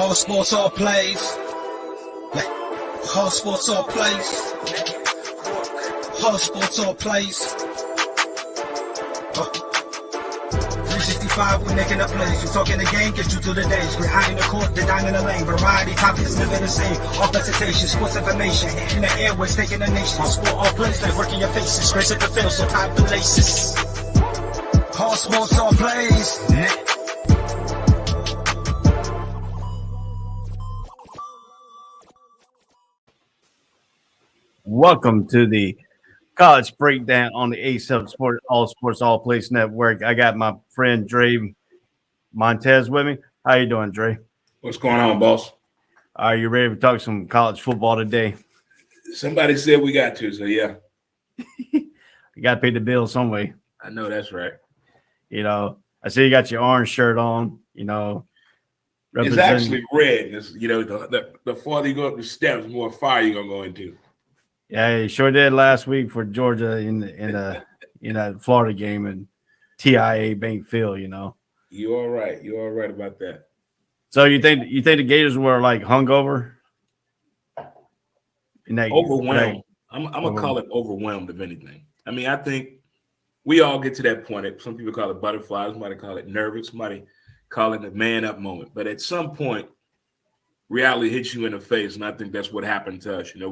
All sports, all plays. All sports, all plays. All sports, all plays. 365, we're making up plays. We're talking the game, get you to the days. We're high in the court, the dime in the lane. Variety topics, living the same. All presentation, sports information. Hitting the airways, taking the nation. All sport, all plays, like working your faces. Grace at the field, so tie the laces. All sports, all plays. Welcome to the College Breakdown on the A7 Sports All Plays Network. I got my friend Dre Montez with me. How you doing, Dre? What's going on, boss? Are you ready to talk some college football today? Somebody said we got to, so yeah. You got to pay the bill some way. I know that's right. You know, I see you got your orange shirt on, you know. It's actually red. It's, you know, the farther you go up the steps, the more fire you're going to go into. Yeah, he sure did last week for Georgia in the Florida game and TIA Bank Field, you know. You're all right. You're all right about that. So you think the Gators were like hungover? Overwhelmed. I'm gonna call it overwhelmed, if anything. I mean, I think we all get to that point. Some people call it butterflies, somebody call it nervous, somebody call it a man up moment. But at some point, reality hits you in the face, and I think that's what happened to us. You know,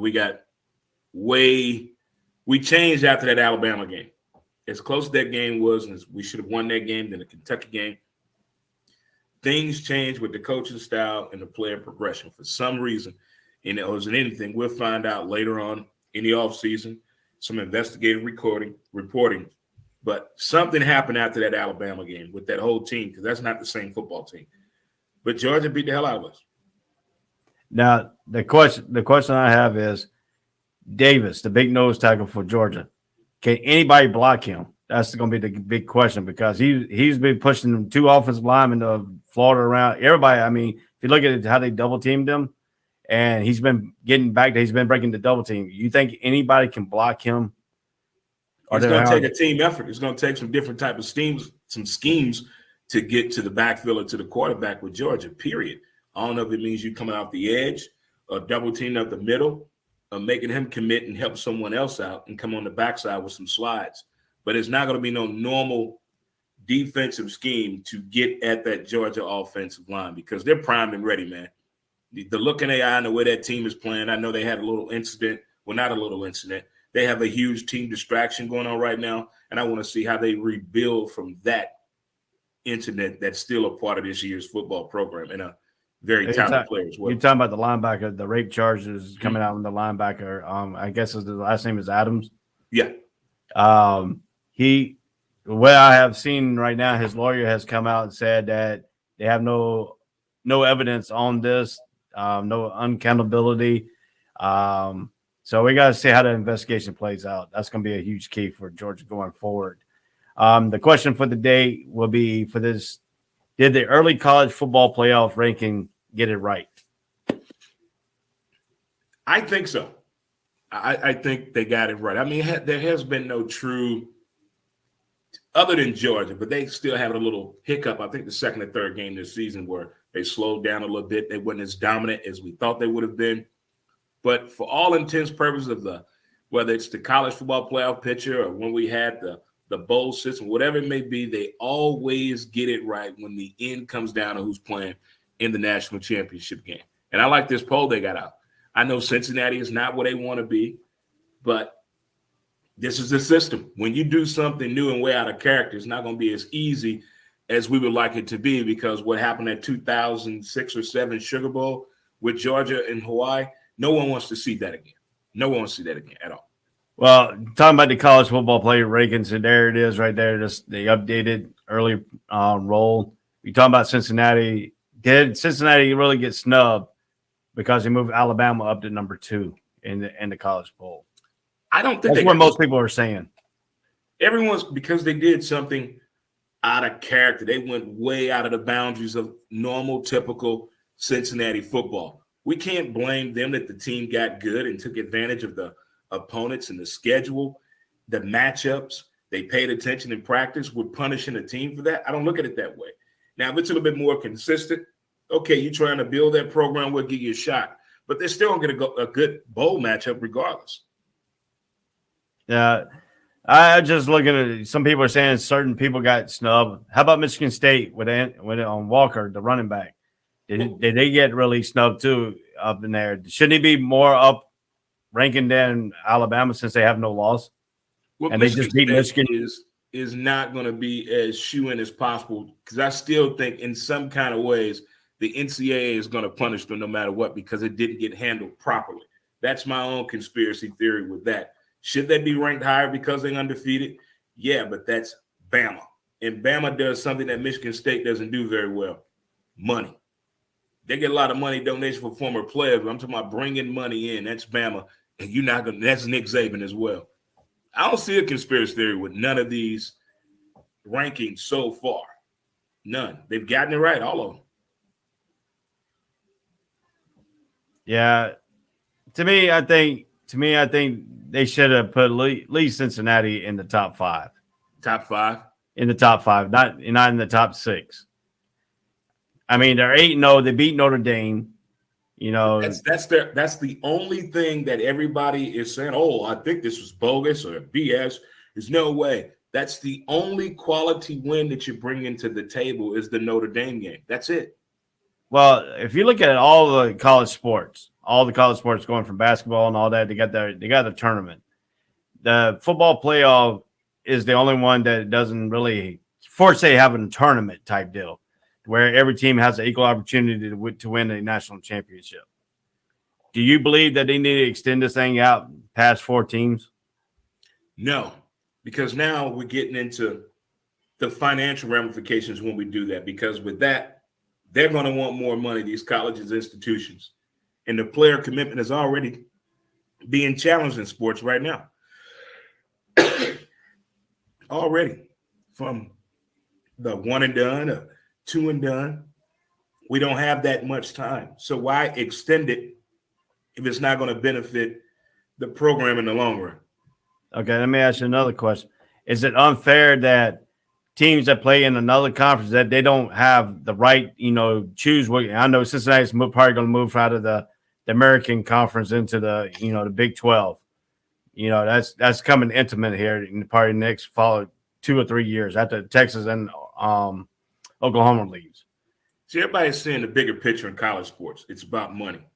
we changed after that Alabama game. As close as that game was, and we should have won that game than the Kentucky game. Things changed with the coaching style and the player progression for some reason. And it wasn't anything. We'll find out later on in the offseason, some investigative reporting. But something happened after that Alabama game with that whole team, because that's not the same football team. But Georgia beat the hell out of us. Now, the question I have is, Davis, the big nose tackle for Georgia, can anybody block him? That's going to be the big question, because he's been pushing two offensive linemen to Florida around. Everybody, I mean, if you look at how they double teamed him, and he's been getting back he's been breaking the double team. You think anybody can block him? It's going to take a team effort. It's going to take some different type of schemes to get to the backfield or to the quarterback with Georgia, period. I don't know if it means you coming off the edge or double teaming up the middle, making him commit and help someone else out and come on the backside with some slides. But it's not going to be no normal defensive scheme to get at that Georgia offensive line, because they're primed and ready, man. The look in their eye and the way that team is playing, I know they had a little incident. Well, not a little incident. They have a huge team distraction going on right now, and I want to see how they rebuild from that incident that's still a part of this year's football program and a very talented player as well. You're talking about the linebacker, the rape charges coming out with the linebacker. I guess the last name is Adams. Yeah. What I have seen right now, his lawyer has come out and said that they have no evidence on this, no uncountability. So we got to see how the investigation plays out. That's going to be a huge key for Georgia going forward. The question for the day will be for this: did the early college football playoff ranking get it right? I think so. I think they got it right. I mean, there has been no true, other than Georgia, but they still have a little hiccup. I think the second and third game this season where they slowed down a little bit. They weren't as dominant as we thought they would have been. But for all intents and purposes of whether it's the college football playoff picture or when we had the bowl system, whatever it may be, they always get it right when the end comes down to who's playing in the national championship game. And I like this poll they got out. I know Cincinnati is not where they want to be, but this is the system. When you do something new and way out of character, it's not going to be as easy as we would like it to be, because what happened at 2006 or 7 Sugar Bowl with Georgia and Hawaii, no one wants to see that again. No one wants to see that again at all. Well, talking about the college football player rankings, and there it is right there. Just the updated early roll. You talking about Cincinnati. Did Cincinnati really get snubbed because they moved Alabama up to number 2 in the college bowl? I don't think that's what most people are saying. Everyone's, because they did something out of character. They went way out of the boundaries of normal, typical Cincinnati football. We can't blame them that the team got good and took advantage of the opponents and the schedule, the matchups. They paid attention in practice. We're punishing a team for that. I don't look at it that way. Now, if it's a little bit more consistent, Okay, you're trying to build that program, we'll give you a shot. But they're still going to get a good bowl matchup regardless. Yeah. I just looking at some people are saying certain people got snubbed. How about Michigan State with on Walker, the running back? Did they get really snubbed too up in there? Shouldn't he be more up ranking than Alabama since they have no loss? Well, and Michigan they just beat State Michigan. is not going to be as shoe-in as possible because I still think in some kind of ways the NCAA is going to punish them no matter what because it didn't get handled properly. That's my own conspiracy theory with that. Should they be ranked higher because they're undefeated? Yeah, but that's Bama. And Bama does something that Michigan State doesn't do very well. Money. They get a lot of money donation for former players, but I'm talking about bringing money in. That's Bama. And you're not going to – that's Nick Saban as well. I don't see a conspiracy theory with none of these rankings so far. None. They've gotten it right, all of them. Yeah. To me, I think they should have put Lee Cincinnati in the top 5. Top 5? In the top 5, not in the top 6. I mean, they're 8-0. They beat Notre Dame. You know, that's the only thing that everybody is saying, oh, I think this was bogus or BS. There's no way. That's the only quality win that you bring into the table is the Notre Dame game. That's it. Well, if you look at all the college sports going from basketball and all that, they got the tournament. The football playoff is the only one that doesn't really force they have a tournament type deal where every team has an equal opportunity to win a national championship. Do you believe that they need to extend this thing out past 4 teams? No, because now we're getting into the financial ramifications when we do that, because with that, they're going to want more money, these colleges, institutions. And the player commitment is already being challenged in sports right now. Already. From the 1 and done, 2 and done. We don't have that much time. So why extend it if it's not going to benefit the program in the long run? Okay, let me ask you another question. Is it unfair that teams that play in another conference that they don't have the right, choose what? I know Cincinnati's probably going to move out of the American Conference into the, the Big 12. That's coming intimate here in probably the next 2 or 3 years after Texas and Oklahoma leaves. See, everybody's seeing the bigger picture in college sports. It's about money.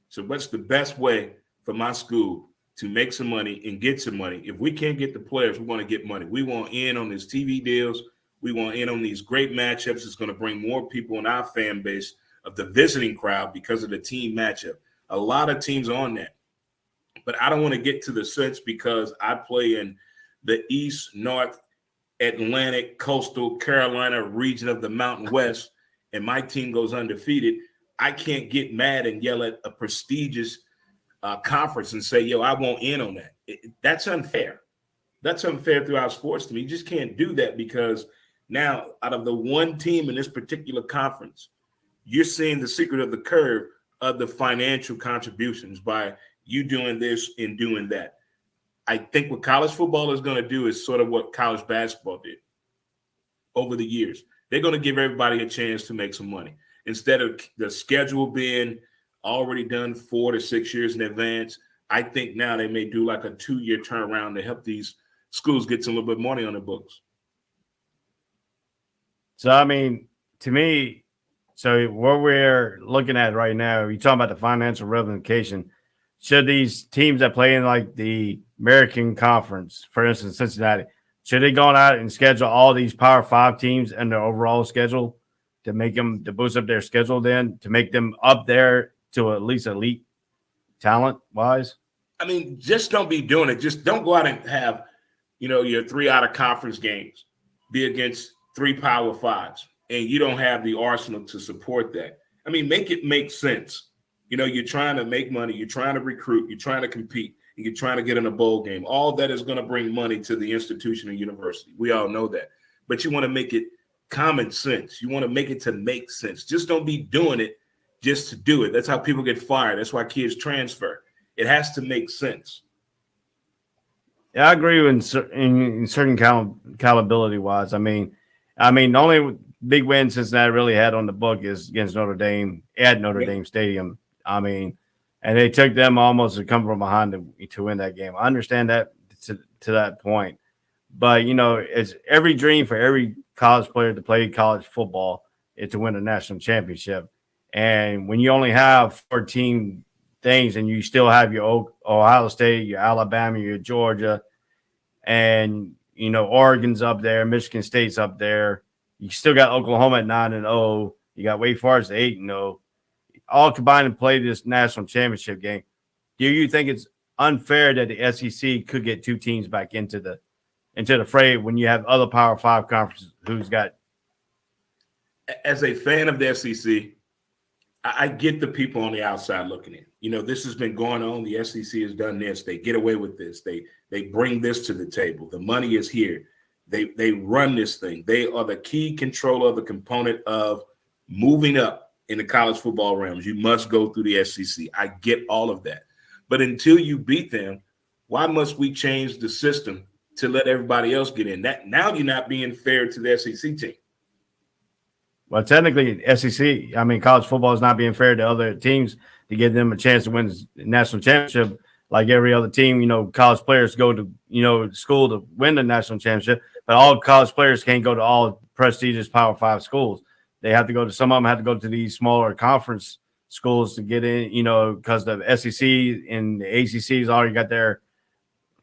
So what's the best way for my school to make some money and get some money? If we can't get the players, we want to get money. We want in on these TV deals. We want in on these great matchups. It's going to bring more people in our fan base of the visiting crowd because of the team matchup. A lot of teams on that. But I don't want to get to the sense because I play in the East, North, Atlantic, Coastal Carolina region of the Mountain West, and my team goes undefeated. I can't get mad and yell at a prestigious conference and say, yo, I won't in on that. That's unfair. That's unfair throughout sports to me. You just can't do that because now out of the one team in this particular conference, you're seeing the secret of the curve of the financial contributions by you doing this and doing that. I think what college football is going to do is sort of what college basketball did over the years. They're going to give everybody a chance to make some money. Instead of the schedule being already done 4 to 6 years in advance, I think now they may do like a 2-year turnaround to help these schools get some little bit money on their books. So, I mean, to me, what we're looking at right now, you're talking about the financial ramification. Should these teams that play in like the American Conference, for instance, Cincinnati, should they go out and schedule all these Power 5 teams in their overall schedule to boost up their schedule then to make them up there to at least elite talent wise? I mean, just don't be doing it. Just don't go out and have, your 3 out of conference games be against 3 Power 5s and you don't have the arsenal to support that. I mean, make it make sense. You're trying to make money, you're trying to recruit, you're trying to compete, and you're trying to get in a bowl game. All that is going to bring money to the institution and university. We all know that. But you want to make it common sense. You want to make it to make sense. Just don't be doing it just to do it. That's how people get fired. That's why kids transfer. It has to make sense. Yeah, I agree in certain accountability wise. I mean, the only big win Cincinnati really had on the book is against Notre Dame at Notre Dame Stadium. I mean, and they took them almost to come from behind to win that game. I understand that to that point. But, it's every dream for every college player to play college football is to win a national championship. And when you only have 14 things and you still have your Ohio State, your Alabama, your Georgia, and, Oregon's up there, Michigan State's up there. You still got Oklahoma at 9-0. You got Wake Forest at 8-0. All combined and play this national championship game. Do you think it's unfair that the SEC could get two teams back into the fray when you have other Power 5 conferences who's got? As a fan of the SEC, I get the people on the outside looking in. This has been going on. The SEC has done this. They get away with this. They bring this to the table. The money is here. They run this thing. They are the key controller of the component of moving up in the college football realms. You must go through the SEC. I get all of that. But until you beat them, why must we change the system to let everybody else get in? That now you're not being fair to the SEC team. Well, technically, SEC, college football is not being fair to other teams to give them a chance to win the national championship. Like every other team, college players go to, school to win the national championship, but all college players can't go to all prestigious Power 5 schools. They have to go to, some of them have to go to these smaller conference schools to get in, because the SEC and the ACC's already got their,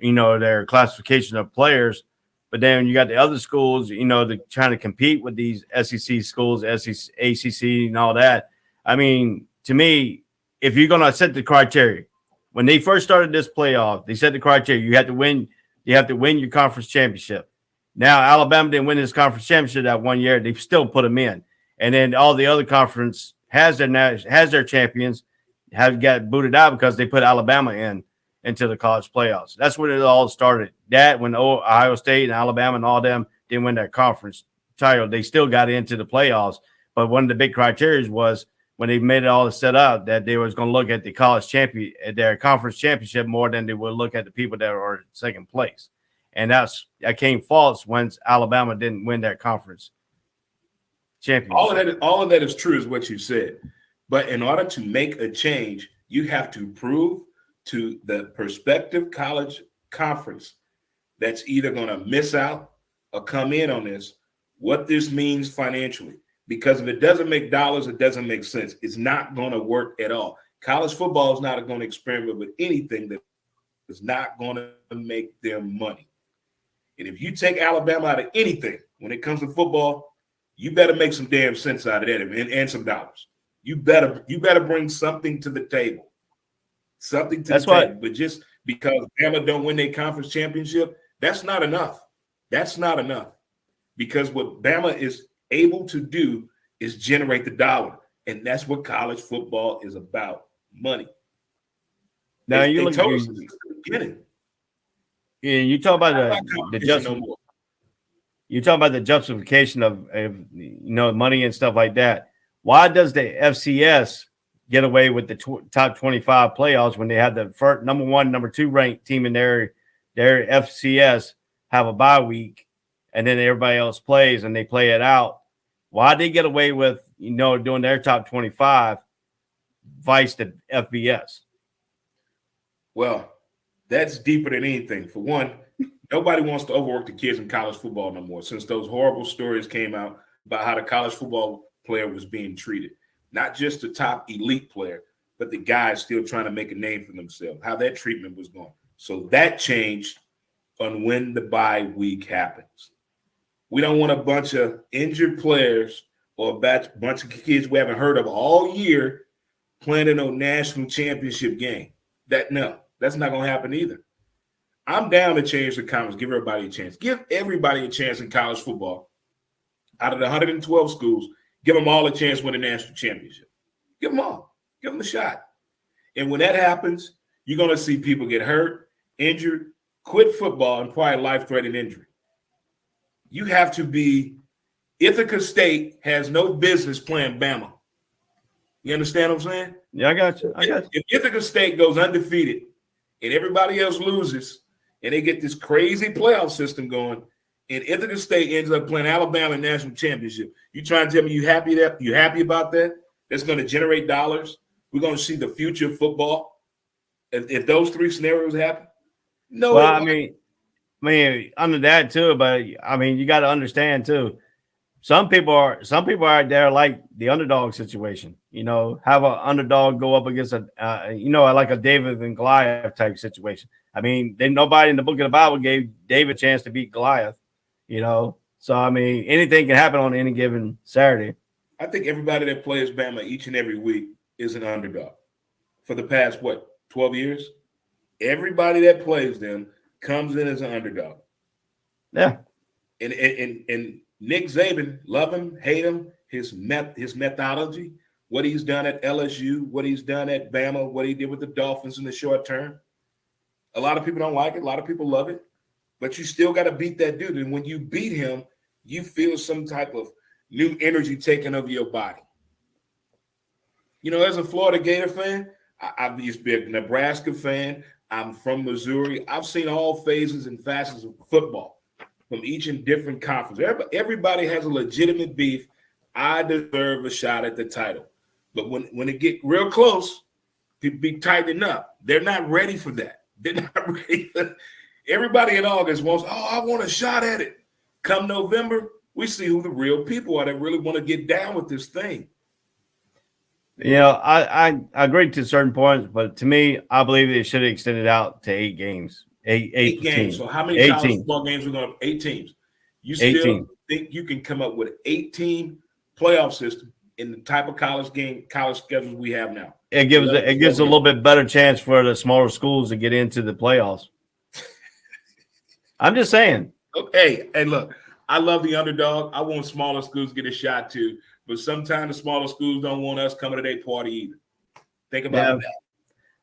their classification of players. But then you got the other schools, they're trying to compete with these SEC schools, SEC, ACC, and all that. To me, if you're going to set the criteria, when they first started this playoff, they set the criteria. You have to win your conference championship. Now, Alabama didn't win this conference championship that one year. They've still put them in. And then all the other conference has their champions, have got booted out because they put Alabama into the college playoffs. That's when it all started. That when Ohio State and Alabama and all them didn't win their conference title, they still got into the playoffs. But one of the big criteria was when they made it all set up that they was going to look at the college champion, at their conference championship more than they would look at the people that are in second place. And that came false once Alabama didn't win their conference championship. All of that is true, is what you said. But in order to make a change, you have to prove to the prospective college conference that's either going to miss out or come in on this, what this means financially. Because if it doesn't make dollars, it doesn't make sense. It's not going to work at all. College football is not going to experiment with anything that is not going to make them money. And if you take Alabama out of anything when it comes to football, you better make some damn sense out of that and some dollars. You better bring something to the table. Something to the table. But just because Bama don't win their conference championship, that's not enough. That's not enough. Because what Bama is able to do is generate the dollar. And that's what college football is about, money. Now you look at the beginning. Yeah, you talk about you talk about the justification of money and stuff like that. Why does the FCS get away with the top 25 playoffs when they have the first, number 1, number 2 ranked team in their FCS have a bye week, and then everybody else plays and they play it out? Why they get away with doing their top 25 vice the FBS? Well, that's deeper than anything. For one, nobody wants to overwork the kids in college football no more, since those horrible stories came out about how the college football player was being treated. Not just the top elite player, but the guys still trying to make a name for themselves, how that treatment was going. So that changed on when the bye week happens. We don't want a bunch of injured players or a bunch of kids we haven't heard of all year playing in a national championship game. That's not going to happen either. I'm down to change the conference, give everybody a chance. Give everybody a chance in college football. Out of the 112 schools, give them all a chance to win a national championship. Give them all. Give them a shot. And when that happens, you're going to see people get hurt, injured, quit football, and probably life-threatening injury. You have to be – Ithaca State has no business playing Bama. You understand what I'm saying? Yeah, I got you. If Ithaca State goes undefeated and everybody else loses and they get this crazy playoff system going, and Ithaca State ends up playing Alabama in national championship. You trying to tell me you happy about that? That's going to generate dollars. We're going to see the future of football. If those three scenarios happen, no. Well, I mean, under that too, but I mean, you got to understand too. Some people out there like the underdog situation. You know, have an underdog go up against like a David and Goliath type situation. I mean, nobody in the book of the Bible gave David a chance to beat Goliath. You know, so I mean, anything can happen on any given Saturday. I think everybody that plays Bama each and every week is an underdog for the past 12 years. Everybody that plays them comes in as an underdog. Yeah, and Nick Saban, love him, hate him, his methodology, what he's done at LSU, what he's done at Bama, what he did with the Dolphins in the short term. A lot of people don't like it. A lot of people love it. But you still got to beat that dude. And when you beat him, you feel some type of new energy taking over your body. You know, as a Florida Gator fan, I used to be a Nebraska fan. I'm from Missouri. I've seen all phases and facets of football from each and different conference. Everybody has a legitimate beef. I deserve a shot at the title. But when it get real close, people be tightening up. They're not ready for that. They're not ready for everybody in August wants, I want a shot at it. Come November, we see who the real people are that really want to get down with this thing. You know, I agree to certain points, but to me, I believe they should have extended out to 8 games. Eight games. Teams. So how many college football games are going to 8 teams? You still think you can come up with an 8-team playoff system in the type of college schedules we have now? It gives a little bit better chance for the smaller schools to get into the playoffs. I'm just saying. Okay, hey, look, I love the underdog. I want smaller schools to get a shot too, but sometimes the smaller schools don't want us coming to their party either. Think about that.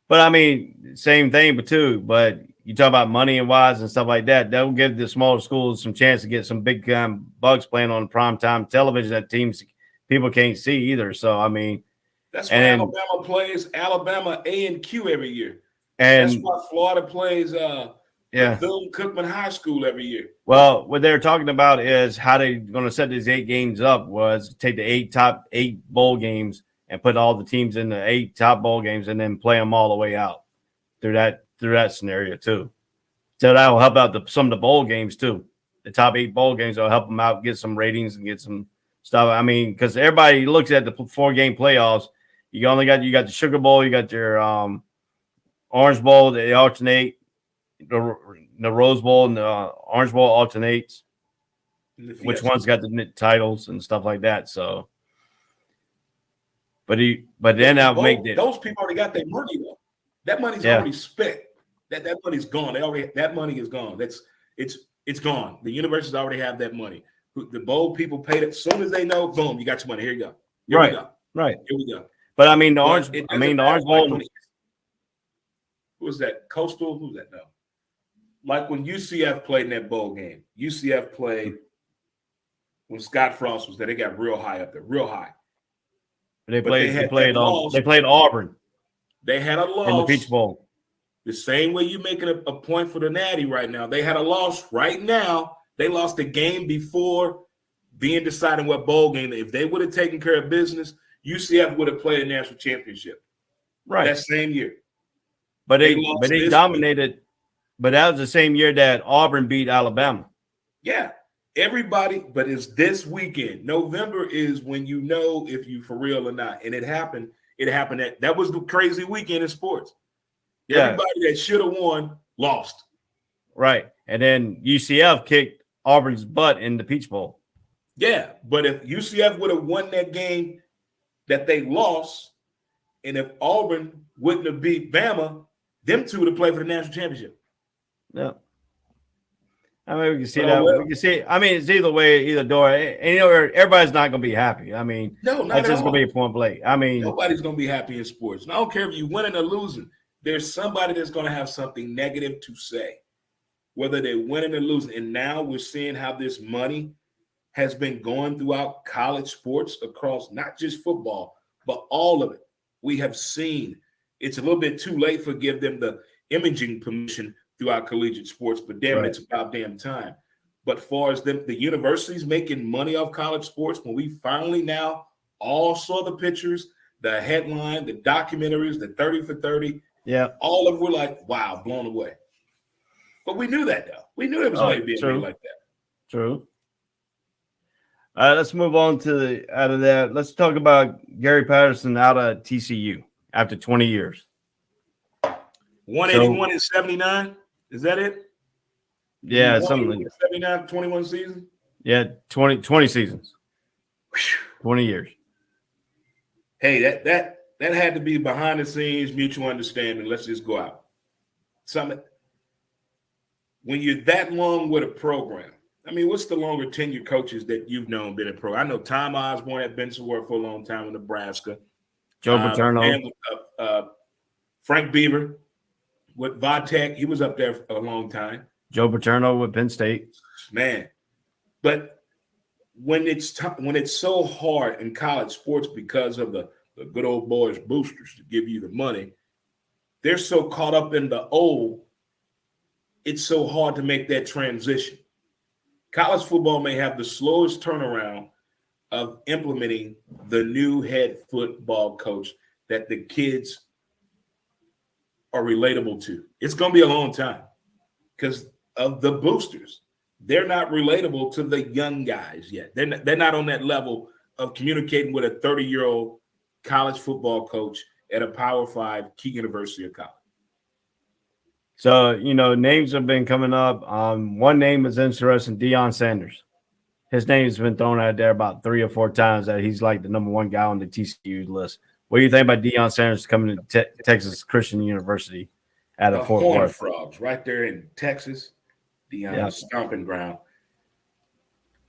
But I mean, same thing, but you talk about money and wise and stuff like that. That will give the smaller schools some chance to get some big time bucks playing on primetime television that people can't see either. So I mean, that's why Alabama plays Alabama A&Q every year. And that's why Florida plays Bill Cookman High School every year. Well, what they're talking about is how they're going to set these 8 games up was take the top 8 bowl games and put all the teams in the 8 top bowl games and then play them all the way out through that scenario too. So that will help out some of the bowl games too. The top 8 bowl games will help them out, get some ratings and get some stuff. I mean, because everybody looks at the 4-game playoffs. You got the Sugar Bowl, you got your Orange Bowl. They alternate. The Rose Bowl and the Orange Bowl alternates. Which one's got the titles and stuff like that? So, but then I'll make those people already got their money though. That money's already spent. That money's gone. That money is gone. It's gone. The universities already have that money. The bowl people paid it as soon as they know. Boom, you got your money. Here you go. Here we go. Right. Here we go. But I mean the Orange Bowl. Who was that? Coastal. Who's that now? Like when UCF played in that bowl game, UCF played when Scott Frost was there. They got real high up there, real high. They played Auburn. They had a loss in the Peach Bowl. The same way you're making a point for the Natty right now. They had a loss right now. They lost the game before being deciding what bowl game. If they would have taken care of business, UCF would have played a national championship. Right. That same year. But they dominated. But that was the same year that Auburn beat Alabama. Yeah. Everybody, but it's this weekend. November is when you know if you for real or not. And it happened. That was the crazy weekend in sports. Yeah. Everybody that should have won lost. Right. And then UCF kicked Auburn's butt in the Peach Bowl. Yeah. But if UCF would have won that game that they lost, and if Auburn wouldn't have beat Bama, them two would have played for the national championship. Yeah. I mean, we can see that. Well, we can see. I mean, it's either way, either door. And everybody's not going to be happy. I mean, that's just going to be a point blank. I mean, nobody's going to be happy in sports. And I don't care if you winning or losing. There's somebody that's going to have something negative to say, whether they're winning or losing. And now we're seeing how this money has been going throughout college sports across not just football, but all of it. We have seen it's a little bit too late for give them the imaging permission throughout collegiate sports, but damn, It's about damn time. But far as the universities making money off college sports, when we finally now all saw the pictures, the headline, the documentaries, the 30 for 30, all of them were like, wow, blown away. But we knew that, though. We knew there was money being made like that. True. All right, let's move on to out of that. Let's talk about Gary Patterson out of TCU after 20 years. 181 and 79? Is that it? Yeah, something like 79, 21 seasons? Yeah, 20 seasons. 20 years. Hey, that had to be behind the scenes, mutual understanding. Let's just go out. When you're that long with a program, I mean, what's the longer tenure coaches that you've known been a pro? I know Tom Osborne had been to work for a long time in Nebraska. Joe Paterno. Frank Beaver with Vatech. He was up there for a long time. Joe Paterno with Penn State. Man. But when it's so hard in college sports because of the good old boys boosters to give you the money, they're so caught up in the old, it's so hard to make that transition. College football may have the slowest turnaround of implementing the new head football coach that the kids are relatable to. It's going to be a long time because of the boosters. They're not relatable to the young guys yet. They're not on that level of communicating with a 30-year-old college football coach at a Power 5 key university or college. So, names have been coming up. One name is interesting, Deion Sanders. His name's been thrown out there about 3 or 4 times that he's like the number one guy on the TCU list. What do you think about Deion Sanders coming to Texas Christian University at a Fort Worth? Frogs right there in Texas, Deion's stomping ground.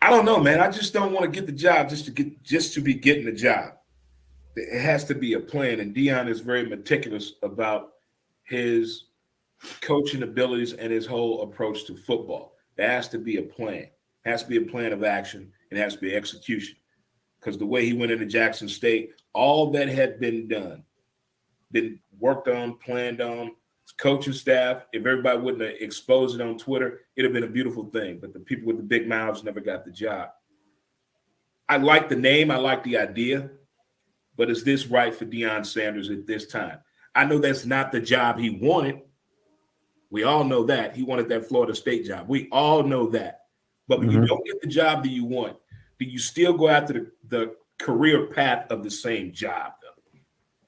I don't know, man. I just don't want to get the job just to be getting the job. It has to be a plan, and Deion is very meticulous about his coaching abilities and his whole approach to football. There has to be a plan. It has to be a plan of action. It has to be execution. Because the way he went into Jackson State, all that had been done, been worked on, planned on, his coaching staff, if everybody wouldn't have exposed it on Twitter, it'd have been a beautiful thing. But the people with the big mouths never got the job. I like the name. I like the idea. But is this right for Deion Sanders at this time? I know that's not the job he wanted. We all know that. He wanted that Florida State job. We all know that. But when you don't get the job that you want, do you still go after the career path of the same job, though?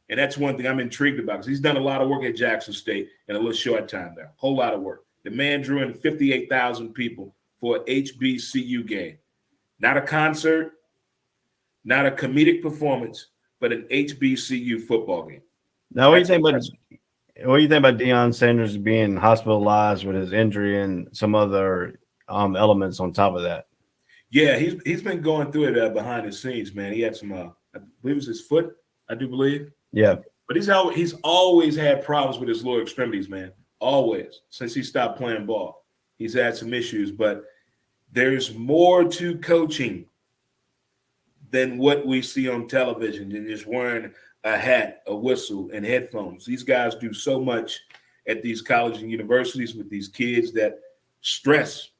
And that's one thing I'm intrigued about because he's done a lot of work at Jackson State in a little short time there. Whole lot of work. The man drew in 58,000 people for an HBCU game. Not a concert, not a comedic performance, but an HBCU football game. Now, what do you think about Deion Sanders being hospitalized with his injury and some other elements on top of that? Yeah, he's been going through it behind the scenes, man. He had some, I believe it was his foot, I do believe. Yeah. But he's always had problems with his lower extremities, man. Always. Since he stopped playing ball. He's had some issues, but there's more to coaching than what we see on television than just wearing a hat, a whistle, and headphones. These guys do so much at these colleges and universities with these kids that stress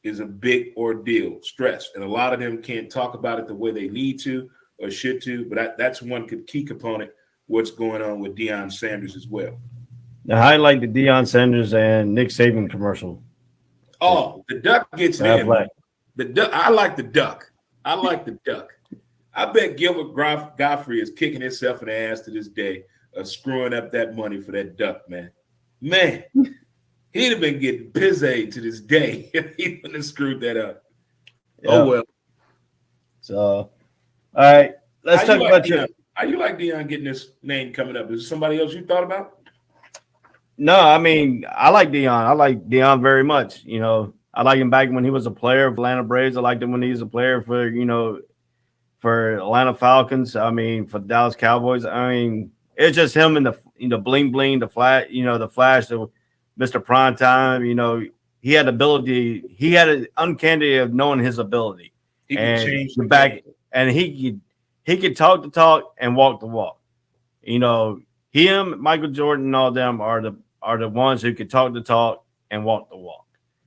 is a big ordeal. Stress. And a lot of them can't talk about it the way they need to or should to, but that's one key component what's going on with Deion Sanders as well. Now, I like the Deion Sanders and Nick Saban commercial. Oh, the duck gets it in. The duck. I like the duck. I like the duck. I bet Gilbert Godfrey is kicking himself in the ass to this day of screwing up that money for that duck, man. Man, he'd have been getting pizza to this day if he wouldn't have screwed that up. Yeah. Oh, well. So, all right. Let's talk about Deion? How you like Deion getting this name coming up? Is there somebody else you thought about? No, I mean, I like Deion. I like Deion very much. I like him back when he was a player of Atlanta Braves. I liked him when he was a player for Atlanta Falcons. I mean, for the Dallas Cowboys. I mean, it's just him and the bling bling, the flash, the flash, the Mr. Primetime. He had ability. He had an uncanny of knowing his ability. He could change the back, game. and he could talk the talk and walk the walk. Him, Michael Jordan, and all them are the ones who could talk the talk and walk the walk.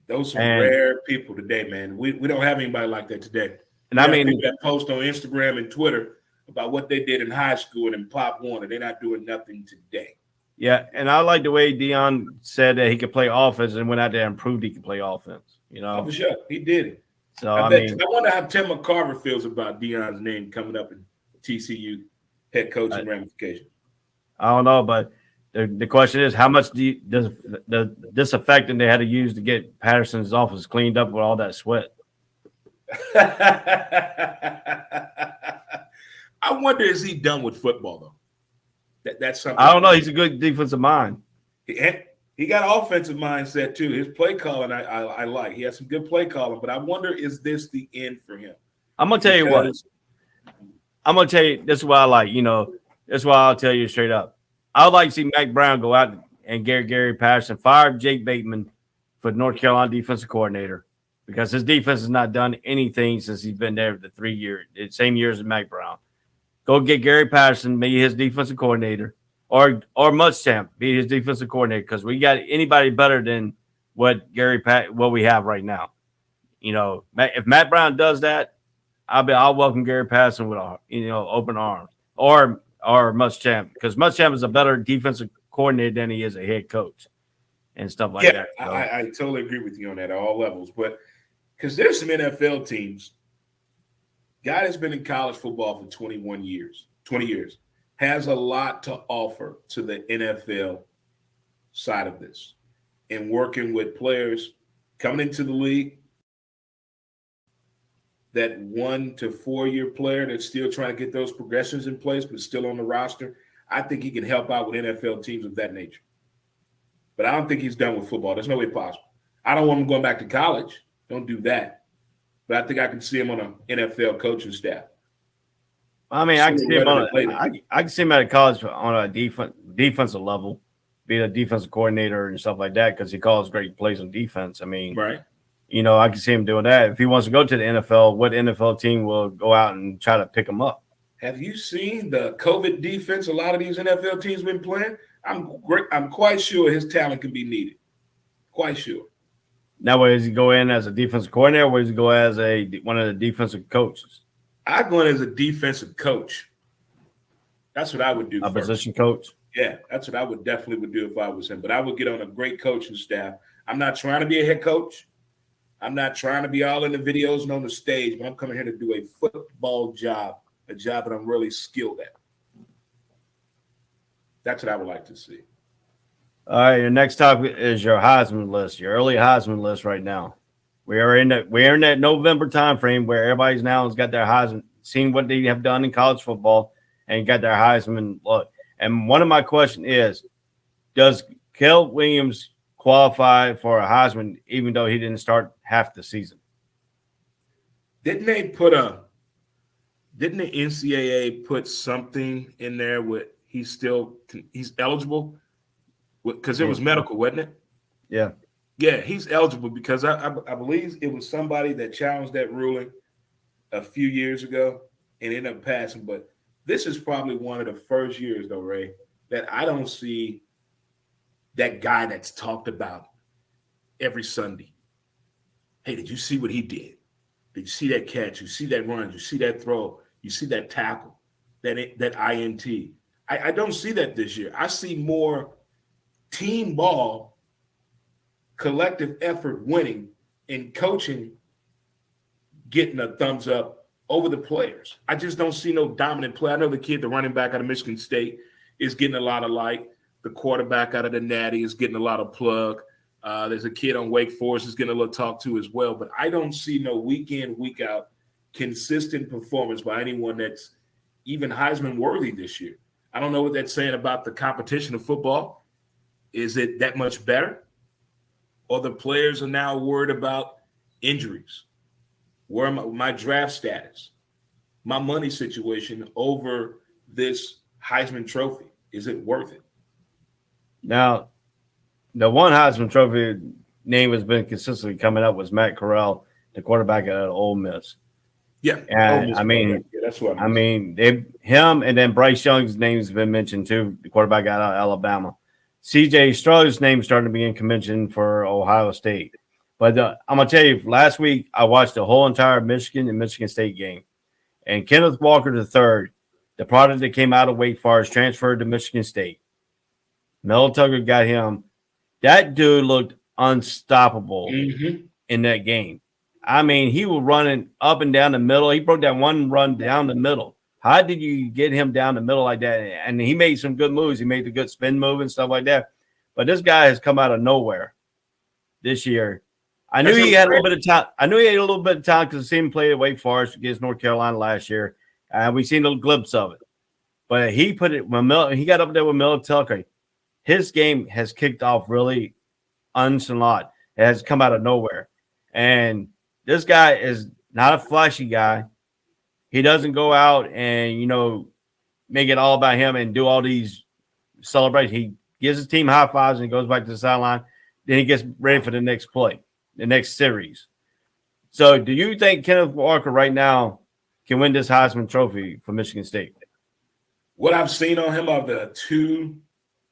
Those are rare people today, man. We don't have anybody like that today. And I mean, people that post on Instagram and Twitter about what they did in high school and in Pop Warner. They're not doing nothing today. Yeah, and I like the way Deion said that he could play offense and went out there and proved he could play offense. You know, for sure, he did it. So I wonder how Tim McCarver feels about Deion's name coming up in TCU head coaching ramifications. I don't know, but the question is, how much does the disinfectant they had to use to get Patterson's office cleaned up with all that sweat? I wonder, is he done with football though? That's something. I don't know. He's a good defensive mind. He got offensive mindset too. His play calling, I like. He has some good play calling, but I wonder, is this the end for him? I'm gonna tell you what. I'm gonna tell you. This is what I like. You know, this is why I'll tell you straight up. I would like to see Mac Brown go out and get Gary Patterson, fire Jake Bateman for North Carolina defensive coordinator, because his defense has not done anything since he's been there the 3 years, the same years as Mac Brown. Go get Gary Patterson, be his defensive coordinator, or Muschamp be his defensive coordinator, because we got anybody better than what we have right now. You know, if Matt Brown does that, I'll welcome Gary Patterson with open arms, or Muschamp, because Muschamp is a better defensive coordinator than he is a head coach and stuff like that. So. I totally agree with you on that at all levels, but because there's some NFL teams. Guy that's been in college football for 20 years, has a lot to offer to the NFL side of this, and working with players coming into the league, that 1 to 4 year player that's still trying to get those progressions in place but still on the roster. I think he can help out with NFL teams of that nature. But I don't think he's done with football. There's no way possible. I don't want him going back to college. Don't do that. But I think I can see him on an NFL coaching staff. I mean, I can see him I can see him at college on a defensive level, being a defensive coordinator and stuff like that, because he calls great plays on defense. I mean, right. You know, I can see him doing that. If he wants to go to the NFL, what NFL team will go out and try to pick him up? Have you seen the COVID defense a lot of these NFL teams been playing? I'm quite sure his talent can be needed. Quite sure. Now, where does he go in as a defensive coordinator, or where does he go as one of the defensive coaches? I go in as a defensive coach. That's what I would do. A position coach? Yeah, that's what I would definitely do if I was him. But I would get on a great coaching staff. I'm not trying to be a head coach. I'm not trying to be all in the videos and on the stage, but I'm coming here to do a football job, a job that I'm really skilled at. That's what I would like to see. All right, your next topic is your Heisman list, your early Heisman list right now. We're in that November time frame where everybody's now has got their Heisman, seen what they have done in college football, and got their Heisman look. And one of my questions is, does Caleb Williams qualify for a Heisman even though he didn't start half the season? Didn't the NCAA put something in there with he's eligible? Because it was medical, wasn't it? Yeah. Yeah, he's eligible because I believe it was somebody that challenged that ruling a few years ago and ended up passing. But this is probably one of the first years, though, Ray, that I don't see that guy that's talked about every Sunday. Hey, did you see what he did? Did you see that catch? You see that run? Did you see that throw? You see that tackle? That INT? I don't see that this year. I see more team ball, collective effort winning, and coaching getting a thumbs up over the players. I just don't see no dominant play. I know the kid, the running back out of Michigan State, is getting a lot of light. The quarterback out of the Natty is getting a lot of plug. There's a kid on Wake Forest who's getting a little talk to as well. But I don't see no week in, week out consistent performance by anyone that's even Heisman worthy this year. I don't know what that's saying about the competition of football. Is it that much better? Or the players are now worried about injuries? Where my draft status, my money situation over this Heisman Trophy? Is it worth it? Now, the one Heisman Trophy name has been consistently coming up was Matt Corral, the quarterback at Ole Miss. Yeah, and I mean, that's what I mean. Him and then Bryce Young's name has been mentioned too, the quarterback out of Alabama. C.J. Stroud's name started to be in contention for Ohio State. But I'm going to tell you, last week I watched the whole entire Michigan and Michigan State game. And Kenneth Walker III, the product that came out of Wake Forest, transferred to Michigan State. Mel Tucker got him. That dude looked unstoppable in that game. I mean, he was running up and down the middle. He broke that one run down the middle. How did you get him down the middle like that? And he made some good moves. He made the good spin move and stuff like that. But this guy has come out of nowhere this year. I knew he had a little bit of time. I knew he had a little bit of time because I seen him play at Wake Forest against North Carolina last year. And we seen a little glimpse of it. But he put it when he got up there with Mel Tucker. His game has kicked off really unsalot. It has come out of nowhere. And this guy is not a flashy guy. He doesn't go out and, make it all about him and do all these celebrations. He gives his team high fives and he goes back to the sideline. Then he gets ready for the next play, the next series. So do you think Kenneth Walker right now can win this Heisman Trophy for Michigan State? What I've seen on him of the two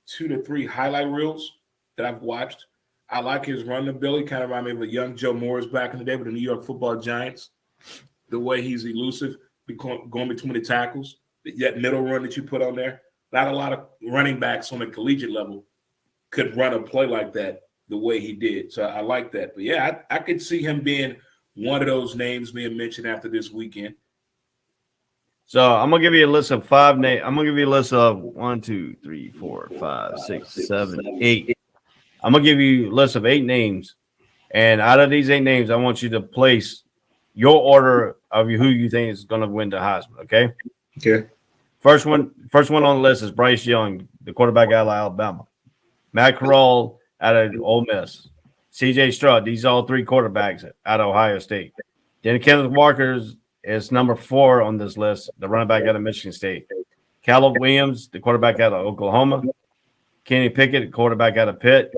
to three highlight reels that I've watched, I like his run ability. Kind of remind me of a young Joe Morris back in the day with the New York Football Giants. The way he's elusive, going between the tackles, that middle run that you put on there. Not a lot of running backs on the collegiate level could run a play like that the way he did. So I like that. But, yeah, I could see him being one of those names being mentioned after this weekend. So I'm going to give you a list of 5 names. I'm going to give you a list of 1, 2, 3, 4, 5, 6, 7, 8. I'm going to give you a list of 8 names. And out of these 8 names, I want you to place your order of who you think is going to win the Heisman, okay? Okay. First one on the list is Bryce Young, the quarterback out of Alabama. Matt Corral out of Ole Miss. C.J. Stroud, these are all 3 quarterbacks out of Ohio State. Then Kenneth Walker is number 4 on this list, the running back out of Michigan State. Caleb Williams, the quarterback out of Oklahoma. Kenny Pickett, the quarterback out of Pitt.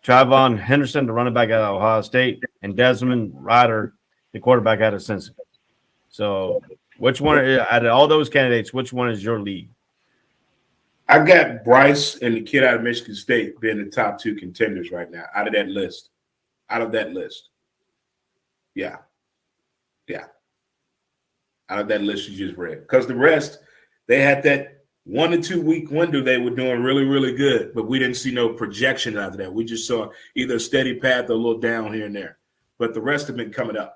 Trayvon Henderson, the running back out of Ohio State. And Desmond Ryder, the quarterback out of Cincinnati. So which one, out of all those candidates, which one is your lead? I got Bryce and the kid out of Michigan State being the top 2 contenders right now out of that list. Yeah. Out of that list you just read. Because the rest, they had that 1 to 2 week window they were doing really, really good, but we didn't see no projection out of that. We just saw either a steady path or a little down here and there. But the rest have been coming up.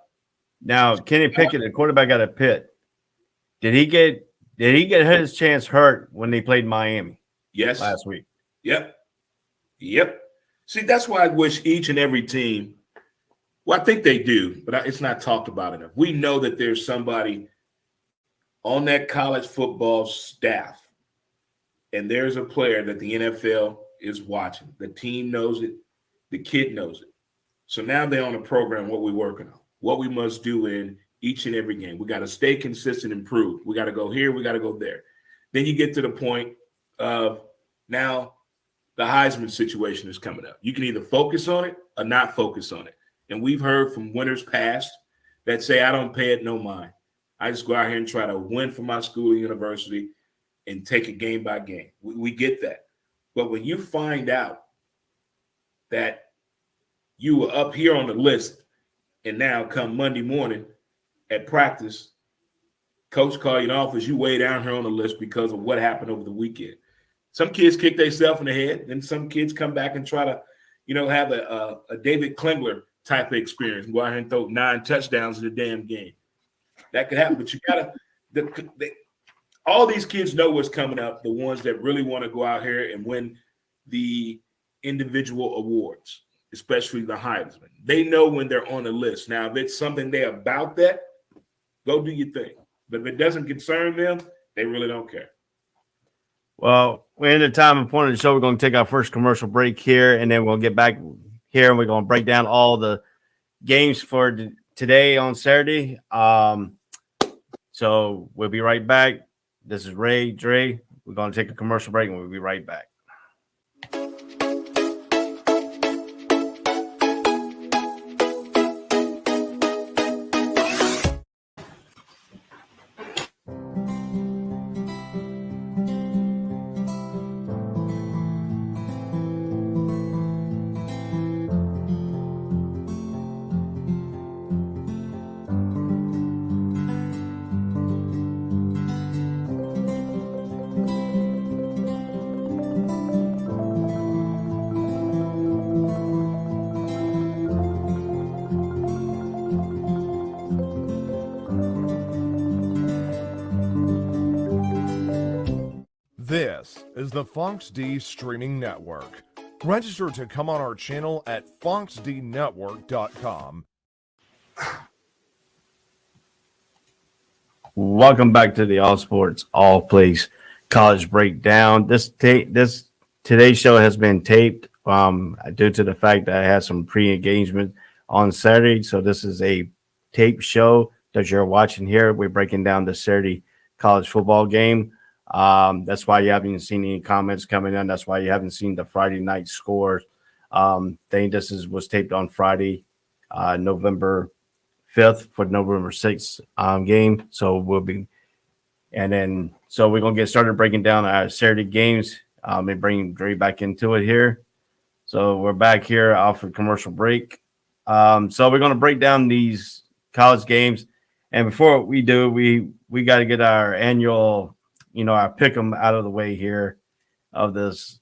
Now, Kenny Pickett, the quarterback out of Pitt, did he get his chance hurt when they played Miami? Yes. Last week. Yep. See, that's why I wish each and every team, well, I think they do, but it's not talked about enough. We know that there's somebody on that college football staff, and there's a player that the NFL is watching. The team knows it. The kid knows it. So now they're on a program, what we're working on, what we must do in each and every game. We got to stay consistent, improve. We got to go here. We got to go there. Then you get to the point of now the Heisman situation is coming up. You can either focus on it or not focus on it. And we've heard from winners past that say, I don't pay it no mind. I just go out here and try to win for my school or university and take it game by game. We get that. But when you find out that you were up here on the list and now come Monday morning at practice, coach call you in office, you way down here on the list because of what happened over the weekend. Some kids kick themselves in the head, and some kids come back and try to, have a David Klingler type of experience and go out here and throw 9 touchdowns in the damn game. That could happen, but you got to all these kids know what's coming up, the ones that really want to go out here and win the individual awards, especially the Heisman. They know when they're on the list. Now, if it's something they're about that, go do your thing. But if it doesn't concern them, they really don't care. Well, we're in the time and point of the show. We're going to take our first commercial break here, and then we'll get back here, and we're going to break down all the games for today on Saturday. So we'll be right back. This is Ray Dre. We're going to take a commercial break, and we'll be right back. is the Fox D Streaming Network. Register to come on our channel at foxdnetwork.com. Welcome back to the All Sports All Place College Breakdown. Today's show has been taped due to the fact that I had some pre-engagement on Saturday. So this is a tape show that you're watching here. We're breaking down the Saturday college football game. That's why you haven't seen any comments coming in. That's why you haven't seen the Friday night scores. Was taped on Friday, November 5th for November 6th game. So we're going to get started breaking down our Saturday games and bring Dre back into it here. So we're back here off a commercial break. So we're going to break down these college games. And before we do, we got to get our annual, our pick 'em out of the way here of this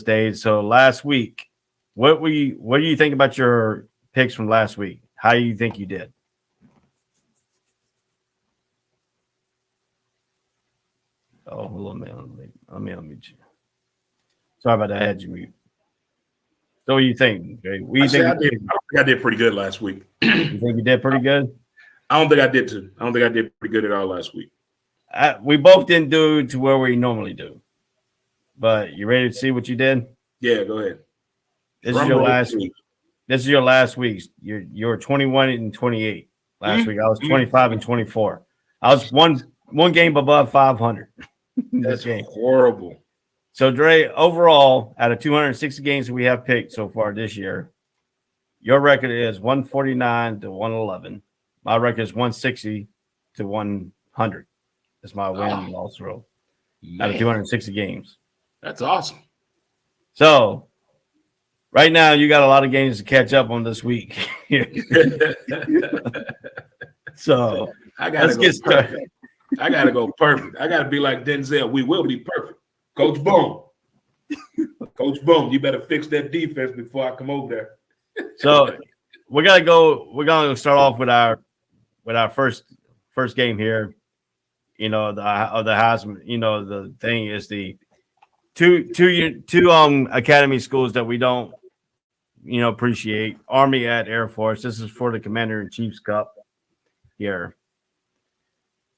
day. So last week, what do you think about your picks from last week? How do you think you did? Oh, hold on, man. Let me unmute you. Sorry about that. I had you mute. So what do you think, Jay? I think I did pretty good last week. You think you did pretty good? I don't think I did too. I don't think I did pretty good at all last week. We both didn't do to where we normally do. But you ready to see what you did? Yeah, go ahead. This is your last week. This is your last week. You're 21 and 28 last week. I was 25 and 24. I was one game above 500. That's horrible. So, Dre, overall, out of 260 games that we have picked so far this year, your record is 149 to 111. My record is 160 to 100. That's my win loss roll out of 260 games. That's awesome. So, right now, you got a lot of games to catch up on this week. So, let's get started. I got to go perfect. I got to be like Denzel. We will be perfect. Coach Boom. Coach Boom, you better fix that defense before I come over there. So we're gonna start off with our first game here. The Heisman. The thing is the two academy schools that we don't appreciate. Army at Air Force. This is for the Commander-in-Chief's Cup here.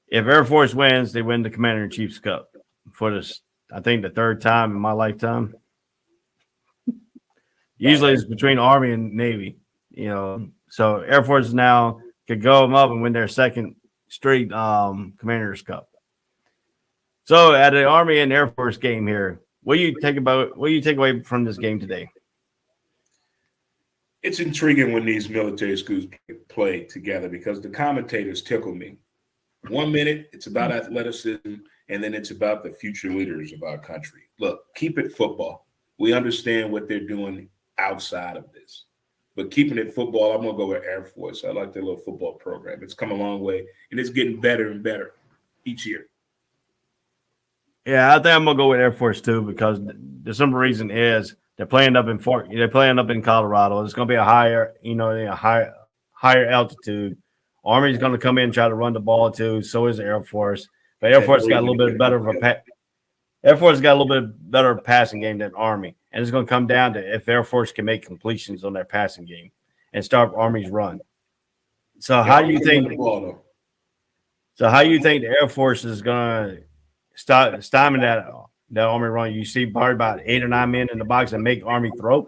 If Air Force wins, they win the Commander-in-Chief's Cup for this. I think the third time in my lifetime. Usually it's between Army and Navy, So Air Force now could go them up and win their second straight Commander's Cup. So at the Army and Air Force game here, what do you take away from this game today? It's intriguing when these military schools play together because the commentators tickle me. 1 minute, it's about athleticism, and then it's about the future leaders of our country. Look, keep it football. We understand what they're doing outside of this. But keeping it football, I'm going to go with Air Force. I like their little football program. It's come a long way, and it's getting better and better each year. Yeah, I think I'm going to go with Air Force too because the simple reason is they're playing up in Colorado. It's going to be a higher altitude. Army's going to come in and try to run the ball too. So is the Air Force. But Air Force got a little bit better passing game than Army, and it's going to come down to if Air Force can make completions on their passing game and stop Army's run. So how do you think? So how you think the Air Force is going to stymie that Army run? You see probably about 8 or 9 men in the box and make Army throw.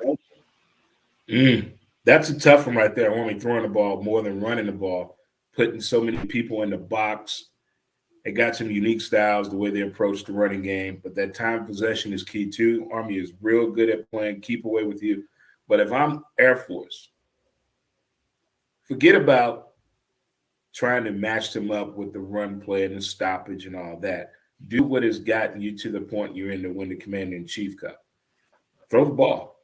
That's a tough one right there. Army throwing the ball more than running the ball, putting so many people in the box. They got some unique styles, the way they approach the running game, but that time possession is key too. Army is real good at playing keep away with you. But if I'm Air Force, forget about trying to match them up with the run play and the stoppage and all that. Do what has gotten you to the point you're in to win the Commander-in-Chief Cup. Throw the ball.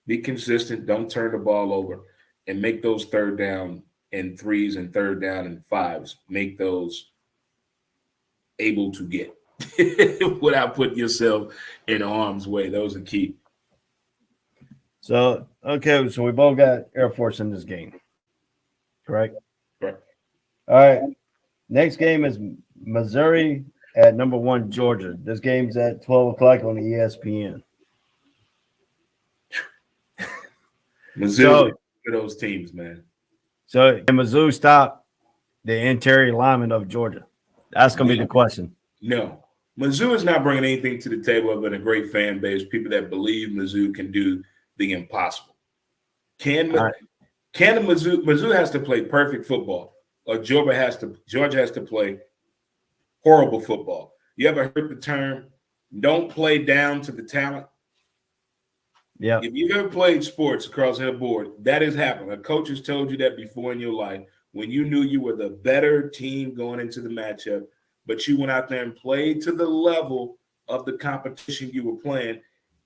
Be consistent. Don't turn the ball over and make those third down and threes and third down and fives. Make those able to get without putting yourself in harm's way. Those are key. So we both got Air Force in this game, correct? Right. All right. Next game is Missouri at number 1 Georgia. This game's at 12 o'clock on the ESPN. Mizzou, for those teams, man. So can Mizzou stop the interior lineman of Georgia? That's going to be the question. No. Mizzou is not bringing anything to the table other than a great fan base, people that believe Mizzou can do the impossible. Mizzou has to play perfect football, or Georgia has to play horrible football. You ever heard the term, don't play down to the talent? Yeah. If you've ever played sports across the board, that has happened. A coach has told you that before in your life when you knew you were the better team going into the matchup, but you went out there and played to the level of the competition you were playing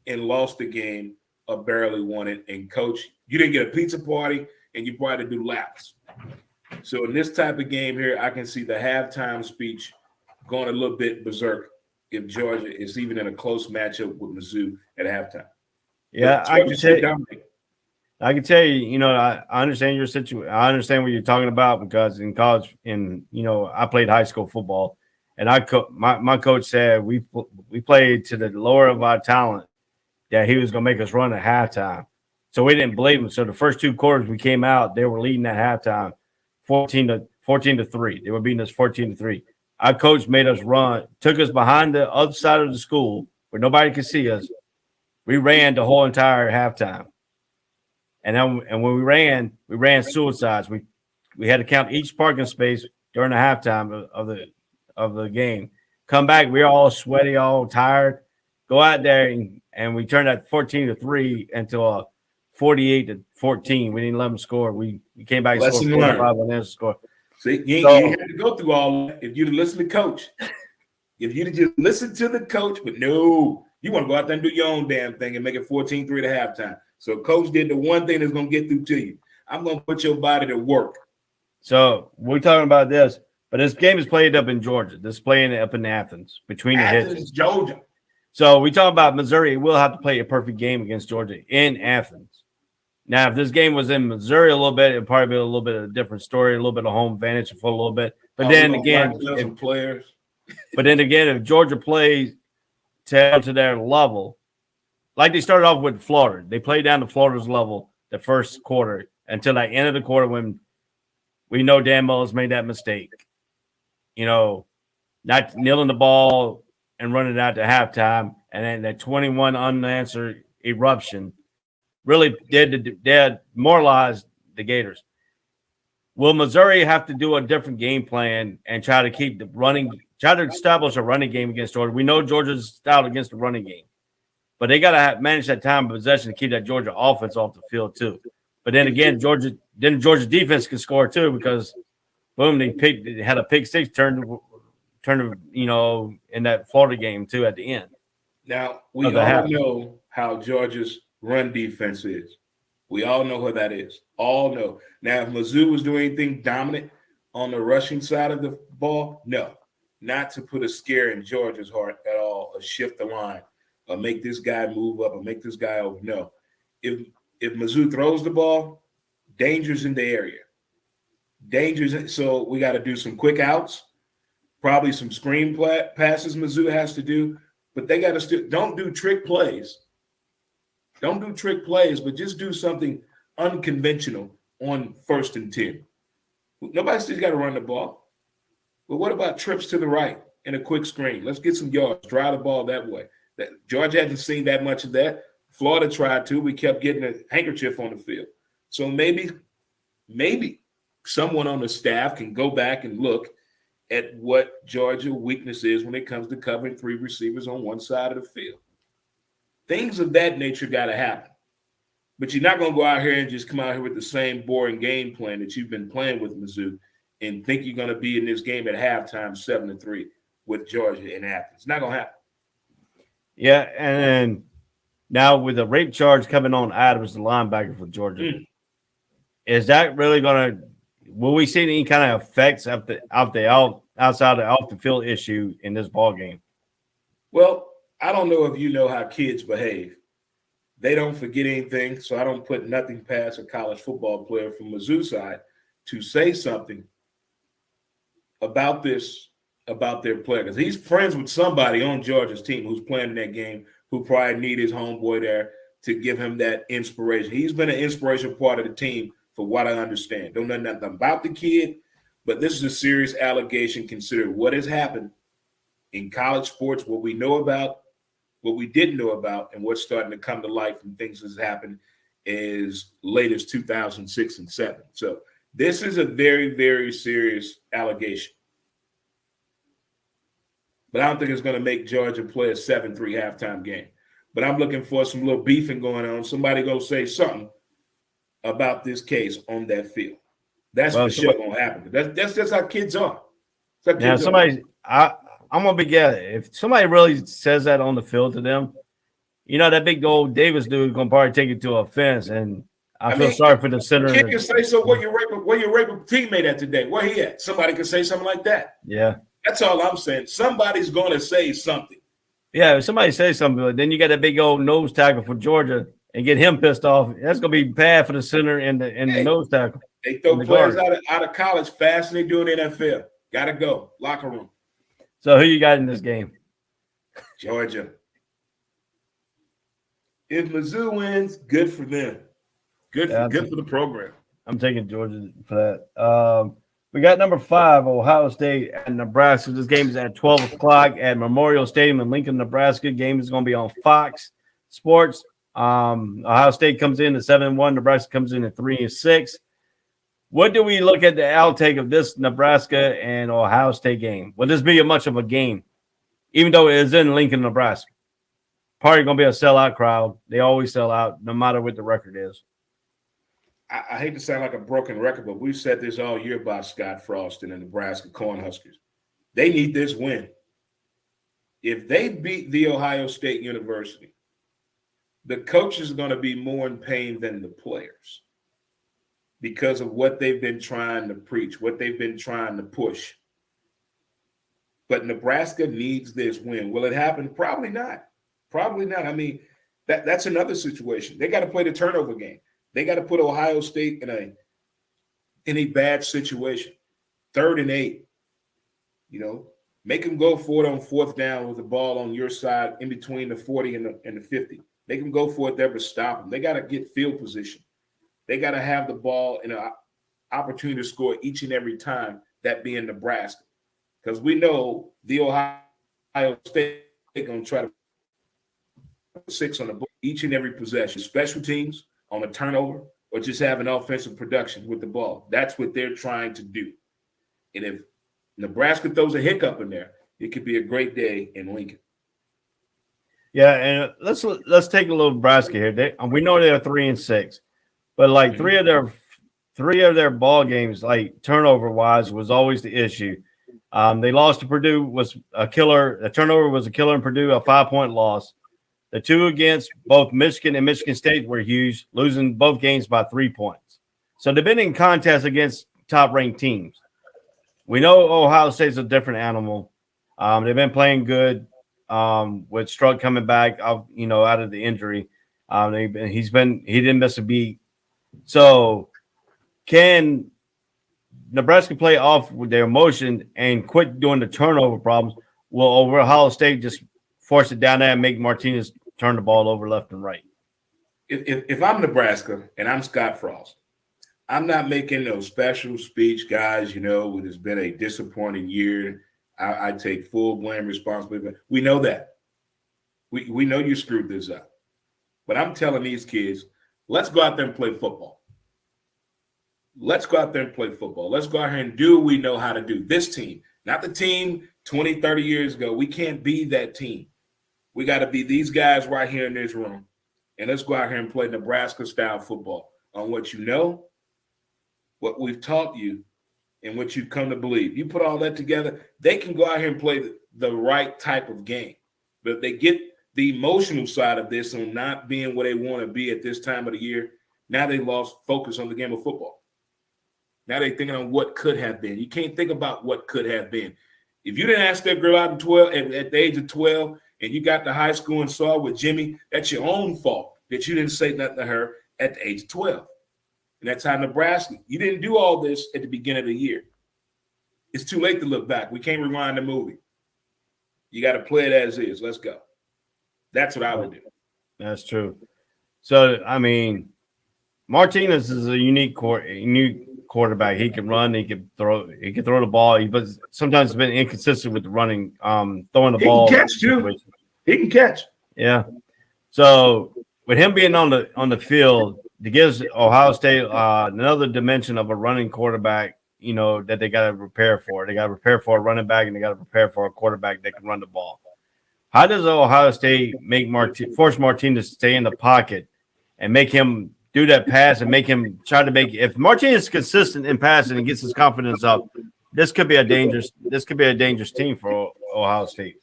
and lost the game or barely won it. And coach, you didn't get a pizza party and you probably do laps. So in this type of game here, I can see the halftime speech going a little bit berserk if Georgia is even in a close matchup with Mizzou at halftime. Yeah, I can tell you, I understand your situation. I understand what you're talking about because in college, I played high school football, and my coach said we played to the lower of our talent that he was going to make us run at halftime. So we didn't believe him. So the first 2 quarters we came out, they were leading at halftime, 14-3. They were beating us 14-3. Our coach made us run, took us behind the other side of the school where nobody could see us. We ran the whole entire halftime, and when we ran suicides. We had to count each parking space during the halftime of the game. Come back, we were all sweaty, all tired. Go out there and we turned that 14-3 into a 48-14. We didn't let them score. We came back and scored 45 and then score. See, you had to go through all that if you'd listen to coach. If you'd just listen to the coach, but no. You want to go out there and do your own damn thing and make it 14-3 at halftime. So coach did the one thing that's going to get through to you. I'm going to put your body to work. So we're talking about this, but this game is played up in Georgia. This is playing up in Athens between the hits. Georgia. So we talk about Missouri. We'll have to play a perfect game against Georgia in Athens. Now, if this game was in Missouri a little bit, it'd probably be a little bit of a different story, a little bit of home advantage for a little bit. But then again, if Georgia plays to their level, like they started off with Florida. They played down to Florida's level the first quarter until the end of the quarter when we know Dan Mullen's made that mistake. Not kneeling the ball and running out to halftime, and then that 21 unanswered eruption really did demoralize the Gators. Will Missouri have to do a different game plan and try to keep try to establish a running game against Georgia? We know Georgia's stout against the running game, but they got to manage that time of possession to keep that Georgia offense off the field too. But then again, Georgia defense can score too because boom, they had a pick six turn in that Florida game too at the end. Now we all know how Georgia's run defense is. We all know who that is. All know. Now, if Mizzou was doing anything dominant on the rushing side of the ball, no. Not to put a scare in Georgia's heart at all, or shift the line, or make this guy move up, or make this guy over. No. If Mizzou throws the ball, danger's in the area. So we got to do some quick outs, probably some screen passes Mizzou has to do, but they got to don't do trick plays. Don't do trick plays, but just do something unconventional on 1st and 10. Nobody says you got to run the ball. But what about trips to the right and a quick screen? Let's get some yards, drive the ball that way. Georgia hasn't seen that much of that. Florida tried to. We kept getting a handkerchief on the field. So maybe someone on the staff can go back and look at what Georgia's weakness is when it comes to covering 3 receivers on one side of the field. Things of that nature got to happen. But you're not going to go out here and just come out here with the same boring game plan that you've been playing with Mizzou and think you're going to be in this game at halftime 7-3 with Georgia in Athens. It's not going to happen. Yeah, and now with the rape charge coming on Adams, the linebacker for Georgia, is that really going to – will we see any kind of effects outside the off-the-field issue in this ball game? Well, I don't know if you know how kids behave. They don't forget anything, so I don't put nothing past a college football player from Mizzou side to say something about this about their player because he's friends with somebody on Georgia's team who's playing in that game who probably need his homeboy there to give him that inspiration. He's been an inspirational part of the team for what I understand. Don't know nothing about the kid, but this is a serious allegation considering what has happened in college sports, what we know about, what we didn't know about, and what's starting to come to light from things that's happened as late as 2006 and 7. So this is a very, very serious allegation. But I don't think it's going to make Georgia play a 7-3 halftime game. But I'm looking for some little beefing going on. Somebody go say something about this case on that field. That's for sure going to happen. That's just how kids are. Yeah, I'm gonna be if somebody really says that on the field to them, that big old Davis dude is gonna probably take it to offense, and I feel sorry for the center. Kid can say so. Where your raping teammate at today? Where he at? Somebody can say something like that. Yeah, that's all I'm saying. Somebody's going to say something. Yeah, if somebody says something, then you got that big old nose tackle for Georgia and get him pissed off. That's gonna be bad for the center and the nose tackle. They throw players out of college faster than they do in the NFL. Got to go locker room. So who you got in this game? Georgia. If Mizzou wins, good for them. Good for the program. I'm taking Georgia for that. We got number 5, Ohio State and Nebraska. This game is at 12 o'clock at Memorial Stadium in Lincoln, Nebraska. Game is going to be on Fox Sports. Ohio State comes in at 7-1. Nebraska comes in at 3-6. What do we look at the outtake of this Nebraska and Ohio State game? Will this be much of a game, even though it is in Lincoln, Nebraska? Probably going to be a sellout crowd. They always sell out, no matter what the record is. I hate to sound like a broken record, but we've said this all year about Scott Frost and the Nebraska Cornhuskers. They need this win. If they beat The Ohio State University, the coaches are going to be more in pain than the players because of what they've been trying to preach, what they've been trying to push. But Nebraska needs this win. Will it happen? Probably not. Probably not. I mean, that's another situation. They got to play the turnover game. They got to put Ohio State in a bad situation. 3rd and 8. Make them go for it on 4th down with the ball on your side in between the 40 and the 50. Make them go for it there, but stop them. They got to get field position. They got to have the ball in an opportunity to score each and every time, that being Nebraska. Because we know the Ohio State going to try to put 6 on the book each and every possession. Special teams, on a turnover, or just have an offensive production with the ball. That's what they're trying to do. And if Nebraska throws a hiccup in there, it could be a great day in Lincoln. Yeah, and let's take a little Nebraska here. We know they're 3-6, but like three of their ball games, like turnover wise, was always the issue. They lost to Purdue, was a killer. The turnover was a killer in Purdue, a 5-point loss. The 2 against both Michigan and Michigan State were huge, losing both games by 3 points. So they've been in contests against top-ranked teams. We know Ohio State's a different animal. They've been playing good with Struck coming back, out of the injury. He didn't miss a beat. So can Nebraska play off with their emotion and quit doing the turnover problems? Will Ohio State just force it down there and make Martinez turn the ball over left and right? If I'm Nebraska and I'm Scott Frost, I'm not making no special speech, guys. It has been a disappointing year. I take full blame responsibility. We know that. We know you screwed this up. But I'm telling these kids, let's go out there and play football. Let's go out there and play football. Let's go out here and do what we know how to do. This team, not the team 20, 30 years ago. We can't be that team. We got to be these guys right here in this room. And let's go out here and play Nebraska-style football on what you know, what we've taught you, and what you've come to believe. You put all that together, they can go out here and play the right type of game. But if they get the emotional side of this on not being where they want to be at this time of the year, now they lost focus on the game of football. Now they're thinking on what could have been. You can't think about what could have been. If you didn't ask that girl out at the age of 12 and you got to high school and saw with Jimmy, that's your own fault that you didn't say nothing to her at the age of 12. And that's how Nebraska, you didn't do all this at the beginning of the year. It's too late to look back. We can't rewind the movie. You got to play it as is. Let's go. That's what I would do. That's true. So, I mean, Martinez is a unique quarterback. He can run. He can throw the ball. But sometimes it's been inconsistent with the running, throwing the ball. He can catch too. He can catch. Yeah. So with him being on the field, it gives Ohio State another dimension of a running quarterback. You know that they got to prepare for. They got to prepare for a running back, and they got to prepare for a quarterback that can run the ball. How does Ohio State force Martinez to stay in the pocket and make him do that pass and make him try to make? If Martinez is consistent in passing and gets his confidence up, this could be a dangerous team for Ohio State.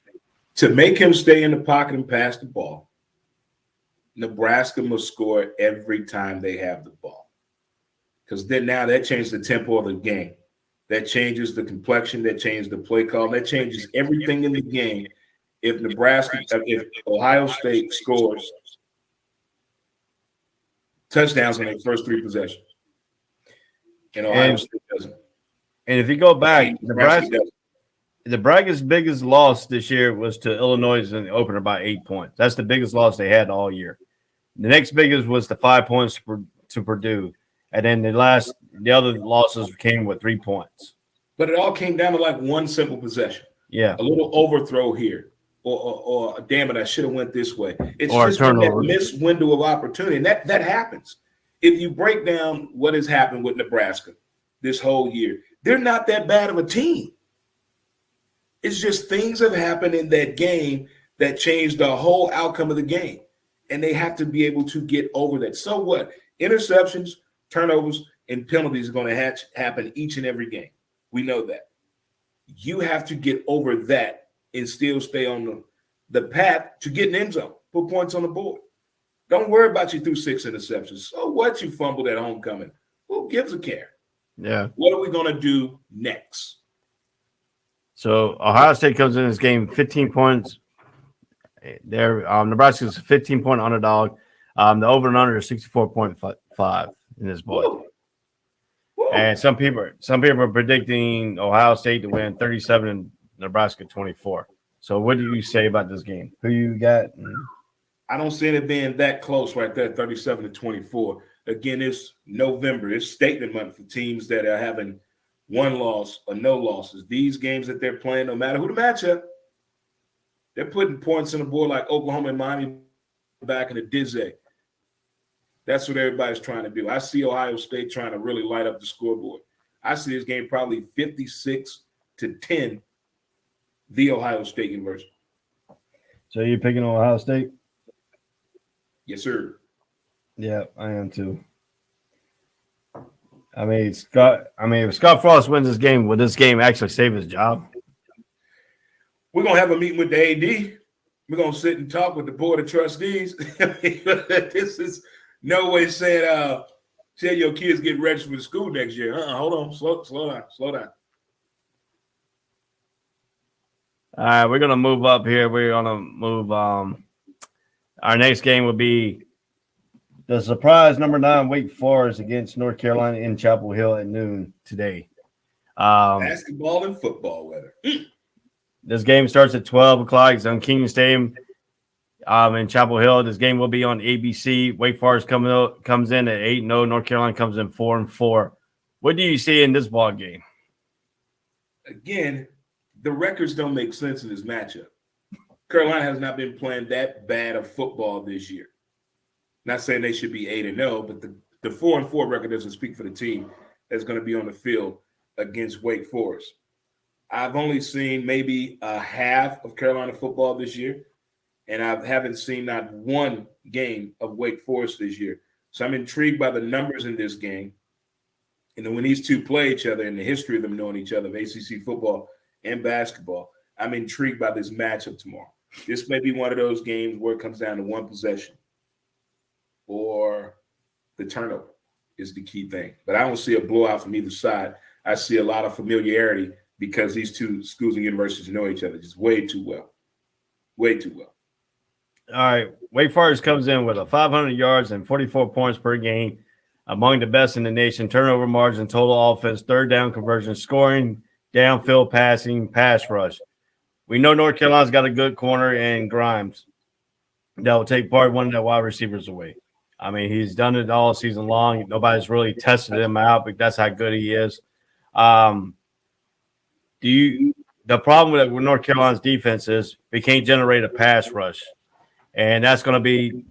To make him stay in the pocket and pass the ball, Nebraska must score every time they have the ball. Because then now that changes the tempo of the game. That changes the complexion. That changes the play call. That changes everything in the game. If Ohio State scores touchdowns on their first 3 possessions, and Ohio State doesn't. And if you go back, Nebraska's biggest loss this year was to Illinois in the opener by 8 points. That's the biggest loss they had all year. The next biggest was the 5 points to Purdue. And then the other losses came with 3 points. But it all came down to like one simple possession. Yeah. A little overthrow here. Or damn it, I should have went this way. It's or just that missed window of opportunity. And that happens. If you break down what has happened with Nebraska this whole year, they're not that bad of a team. It's just things have happened in that game that changed the whole outcome of the game. And they have to be able to get over that. So what? Interceptions, turnovers, and penalties are going to happen each and every game. We know that. You have to get over that and still stay on the path to get an end zone, put points on the board. Don't worry about you threw 6 interceptions. So what, you fumbled at homecoming? Who gives a care? Yeah. What are we going to do next? So Ohio State comes in this game 15 points. Nebraska's a 15-point underdog. The over and under is 64.5 in this ball. And some people are predicting Ohio State to win 37 and Nebraska 24. So what do you say about this game? Who you got? I don't see it being that close right there, 37-24. Again, it's November. It's statement month for teams that are having one loss or no losses. These games that they're playing, no matter who the matchup, they're putting points on the board like Oklahoma and Miami back in the dizzy. That's what everybody's trying to do. I see Ohio State trying to really light up the scoreboard. I see this game probably 56-10, the Ohio State University. So you're picking Ohio State? Yes, sir. Yeah, I am too. If Scott Frost wins this game, will this game actually save his job? We're going to have a meeting with the AD. We're going to sit and talk with the board of trustees. This is no way saying, tell your kids get registered for school next year. Hold on. Slow down. All right, we're going to move up here. We're going to move our next game will be the surprise number 9 Wake Forest against North Carolina in Chapel Hill at noon today. Basketball and football weather. This game starts at 12 o'clock. It's on Kenyon Stadium in Chapel Hill. This game will be on ABC. Wake Forest comes in at 8-0. North Carolina comes in 4-4. What do you see in this ball game? Again, the records don't make sense in this matchup. Carolina has not been playing that bad of football this year. Not saying they should be 8-0, but the 4-4 record doesn't speak for the team that's going to be on the field against Wake Forest. I've only seen maybe a half of Carolina football this year, and I haven't seen not one game of Wake Forest this year. So I'm intrigued by the numbers in this game. And then when these two play each other and the history of them knowing each other, of ACC football and basketball, I'm intrigued by this matchup tomorrow. This may be one of those games where it comes down to one possession or the turnover is the key thing. But I don't see a blowout from either side. I see a lot of familiarity because these two schools and universities know each other just way too well. Way too well. All right. Wake Forest comes in with 500 yards and 44 points per game, among the best in the nation. Turnover margin, total offense, third down conversion, scoring downfield passing, pass rush. We know North Carolina's got a good corner in Grimes that will take part one of the wide receivers away. I mean, he's done it all season long. Nobody's really tested him out, but that's how good he is. The problem with North Carolina's defense is we can't generate a pass rush, and that's going to be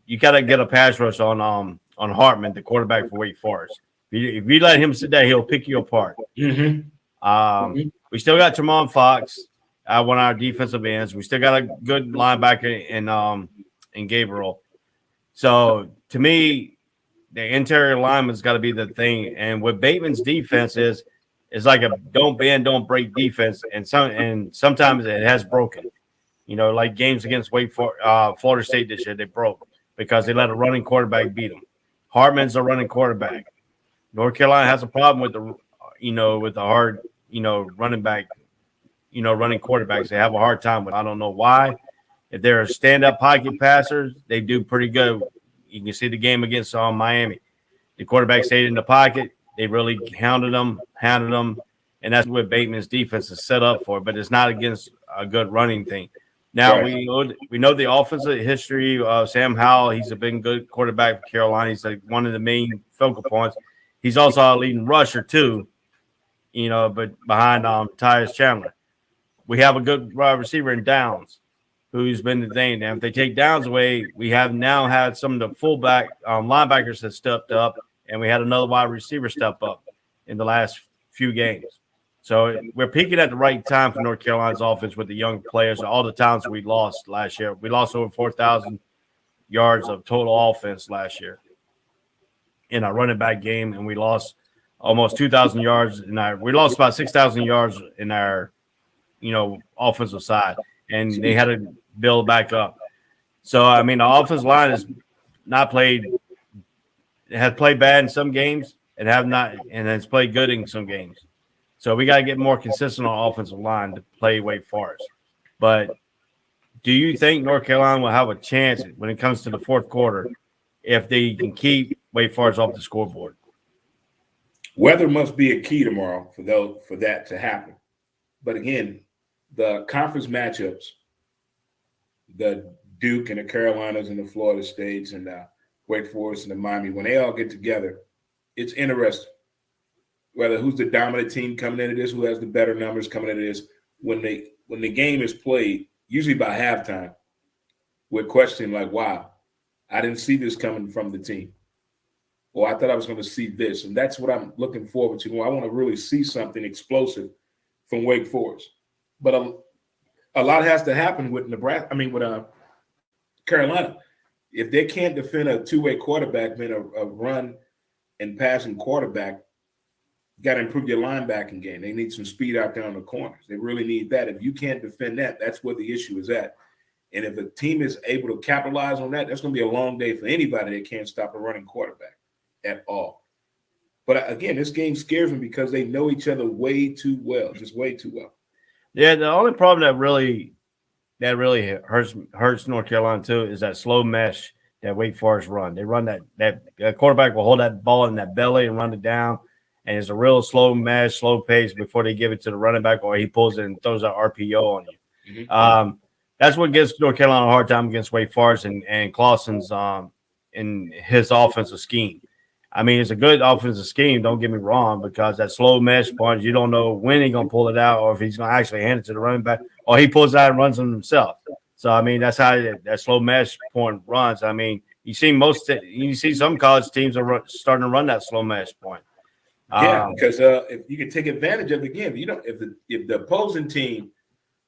you got to get a pass rush on Hartman, the quarterback for Wake Forest. If you let him sit there, he'll pick you apart. Mm-hmm. We still got Tremont Fox, one of our defensive ends. We still got a good linebacker in Gabriel. So to me, the interior lineman's got to be the thing. And what Bateman's defense is like a don't bend, don't break defense. And sometimes it has broken. You know, like games against Florida State this year, they broke because they let a running quarterback beat them. Hartman's a running quarterback. North Carolina has a problem with the hard, running back, running quarterbacks. They have a hard time with. I don't know why. If they're a stand-up pocket passers, they do pretty good. You can see the game against Miami. The quarterback stayed in the pocket. They really hounded them, and that's what Bateman's defense is set up for. But it's not against a good running thing. Now, Right. we know the offensive history of Sam Howell. He's been good quarterback for Carolina. He's like one of the main focal points. He's also a leading rusher too, but behind Tyus Chandler. We have a good wide receiver in Downs, who's been the thing. Now, if they take Downs away, we have now had some of the fullback linebackers that stepped up, and we had another wide receiver step up in the last few games. So we're peaking at the right time for North Carolina's offense with the young players, all the talents we lost last year. We lost over 4,000 yards of total offense last year in our running back game, and we lost almost 2,000 yards we lost about 6,000 yards in our, offensive side, and they had to build back up. So, I mean, the offensive line has played bad in some games and it's played good in some games. So we got to get more consistent on offensive line to play Wake Forest. But do you think North Carolina will have a chance when it comes to the fourth quarter if they can keep Wake Forest off the scoreboard? Weather must be a key tomorrow for that to happen. But again, the conference matchups, the Duke and the Carolinas and the Florida States and the Wake Forest and the Miami, when they all get together, it's interesting. Whether who's the dominant team coming into this, who has the better numbers coming into this, when the game is played, usually by halftime, we're questioning like, wow, I didn't see this coming from the team. Or I thought I was going to see this. And that's what I'm looking forward to. I want to really see something explosive from Wake Forest. But a lot has to happen with with Carolina. If they can't defend a two-way quarterback, then a run and passing quarterback, got to improve your linebacking game. They need some speed out there on the corners. They really need that. If you can't defend that, that's where the issue is at. And if the team is able to capitalize on that, that's going to be a long day for anybody that can't stop a running quarterback at all. But again, this game scares me because they know each other way too well, just way too well. Yeah, the only problem that really hurts North Carolina too is that slow mesh that Wake Forest run. They run that quarterback will hold that ball in that belly and run it down, and it's a real slow mesh, slow pace before they give it to the running back or he pulls it and throws an RPO on you. Mm-hmm. That's what gives North Carolina a hard time against Wake Forest and Clawson's in his offensive scheme. I mean, it's a good offensive scheme, don't get me wrong, because that slow mesh point, you don't know when he's going to pull it out or if he's going to actually hand it to the running back or he pulls it out and runs it himself. So, I mean, that's how that slow mesh point runs. I mean, you see some college teams are starting to run that slow mesh point. Yeah, because if you can take advantage of it again, if the opposing team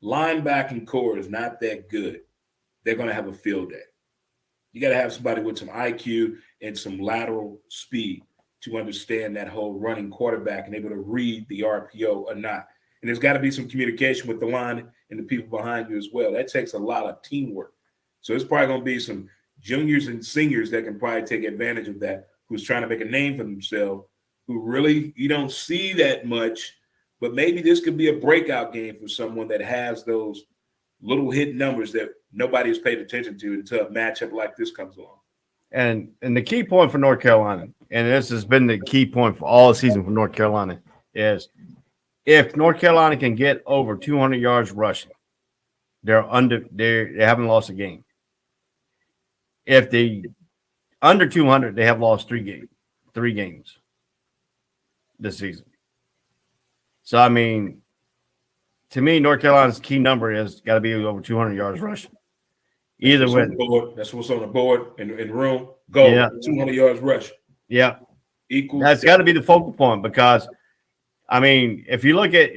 linebacking core is not that good, they're going to have a field day. You got to have somebody with some IQ and some lateral speed to understand that whole running quarterback and able to read the RPO or not. And there's got to be some communication with the line and the people behind you as well. That takes a lot of teamwork. So it's probably going to be some juniors and seniors that can probably take advantage of that, who's trying to make a name for themselves, who really you don't see that much, but maybe this could be a breakout game for someone that has those little hit numbers that nobody has paid attention to until a matchup like this comes along. And the key point for North Carolina, and this has been the key point for all season for North Carolina, is if North Carolina can get over 200 yards rushing, they haven't lost a game. If they under 200, they have lost three games this season. So I mean, to me, North Carolina's key number has got to be over 200 yards rushing. Either way, that's what's on the board in room. Go 200 yards rush. Yeah, equals. That's got to be the focal point because, I mean, if you look at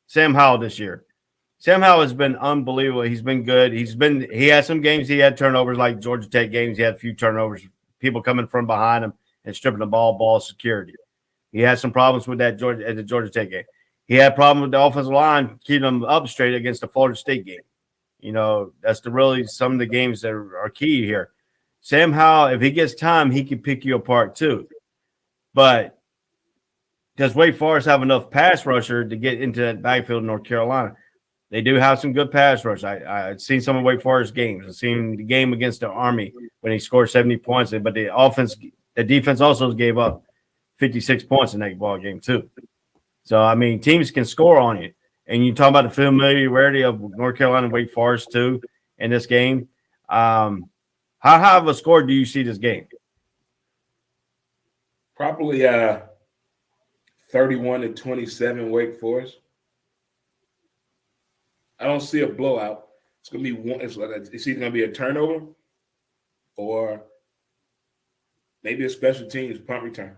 Sam Howell this year, Sam Howell has been unbelievable. He's been good. He had some games he had turnovers, like Georgia Tech games. He had a few turnovers, people coming from behind him and stripping the ball security. He had some problems with that at the Georgia Tech game. He had problems with the offensive line keeping them up straight against the Florida State game. You know, that's really some of the games that are key here. Sam Howell, if he gets time, he can pick you apart too. But does Wake Forest have enough pass rusher to get into that backfield in North Carolina? They do have some good pass rush. I've seen some of Wake Forest games. I've seen the game against the Army when he scored 70 points. But the defense also gave up 56 points in that ball game too. So, I mean, teams can score on you. And you talk about the familiarity of North Carolina and Wake Forest too in this game. How high of a score do you see this game? Probably 31-27 Wake Forest. I don't see a blowout. It's gonna be one. It's either gonna be a turnover or maybe a special teams punt return.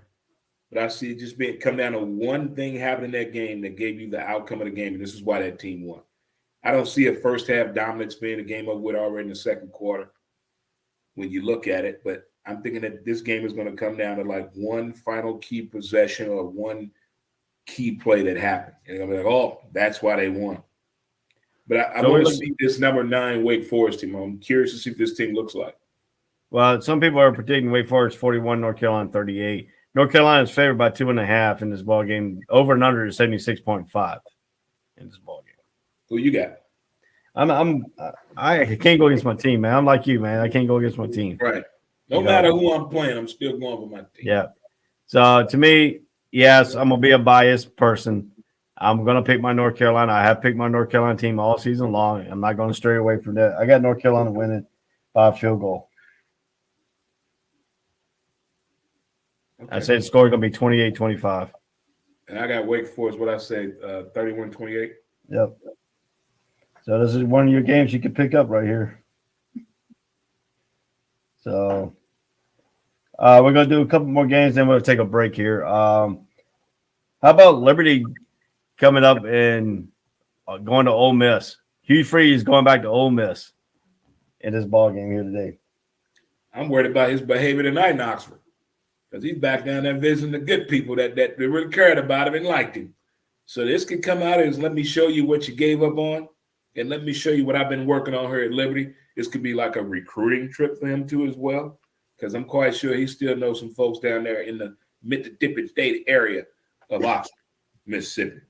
But I see it just come down to one thing happening in that game that gave you the outcome of the game, and this is why that team won. I don't see a first half dominance being a game over with already in the second quarter when you look at it. But I'm thinking that this game is going to come down to like one final key possession or one key play that happened. And I'm like, oh, that's why they won. But I want to see this number 9 Wake Forest team. I'm curious to see what this team looks like. Well, some people are predicting Wake Forest 41, North Carolina 38. North Carolina is favored by 2.5 in this ball game. Over and under is 76.5 in this ball game. Who you got? I can't go against my team, man. I'm like you, man. I can't go against my team. Right. No matter who I'm playing, I'm still going for my team. Yeah. So to me, yes, I'm gonna be a biased person. I'm gonna pick my North Carolina. I have picked my North Carolina team all season long. I'm not gonna stray away from that. I got North Carolina winning by a field goal. Okay. I say the score is going to be 28-25. And I got Wake Forest, what I say, 31-28. Yep. So this is one of your games you can pick up right here. So we're going to do a couple more games, then we'll take a break here. How about Liberty coming up and going to Ole Miss? Hugh Freeze going back to Ole Miss in this ball game here today. I'm worried about his behavior tonight in Oxford. Because he's back down there visiting the good people that really cared about him and liked him. So this could come out as let me show you what you gave up on, and let me show you what I've been working on here at Liberty. This could be like a recruiting trip for him too as well, because I'm quite sure he still knows some folks down there in the Mississippi State area of Oxford, Mississippi.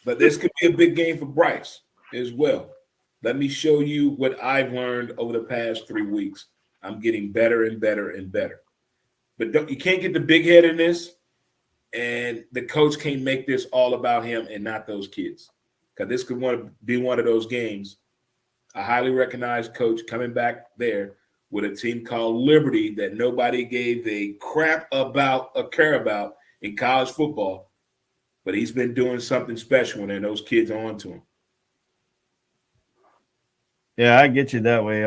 But this could be a big game for Bryce as well. Let me show you what I've learned over the past 3 weeks. I'm getting better and better and better. But you can't get the big head in this, and the coach can't make this all about him and not those kids. Because this could be one of those games. A highly recognized coach coming back there with a team called Liberty that nobody gave a crap about or care about in college football. But he's been doing something special, and those kids are on to him. Yeah, I get you that way.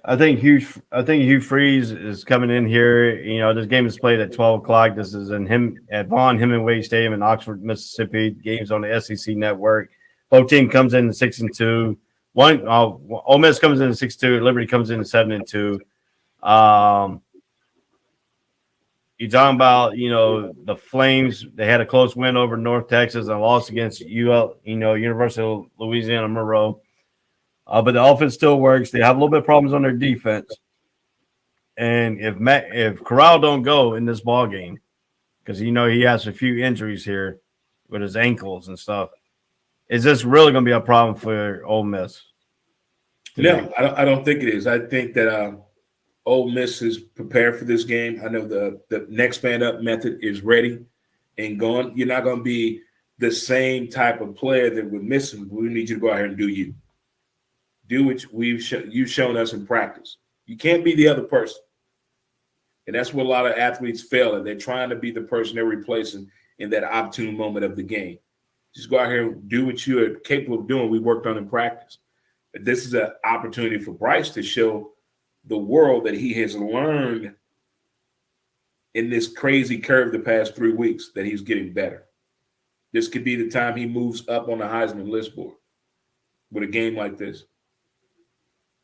I think Hugh Freeze is coming in here. You know, this game is played at 12 o'clock. This is at Vaughn Hemingway Stadium in Oxford, Mississippi. Games on the SEC network. Both team comes in at 6-2. Ole Miss comes in at 6-2. Liberty comes in at 7-2. You're talking about, the Flames. They had a close win over North Texas and lost against University of Louisiana Monroe. But the offense still works. They have a little bit of problems on their defense. And if Corral don't go in this ball game, because he has a few injuries here with his ankles and stuff, is this really going to be a problem for Ole Miss? No, I don't think it is. I think that Ole Miss is prepared for this game. I know the next man up method is ready. and gone. You're not going to be the same type of player that we're missing. We need you to go out here and do you. Do what you've shown us in practice. You can't be the other person. And that's what a lot of athletes fail at. They're trying to be the person they're replacing in that opportune moment of the game. Just go out here and do what you are capable of doing. We worked on in practice. But this is an opportunity for Bryce to show the world that he has learned in this crazy curve the past 3 weeks, that he's getting better. This could be the time he moves up on the Heisman List board with a game like this.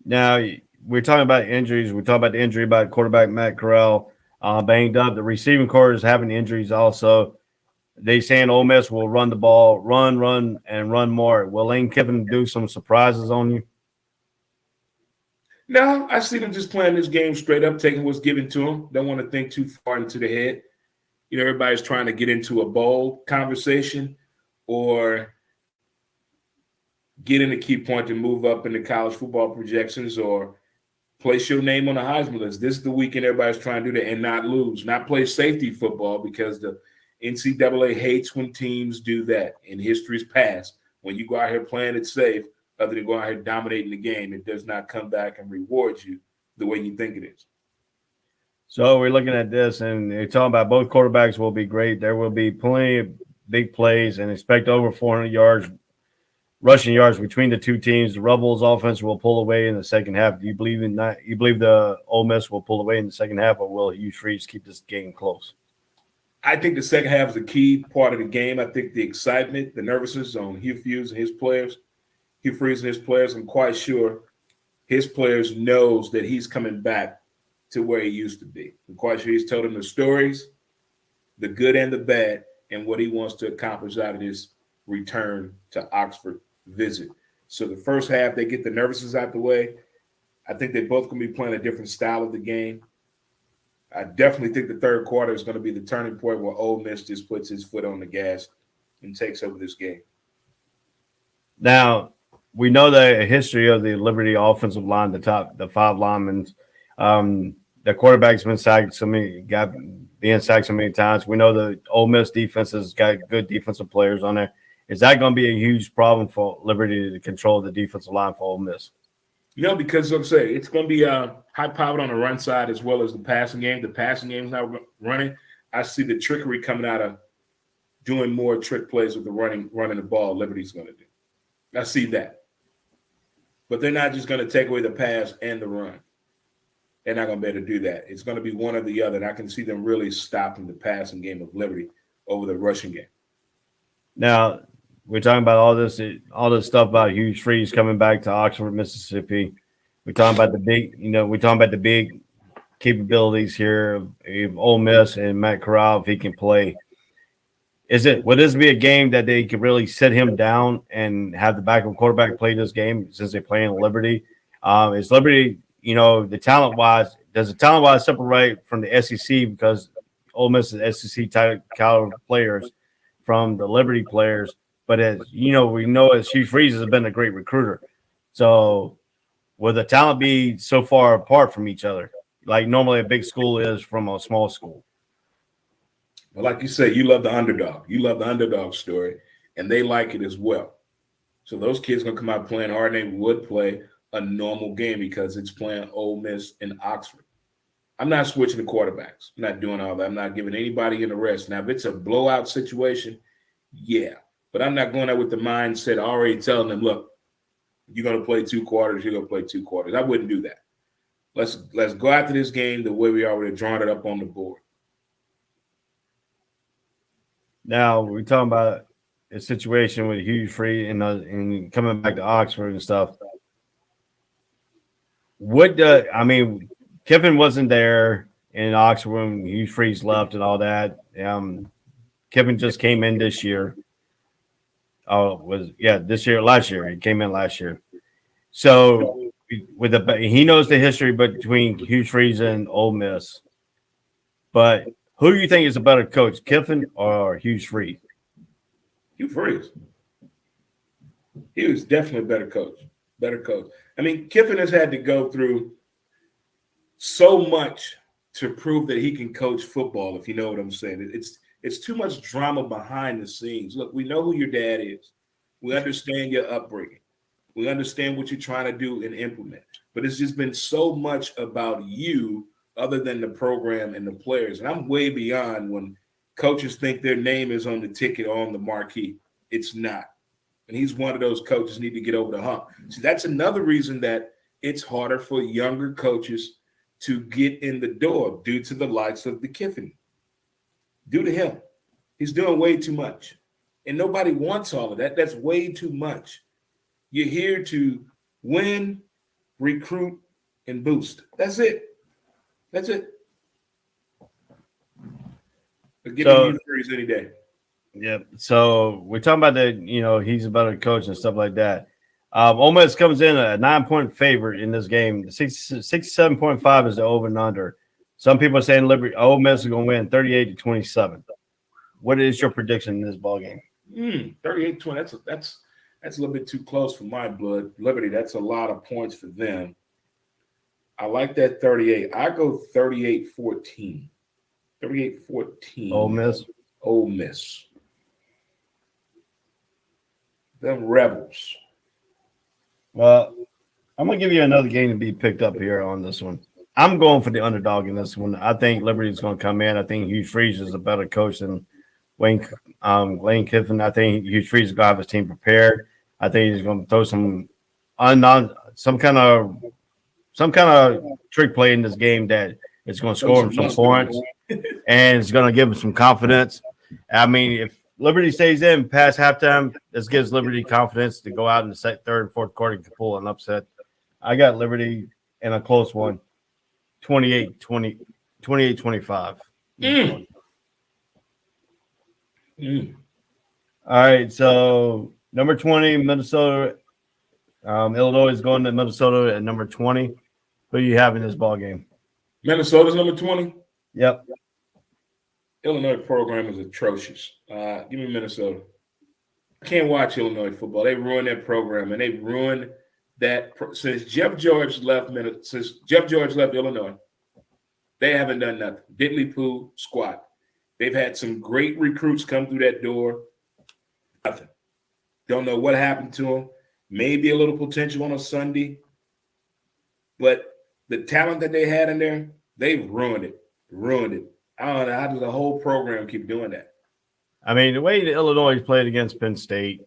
Now, we're talking about injuries. We talked about the injury about quarterback Matt Corral banged up. The receiving corps is having injuries also. They saying Ole Miss will run the ball, run, and run more. Will Lane Kiffin do some surprises on you? No, I see them just playing this game straight up, taking what's given to them. Don't want to think too far into the head. You know, everybody's trying to get into a bowl conversation or get in a key point and move up in the college football projections or place your name on the Heisman list. This is the weekend everybody's trying to do that and not lose, not play safety football, because the NCAA hates when teams do that. In history's past, when you go out here playing it safe, other than going out here dominating the game, it does not come back and reward you the way you think it is. So we're looking at this, and they're talking about both quarterbacks will be great. There will be plenty of big plays, and expect over 400 yards, rushing yards between the two teams. The Rebels' offense will pull away in the second half. Do you believe in that? You believe the Ole Miss will pull away in the second half, or will Hugh Freeze keep this game close? I think the second half is a key part of the game. I think the excitement, the nervousness on Hugh Freeze and his players, I'm quite sure his players knows that he's coming back to where he used to be. I'm quite sure he's told them the stories, the good and the bad, and what he wants to accomplish out of this return to Oxford visit. So the first half, they get the nervousness out the way. I think they both going to be playing a different style of the game. I definitely think the third quarter is going to be the turning point where Ole Miss just puts his foot on the gas and takes over this game. Now, we know the history of the Liberty offensive line, the five linemen. The quarterback's been sacked being sacked so many times. We know the Ole Miss defense has got good defensive players on there. Is that going to be a huge problem for Liberty to control the defensive line for Ole Miss? No, because like I say, it's going to be high-powered on the run side as well as the passing game. The passing game is not running. I see the trickery coming out of doing more trick plays with the running the ball. Liberty's going to do. I see that. But they're not just going to take away the pass and the run. They're not going to be able to do that. It's going to be one or the other. And I can see them really stopping the passing game of Liberty over the rushing game. Now, we're talking about all this stuff about Hugh Freeze coming back to Oxford, Mississippi. We're talking about the big capabilities here of Ole Miss and Matt Corral if he can play. Would this be a game that they could really sit him down and have the backup quarterback play this game since they're playing Liberty? Is Liberty, the talent-wise, does the talent-wise separate from the SEC because Ole Miss is SEC type caliber players from the Liberty players? But as we know as Hugh Freeze has been a great recruiter. So will the talent be so far apart from each other, like normally a big school is from a small school? Well, like you say, you love the underdog. You love the underdog story, and they like it as well. So those kids going to come out playing hard, and they would play a normal game because it's playing Ole Miss and Oxford. I'm not switching the quarterbacks. I'm not doing all that. I'm not giving anybody in the rest. Now, if it's a blowout situation, yeah. But I'm not going there with the mindset already telling them, look, you're going to play 2 quarters, you're going to play 2 quarters. I wouldn't do that. Let's go after this game the way we already drawn it up on the board. Now, we're talking about a situation with Hugh Freeze and coming back to Oxford and stuff. Kiffin wasn't there in Oxford when Hugh Freeze left and all that. Kiffin just came in this year. Last year. He came in last year. So he knows the history between Hugh Freeze and Ole Miss. But who do you think is a better coach, Kiffin or Hugh Freeze? Hugh Freeze. He was definitely a better coach. I mean, Kiffin has had to go through so much to prove that he can coach football, if you know what I'm saying. It's too much drama behind the scenes. Look, we know who your dad is. We understand your upbringing. We understand what you're trying to do and implement. But it's just been so much about you other than the program and the players. And I'm way beyond when coaches think their name is on the ticket or on the marquee. It's not. And he's one of those coaches need to get over the hump. See, that's another reason that it's harder for younger coaches to get in the door due to the likes of the Kiffin. Due to him. He's doing way too much. And nobody wants all of that. That's way too much. You're here to win, recruit, and boost. That's it. That's it. But give me Hugh any day. Yeah. So we're talking about that, he's a better coach and stuff like that. Ole Miss comes in a 9-point favorite in this game. 67.5 is the over and under. Some people are saying Ole Miss is going to win 38-27. What is your prediction in this ball game? 38-20. That's a little bit too close for my blood. Liberty, that's a lot of points for them. I like that 38. I go 38-14. 38-14. Ole Miss. Ole Miss. Them Rebels. Well, I'm going to give you another game to be picked up here on this one. I'm going for the underdog in this one. I think Liberty is going to come in. I think Hugh Freeze is a better coach than Lane Kiffin. I think Hugh Freeze is going to have his team prepared. I think he's going to throw some kind of trick play in this game that is going to score him some points and it's going to give him some confidence. I mean, if Liberty stays in past halftime, this gives Liberty confidence to go out in the third and fourth quarter and pull an upset. I got Liberty in a close one, 28-25. All right, so number 20, Minnesota. Illinois is going to Minnesota at number 20. Who do you have in this ball game? Minnesota's number 20? Yep. Illinois program is atrocious. Give me Minnesota. I can't watch Illinois football. They ruined that program, and they ruined that since Jeff George left Illinois. They haven't done nothing. Diddly poo squat. They've had some great recruits come through that door. Nothing. Don't know what happened to them. Maybe a little potential on a Sunday. But the talent that they had in there, they've ruined it. I don't know how does the whole program keep doing that. I mean, the way the Illinois played against Penn State,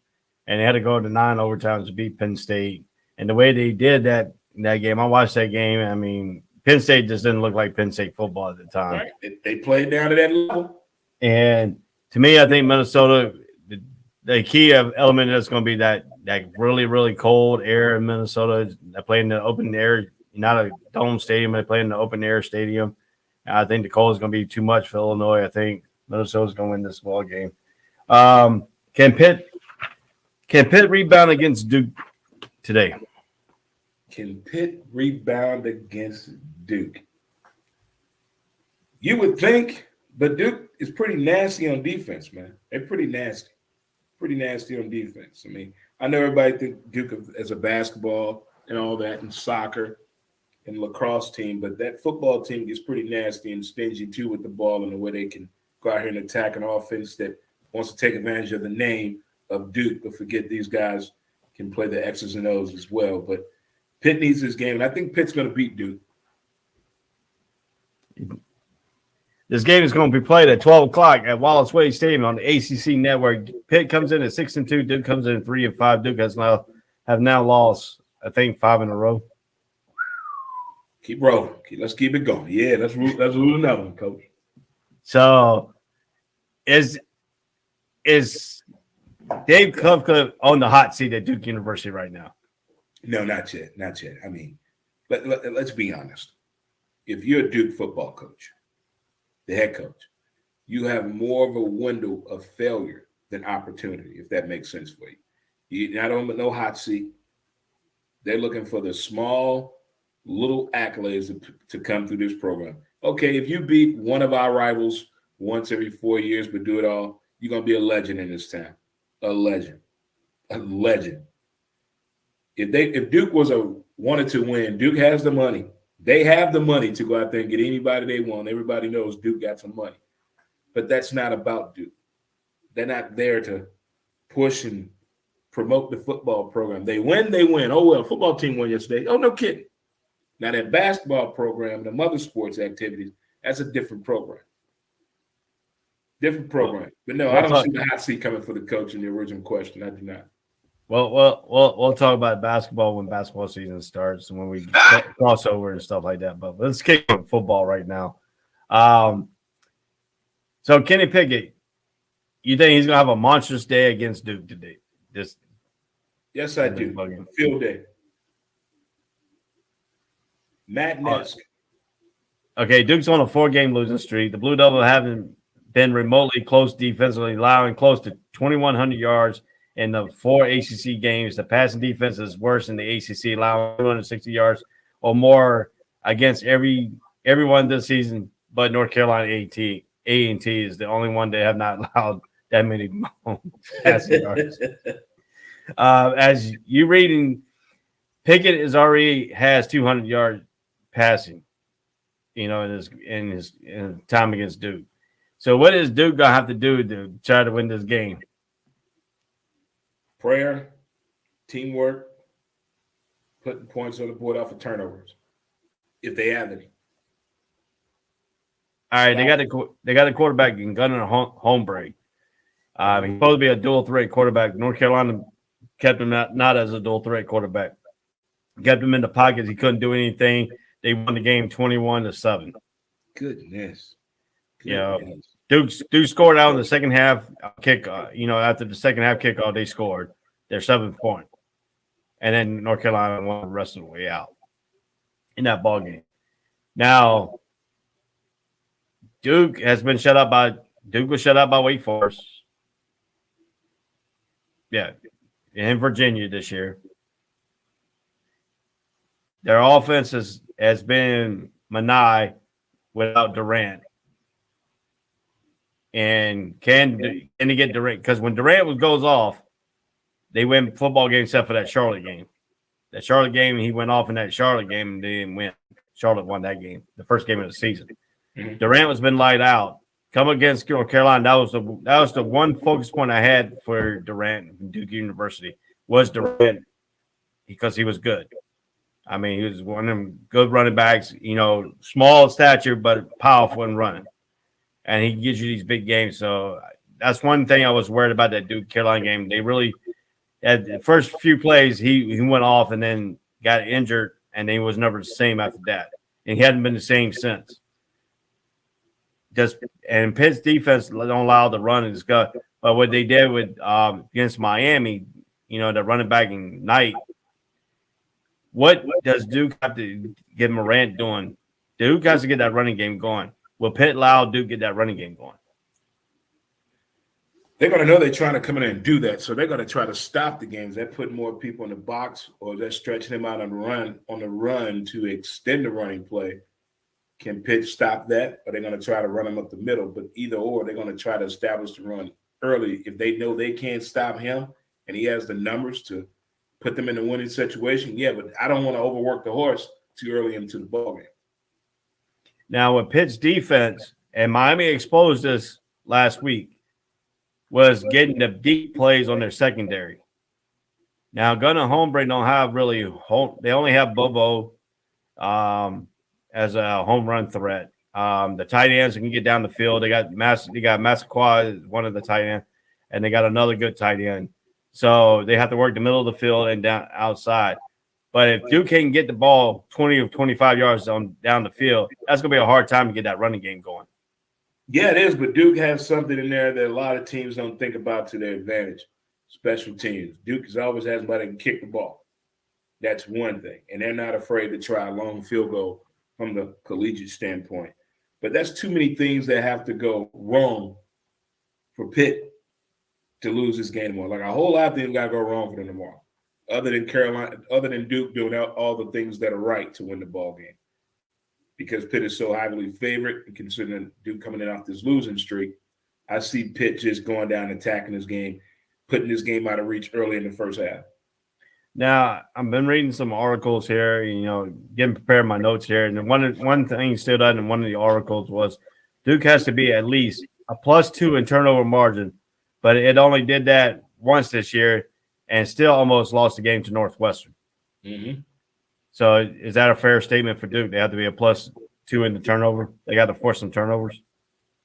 and they had to go to 9 overtimes to beat Penn State, and the way they did that game, I watched that game. I mean, Penn State just didn't look like Penn State football at the time. Right. They played down to that level. And to me, I think Minnesota, the key element is going to be that really, really cold air in Minnesota. They play in the open air, not a dome stadium. They play in the open air stadium. I think the cold is going to be too much for Illinois. I think Minnesota's going to win this ball game. Can Pitt rebound against Duke today? Can Pitt rebound against Duke? You would think, but Duke is pretty nasty on defense, man. They're pretty nasty on defense. I mean, I know everybody think Duke as a basketball and all that and soccer and lacrosse team, but that football team gets pretty nasty and stingy too with the ball and the way they can go out here and attack an offense that wants to take advantage of the name of Duke, but forget these guys can play the X's and O's as well. But Pitt needs this game, and I think Pitt's going to beat Duke. This game is going to be played at 12 o'clock at Wallace Wade Stadium on the ACC network. Pitt comes in at 6-2. Duke comes in at 3-5. Duke have now lost, I think, 5 in a row. Keep rolling. Let's keep it going. Yeah, let's rule another one, Coach. So, is Dave Clifford on the hot seat at Duke University right now? No, not yet. I mean, let's be honest. If you're a Duke football coach, the head coach, you have more of a window of failure than opportunity, if that makes sense for you. You're not on no hot seat. They're looking for the small, little accolades to come through this program. Okay, if you beat one of our rivals once every 4 years but do it all, you're going to be a legend in this town. A legend. If Duke wanted to win, Duke has the money. They have the money to go out there and get anybody they want. Everybody knows Duke got some money. but that's not about Duke. They're not there to push and promote the football program. They win, they win. Oh, well, football team won yesterday. Oh, no kidding. Now, that basketball program and the other sports activities, that's a different program. Different program. But no, I don't see the hot seat coming for the coach in the original question. I do not. Well, we'll talk about basketball when basketball season starts and when we cross over and stuff like that. But let's kick with football right now. So Kenny Pickett, you think he's gonna have a monstrous day against Duke today? Yes, I do. Field day. Madness. Okay, Duke's on a 4-game losing streak. The Blue Devils haven't been remotely close defensively, allowing close to 2,100 yards in the 4 ACC games. The passing defense is worse in the ACC, allowing 260 yards or more against everyone this season, but North Carolina A&T is the only one that have not allowed that many passing yards. As you reading, Pickett has 200 yards passing, in his time against Duke. So what is Duke gonna have to do to try to win this game? Prayer, teamwork, putting points on the board off of turnovers, if they have any. All right, they got a quarterback in Gunnar Hombre. He's supposed to be a dual threat quarterback. North Carolina kept him not as a dual threat quarterback. Kept him in the pockets. He couldn't do anything. They won the game 21-7. Goodness. Duke scored out in the second half kick. After the second half kickoff, they scored their 7th point, and then North Carolina won the rest of the way out in that ball game. Now, Duke was shut out by Wake Forest. Yeah, in Virginia this year. Their offense has been Manai without Durant. And can he get Durant? Because when Durant goes off, they win football games except for that Charlotte game. That Charlotte game, he went off in that Charlotte game and they didn't win. Charlotte won that game, the first game of the season. Mm-hmm. Durant has been light out. Come against North Carolina, that was the one focus point I had for Durant from Duke University was Durant because he was good. I mean, he was one of them good running backs, small stature but powerful in running. And he gives you these big games. So that's one thing I was worried about that Duke Carolina game. They really had the first few plays, he went off and then got injured, and then he was never the same after that. And he hadn't been the same since. And Pitt's defense don't allow the run and stuff. But what they did with against Miami, the running back in Knight, what does Duke have to get Morant doing? Duke has to get that running game going. Will Pitt allow Duke get that running game going? They're going to know they're trying to come in and do that, so they're going to try to stop the games. They're putting more people in the box, or they're stretching them out on the run to extend the running play. Can Pitt stop that, or they're going to try to run them up the middle? But either or, they're going to try to establish the run early. If they know they can't stop him and he has the numbers to put them in a winning situation, yeah, but I don't want to overwork the horse too early into the ballgame. Now, with Pitt's defense, and Miami exposed this last week, was getting the deep plays on their secondary. Now, Gunnar Hombre don't have really they only have Bobo as a home run threat. The tight ends can get down the field. They got Massaquoi, one of the tight ends, and they got another good tight end. So they have to work the middle of the field and down outside. But if Duke can get the ball 20 or 25 yards down the field, that's going to be a hard time to get that running game going. Yeah, it is, but Duke has something in there that a lot of teams don't think about to their advantage. Special teams. Duke always has somebody that can kick the ball. That's one thing. And they're not afraid to try a long field goal from the collegiate standpoint. But that's too many things that have to go wrong for Pitt to lose this game tomorrow. Like a whole lot of things got to go wrong for them tomorrow. Other than Duke doing all the things that are right to win the ball game. Because Pitt is so highly favored, and considering Duke coming in off this losing streak, I see Pitt just going down and attacking this game, putting this game out of reach early in the first half. Now, I've been reading some articles here, getting prepared my notes here, and one thing stood out in one of the articles was Duke has to be at least a +2 in turnover margin, but it only did that once this year and still almost lost the game to Northwestern. Mm-hmm. So is that a fair statement for Duke? They have to be a +2 in the turnover. They got to force some turnovers.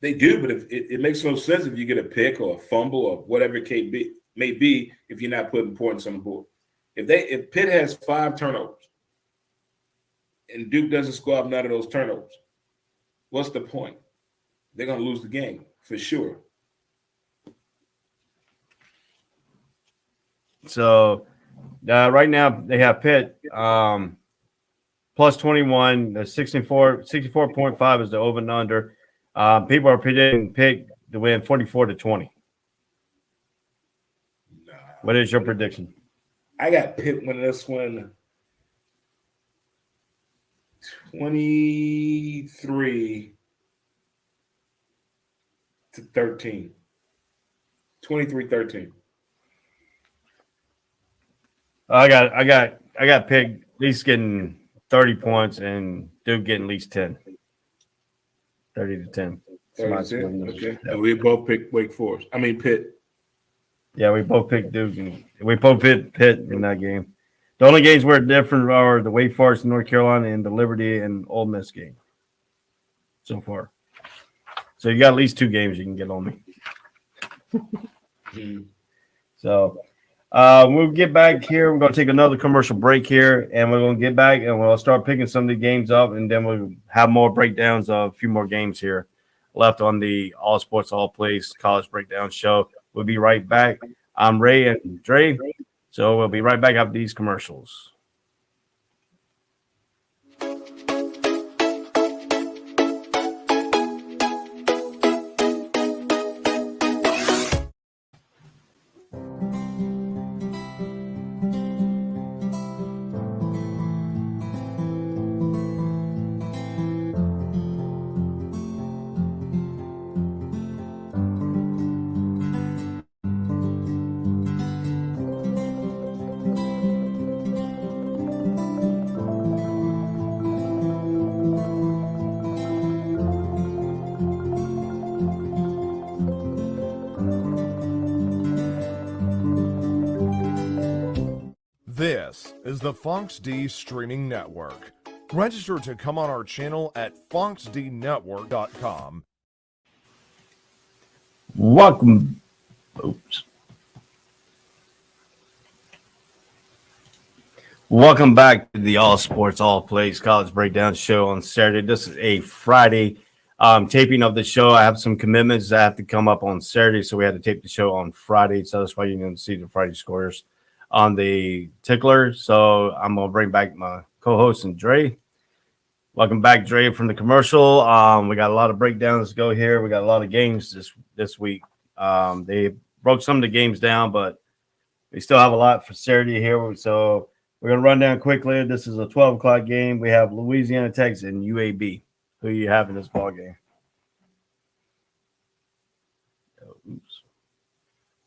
They do, but if it makes no sense if you get a pick or a fumble or whatever it may be if you're not putting points on the board. If Pitt has 5 turnovers and Duke doesn't score up none of those turnovers, what's the point? They're going to lose the game for sure. So right now they have Pitt +21. The 64.5 is the over and under. People are predicting Pitt to win 44-20. Nah. What is your prediction? I got Pitt winning this one 23-13. 23-13. I got Pitt at least getting 30 points and Duke getting at least 10. 30-10. Okay. And we both picked Pitt. Yeah, we both picked Duke and we both picked Pitt in that game. The only games where different are the Wake Forest in North Carolina and the Liberty and Ole Miss game so far. So you got at least 2 games you can get on me. So we'll get back here. We're going to take another commercial break here, and we're going to get back, and we'll start picking some of the games up, and then we'll have more breakdowns of a few more games here left on the All Sports, All Plays College Breakdown Show. We'll be right back. I'm Ray and Dre, so we'll be right back after these commercials. This is the Fox D Streaming Network. Register to come on our channel at foxdnetwork.com. Welcome. Oops. Welcome back to the All Sports, All Plays College Breakdown Show on Saturday. This is a Friday taping of the show. I have some commitments that have to come up on Saturday, so we had to tape the show on Friday. So that's why you didn't see the Friday scores on the tickler. So I'm going to bring back my co-host and Dre. Welcome back, Dre, from the commercial. We got a lot of breakdowns to go here. We got a lot of games this week. They broke some of the games down, but we still have a lot for Saturday here. So we're going to run down quickly. This is a 12 o'clock game. We have Louisiana Tech and UAB. Who you have in this ball game?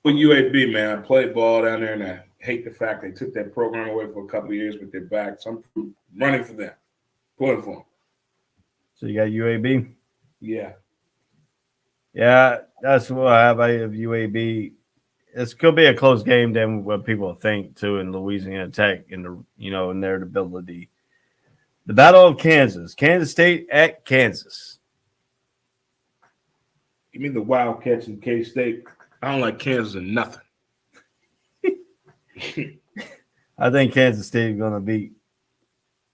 Well, UAB, man, I played ball down there, and I hate the fact they took that program away for a couple of years with their back. So I'm running for them, pulling for them. So you got UAB? Yeah. Yeah, that's what I have. I have UAB. This could be a close game than what people think too in Louisiana Tech in their ability. The Battle of Kansas State at Kansas. You mean the Wildcats in K-State? I don't like Kansas or nothing. I think Kansas State is going to beat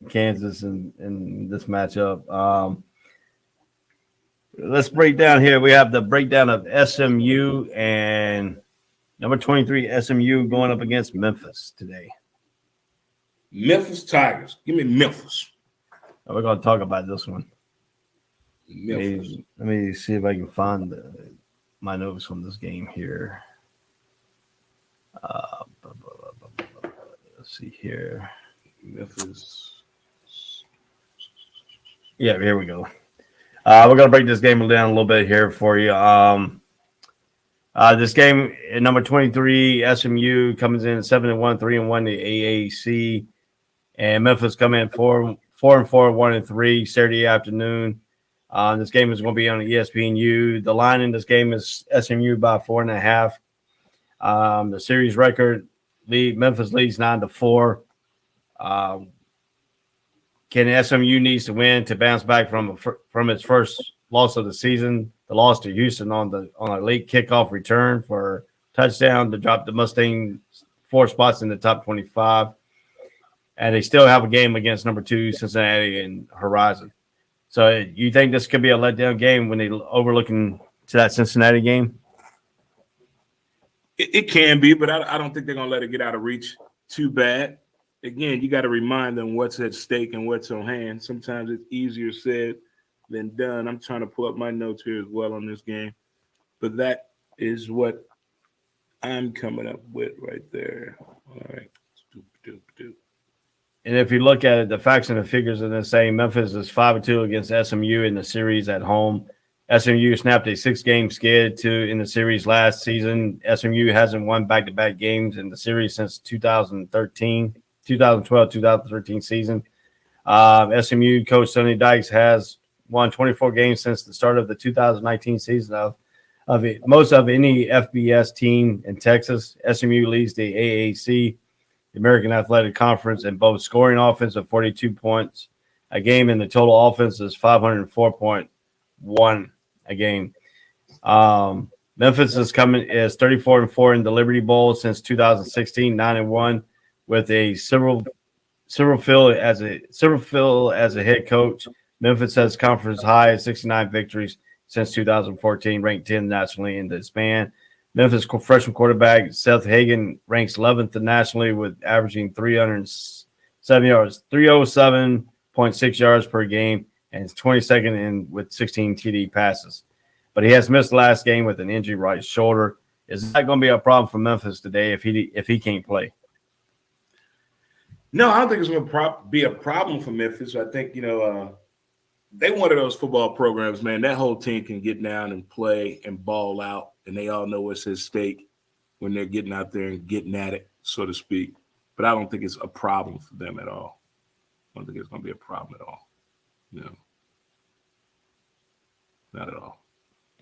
Kansas in this matchup. Let's break down here. We have the breakdown of SMU and number 23 SMU going up against Memphis today. Memphis Tigers. Give me Memphis. We're going to talk about this one. Memphis. Let me see if I can find my notes from this game here. Let's see here. Memphis. Yeah, here we go. We're going to break this game down a little bit here for you. This game, number 23, SMU comes in 7-1, 3-1 the AAC. And Memphis come in 4-4, 1-3 Saturday afternoon. This game is going to be on ESPNU. The line in this game is SMU by 4.5. The series record Memphis leads 9-4. Can SMU needs to win to bounce back from its first loss of the season, the loss to Houston on a late kickoff return for touchdown to drop the Mustangs 4 spots in the top 25, and they still have a game against number 2 Cincinnati and Horizon. So you think this could be a letdown game when they overlooking to that Cincinnati game? It can be, but I don't think they're going to let it get out of reach too bad. Again, you got to remind them what's at stake and what's on hand. Sometimes it's easier said than done. I'm trying to pull up my notes here as well on this game, but that is what I'm coming up with right there. All right. And if you look at it, the facts and the figures are the same. Memphis is 5-2 against SMU in the series at home. SMU snapped a 6-game skid in the series last season. SMU hasn't won back-to-back games in the series since 2012-2013 season. SMU coach Sonny Dykes has won 24 games since the start of the 2019 season of it. Most of any FBS team in Texas. SMU leads the AAC, the American Athletic Conference, in both scoring offense of 42 points a game, and the total offense is 504.1 a game. Memphis is 34-4 in the Liberty Bowl since 2016, 9-1 with a Cyril Phil as a head coach. Memphis has conference high at 69 victories since 2014, ranked 10 nationally in the span. Memphis freshman quarterback Seth Hagan ranks 11th nationally with averaging 307.6 yards per game, and is 22nd with 16 TD passes. But he has missed the last game with an injury right shoulder. Is that going to be a problem for Memphis today if he can't play? No, I don't think it's going to be a problem for Memphis. I think, they one of those football programs, man. That whole team can get down and play and ball out, and they all know what's at stake when they're getting out there and getting at it, so to speak. But I don't think it's a problem for them at all. I don't think it's going to be a problem at all. No. Not at all.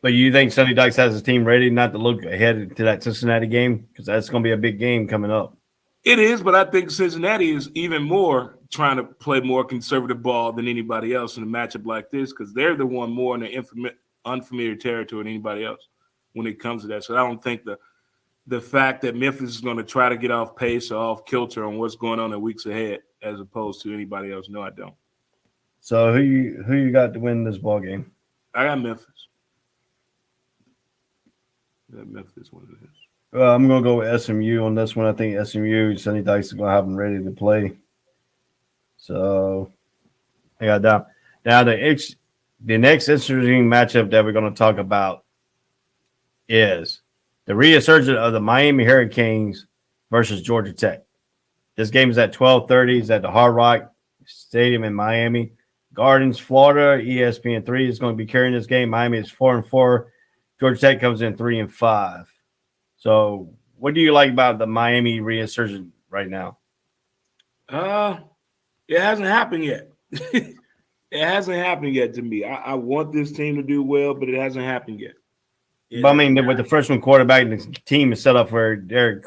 But you think Sonny Dykes has his team ready not to look ahead to that Cincinnati game? Because that's going to be a big game coming up. It is, but I think Cincinnati is even more trying to play more conservative ball than anybody else in a matchup like this, because they're the one more in the unfamiliar territory than anybody else when it comes to that. So I don't think the fact that Memphis is going to try to get off pace or off kilter on what's going on in weeks ahead as opposed to anybody else. No, I don't. So who you got to win this ball game? I got Memphis. I got Memphis winning this. I'm going to go with SMU on this one. I think SMU, Sonny Dykes is going to have them ready to play. So I got down. Now the next interesting matchup that we're going to talk about is the resurgence of the Miami Hurricanes versus Georgia Tech. This game is at 12:30. It's at the Hard Rock Stadium in Miami Gardens, Florida. ESPN3 is going to be carrying this game. Miami is 4-4. Georgia Tech comes in 3-5. So, what do you like about the Miami resurgence right now? It hasn't happened yet. It hasn't happened yet to me. I want this team to do well, but it hasn't happened yet. But I mean, with the freshman quarterback, the team is set up for Derek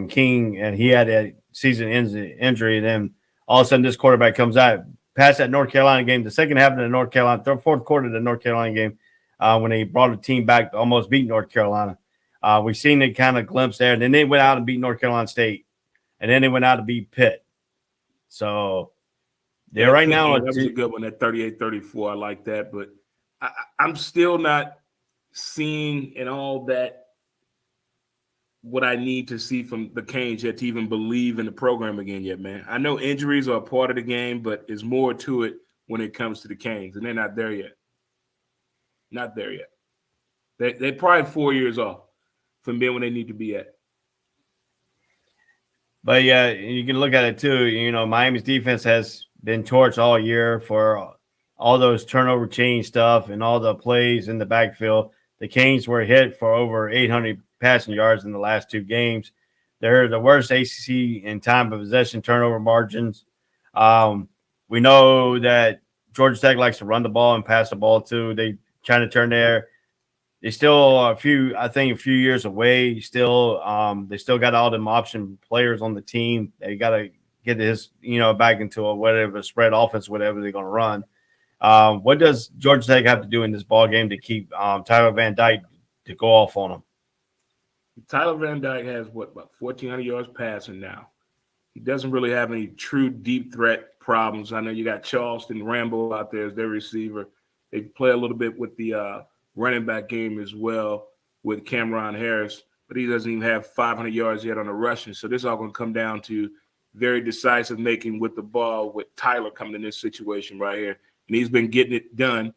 King, and he had a season injury. And then all of a sudden, this quarterback comes out past that North Carolina game. The second half of the North Carolina, fourth quarter of the North Carolina game, when they brought the team back to almost beat North Carolina. We've seen it kind of glimpse there. And then they went out and beat North Carolina State. And then they went out to beat Pitt. So they're right now. That was a good one at 38-34. I like that. But I'm still not seeing in all that what I need to see from the Canes yet to even believe in the program again yet, man. I know injuries are a part of the game, but there's more to it when it comes to the Canes. And they're not there yet. Not there yet. They're probably 4 years off from being where they need to be at. But yeah, you can look at it too. Miami's defense has been torched all year for all those turnover chain stuff and all the plays in the backfield. The Canes were hit for over 800 passing yards in the last 2 games. They're the worst ACC in time of possession turnover margins. We know that Georgia Tech likes to run the ball and pass the ball too. They trying to turn there. They still a few years away. Still, they still got all them option players on the team. They got to get this, back into whatever spread offense, whatever they're going to run. What does Georgia Tech have to do in this ball game to keep Tyler Van Dyke to go off on them? Tyler Van Dyke has about 1,400 yards passing now. He doesn't really have any true deep threat problems. I know you got Charleston Rambo out there as their receiver. They play a little bit with the running back game as well with Cameron Harris, but he doesn't even have 500 yards yet on the rushing. So this is all going to come down to very decisive making with the ball with Tyler coming in this situation right here. And he's been getting it done.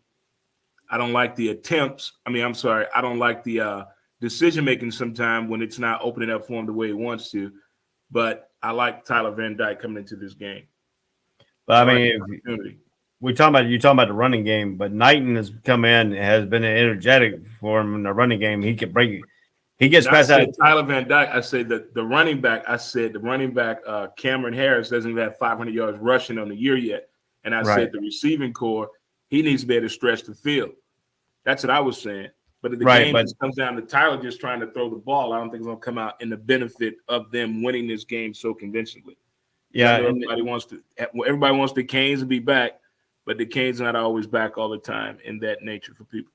I don't like the attempts. I don't like the decision-making sometimes when it's not opening up for him the way he wants to. But I like Tyler Van Dyke coming into this game. But you're talking about the running game, but Knighton has come in and has been energetic for him in the running game. He can break it. He gets past that. Tyler Van Dyke, I said that the running back, Cameron Harris doesn't even have 500 yards rushing on the year yet. And I said the receiving core, he needs to be able to stretch the field. That's what I was saying. But if the game comes down to Tyler just trying to throw the ball, I don't think it's going to come out in the benefit of them winning this game so convincingly. Yeah, everybody wants the Canes to be back, but the Canes are not always back all the time in that nature for people.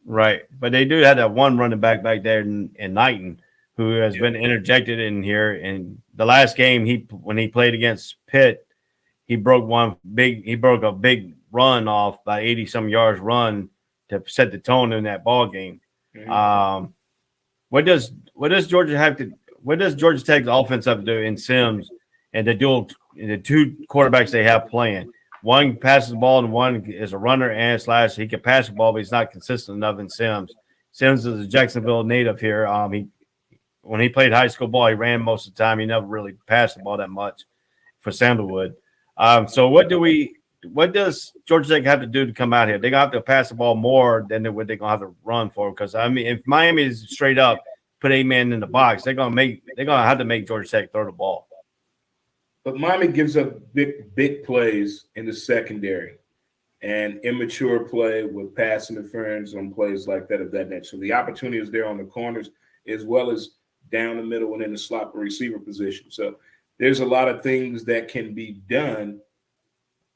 Right, but they do have that one running back there in Knighton who has been interjected in here. And the last game when he played against Pitt, he broke a big run off by 80-some yards run to set the tone in that ball game. Mm-hmm. What does Georgia Tech's offense have to do in Sims and the two quarterbacks they have playing? One passes the ball and one is a runner and / he can pass the ball, but he's not consistent enough in Sims. Sims is a Jacksonville native here. When he played high school ball, he ran most of the time. He never really passed the ball that much for Sandalwood. So what does Georgia Tech have to do to come out here? They're gonna have to pass the ball more than what they're gonna have to run for. Because if Miami is straight up put 8 men in the box, they're gonna have to make Georgia Tech throw the ball. But Miami gives up big plays in the secondary and immature play with pass interference on plays like that of that nature. So the opportunity is there on the corners as well as down the middle and in the slot receiver position. So there's a lot of things that can be done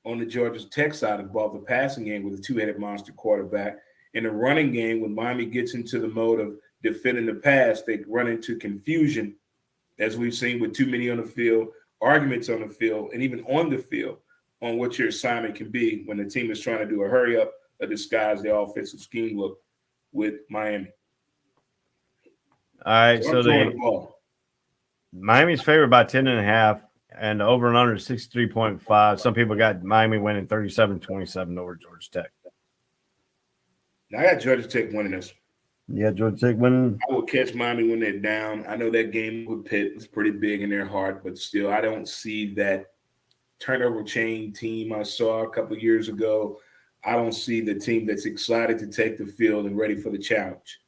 on the Georgia Tech side of the ball, the passing game with a two-headed monster quarterback. In the running game, when Miami gets into the mode of defending the pass, they run into confusion, as we've seen with too many on the field, arguments on the field, and even on the field on what your assignment can be when the team is trying to do a hurry-up or disguise their offensive scheme look with Miami. All right, so Miami's favored by 10.5. And the over and under 63.5. Some people got Miami winning 37-27 over Georgia Tech. Now, I got Georgia Tech winning this. Yeah, Georgia Tech winning. I will catch Miami when they're down. I know that game with Pitt is pretty big in their heart, but still, I don't see that turnover chain team I saw a couple of years ago. I don't see the team that's excited to take the field and ready for the challenge.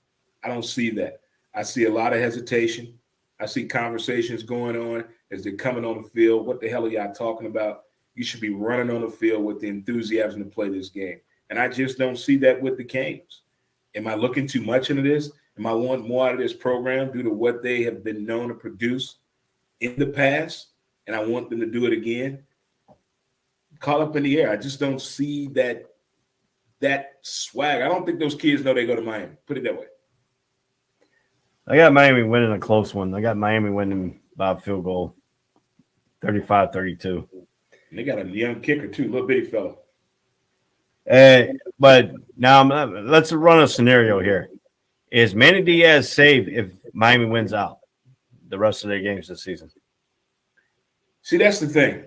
I don't see that. I see a lot of hesitation. I see conversations going on as they're coming on the field. What the hell are y'all talking about? You should be running on the field with the enthusiasm to play this game. And I just don't see that with the Canes. Am I looking too much into this? Am I wanting more out of this program due to what they have been known to produce in the past? And I want them to do it again? Call up in the air. I just don't see that swag. I don't think those kids know they go to Miami. Put it that way. I got Miami winning a close one. I got Miami winning by a field goal, 35-32. They got a young kicker, too, little bitty fella. But now let's run a scenario here. Is Manny Diaz safe if Miami wins out the rest of their games this season? See, that's the thing.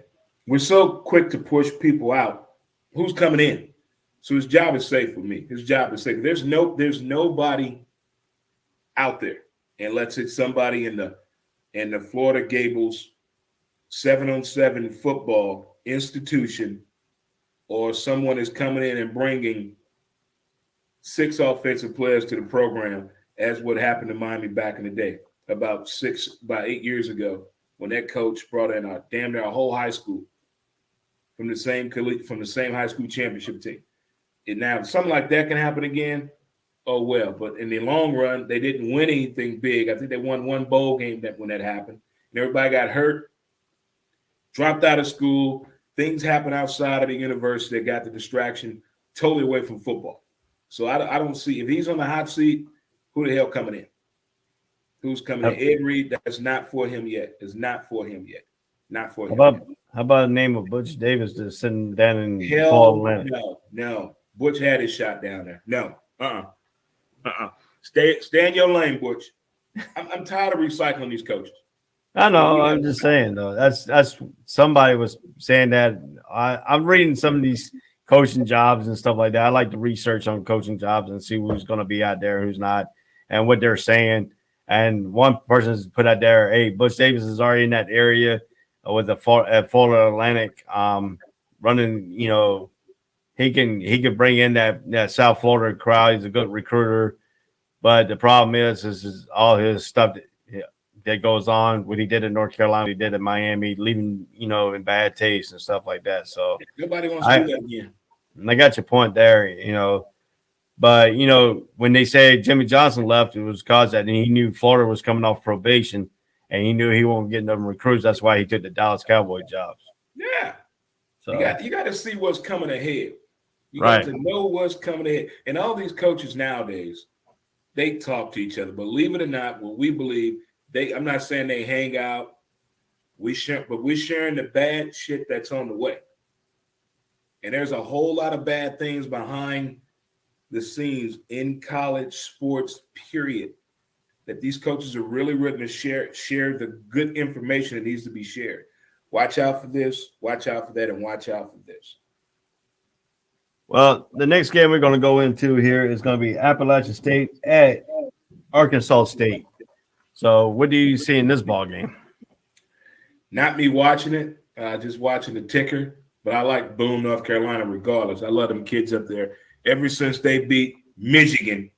We're so quick to push people out. Who's coming in? So his job is safe for me. His job is safe. There's nobody out there. And let's hit somebody in the Florida Gables 7-on-7 football institution, or someone is coming in and bringing 6 offensive players to the program, as what happened to Miami back in the day, about 8 years ago, when that coach brought in damn near a whole high school from the same high school championship team. And now, if something like that can happen again, oh well. But in the long run, they didn't win anything big. I think they won one bowl game when that happened. And everybody got hurt, dropped out of school. Things happen outside of the university that got the distraction totally away from football. So I don't see, if he's on the hot seat, who the hell coming in? Who's coming in? Ed Reed, that's not for him yet. It's not for him yet. Not for him. How about the name of Butch Davis that's sitting down in Hell no. Butch had his shot down there. No. Stay in your lane, Butch. I'm tired of recycling these coaches. I know. I'm just saying though. That's somebody was saying that. I'm reading some of these coaching jobs and stuff like that. I like to research on coaching jobs and see who's going to be out there, who's not, and what they're saying. And one person's put out there, hey, Butch Davis is already in that area with the Florida Atlantic, running. You know, he can bring in that South Florida crowd. He's a good recruiter, but the problem is all his stuff that goes on. What he did in North Carolina, he did in Miami, leaving in bad taste and stuff like that. So nobody wants to do that again. And I got your point there, But, when they say Jimmy Johnson left, it was because that he knew Florida was coming off probation and he knew he won't get enough recruits. That's why he took the Dallas Cowboy jobs. Yeah. So you got to see what's coming ahead. You right. got to know what's coming ahead. And all these coaches nowadays, they talk to each other. Believe it or not, what we believe, I'm not saying they hang out. But we're sharing the bad shit that's on the way. And there's a whole lot of bad things behind the scenes in college sports, period, that these coaches are really willing to share the good information that needs to be shared. Watch out for this, watch out for that, and watch out for this. Well, the next game we're going to go into here is going to be Appalachian State at Arkansas State. So what do you see in this ball game? Not me watching it, just watching the ticker. But I like Boone, North Carolina, regardless. I love them kids up there. Ever since they beat Michigan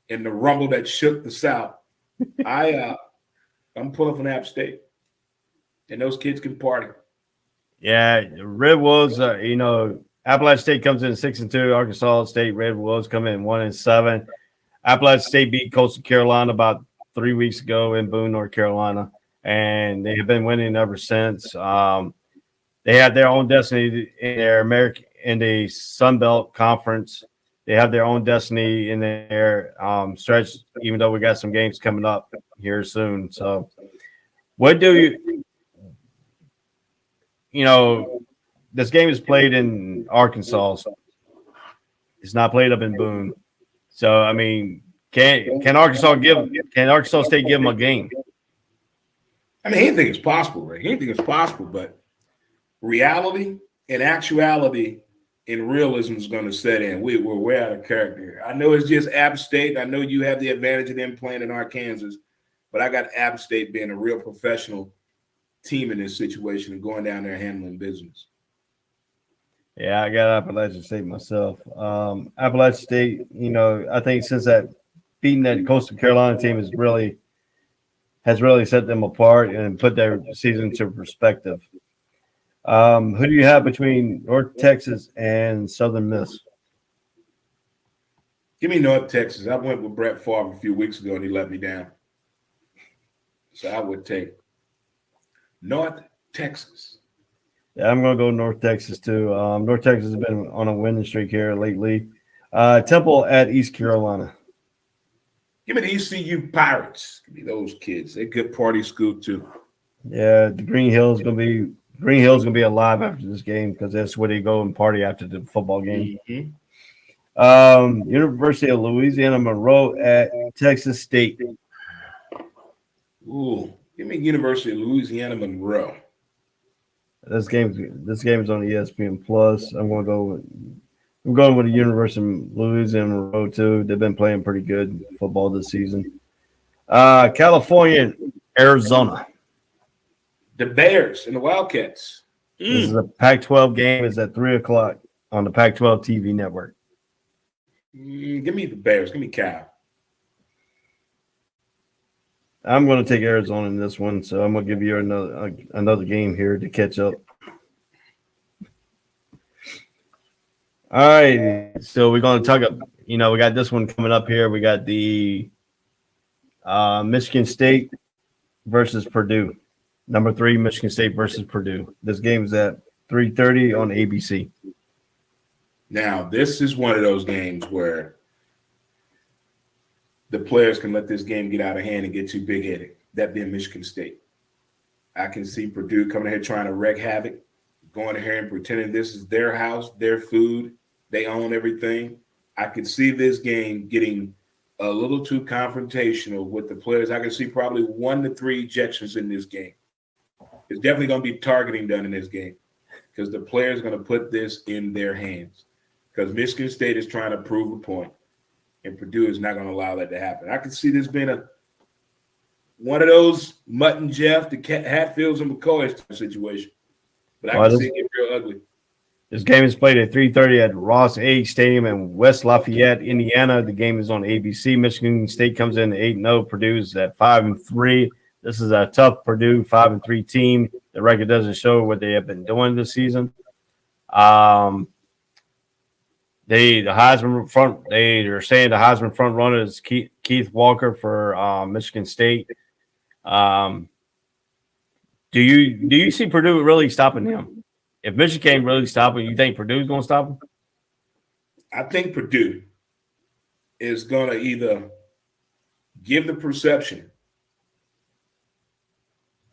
in the rumble that shook the South, I'm pulling from App State. And those kids can party. Yeah, Red Wolves, Appalachian State comes in 6-2. Arkansas State Red Wolves come in 1-7. Appalachian State beat Coastal Carolina about 3 weeks ago in Boone, North Carolina, and they have been winning ever since. They have their own destiny in the Sun Belt Conference. They have their own destiny in their stretch, even though we got some games coming up here soon. So, what do this game is played in Arkansas. It's not played up in Boone. So, I mean, can Arkansas State give them a game? I mean, anything is possible, right? Anything is possible, but reality and actuality and realism is going to set in. We're way out of character here. I know it's just App State. I know you have the advantage of them playing in Arkansas, but I got App State being a real professional team in this situation and going down there and handling business. Yeah, I got Appalachian State myself. Appalachian State, I think since that beating that Coastal Carolina team has really set them apart and put their season into perspective. Who do you have between North Texas and Southern Miss? Give me North Texas. I went with Brett Favre a few weeks ago and he let me down. So I would take North Texas. Yeah, I'm going to go North Texas too. North Texas has been on a winning streak here lately. Temple at East Carolina. Give me the ECU Pirates. Give me those kids. They're good party school too. Yeah, the Green Hill's going to be alive after this game because that's where they go and party after the football game. Mm-hmm. University of Louisiana Monroe at Texas State. Ooh, give me University of Louisiana Monroe. This game is on ESPN Plus. I'm going with the University of Louisiana Monroe too. They've been playing pretty good football this season. California, Arizona. The Bears and the Wildcats. This is a Pac-12 game. It's at 3:00 on the Pac-12 TV network. Give me the Bears. Give me Cal. I'm going to take Arizona in this one, so I'm going to give you another game here to catch up. All right. So we're going to talk. We got this one coming up here. We got the Michigan State versus Purdue. Number 3, Michigan State versus Purdue. This game is at 3:30 on ABC. Now, this is one of those games where the players can let this game get out of hand and get too big-headed, that being Michigan State. I can see Purdue coming here trying to wreak havoc, going here and pretending this is their house, their food, they own everything. I could see this game getting a little too confrontational with the players. I can see probably 1 to 3 ejections in this game. There's definitely going to be targeting done in this game because the players are going to put this in their hands because Michigan State is trying to prove a point, and Purdue is not going to allow that to happen. I can see this being one of those Mutt and Jeff, the Hatfields and McCoys situation. But I can see it get real ugly. This game is played at 3:30 at Ross Age Stadium in West Lafayette, Indiana. The game is on ABC. Michigan State comes in at 8-0. Purdue is at 5-3. This is a tough Purdue 5-3 team. The record doesn't show what they have been doing this season. They're saying the Heisman front runner is Keith Walker for Michigan State. Do you see Purdue really stopping him? If Michigan can't really stop him, you think Purdue's going to stop him? I think Purdue is going to either give the perception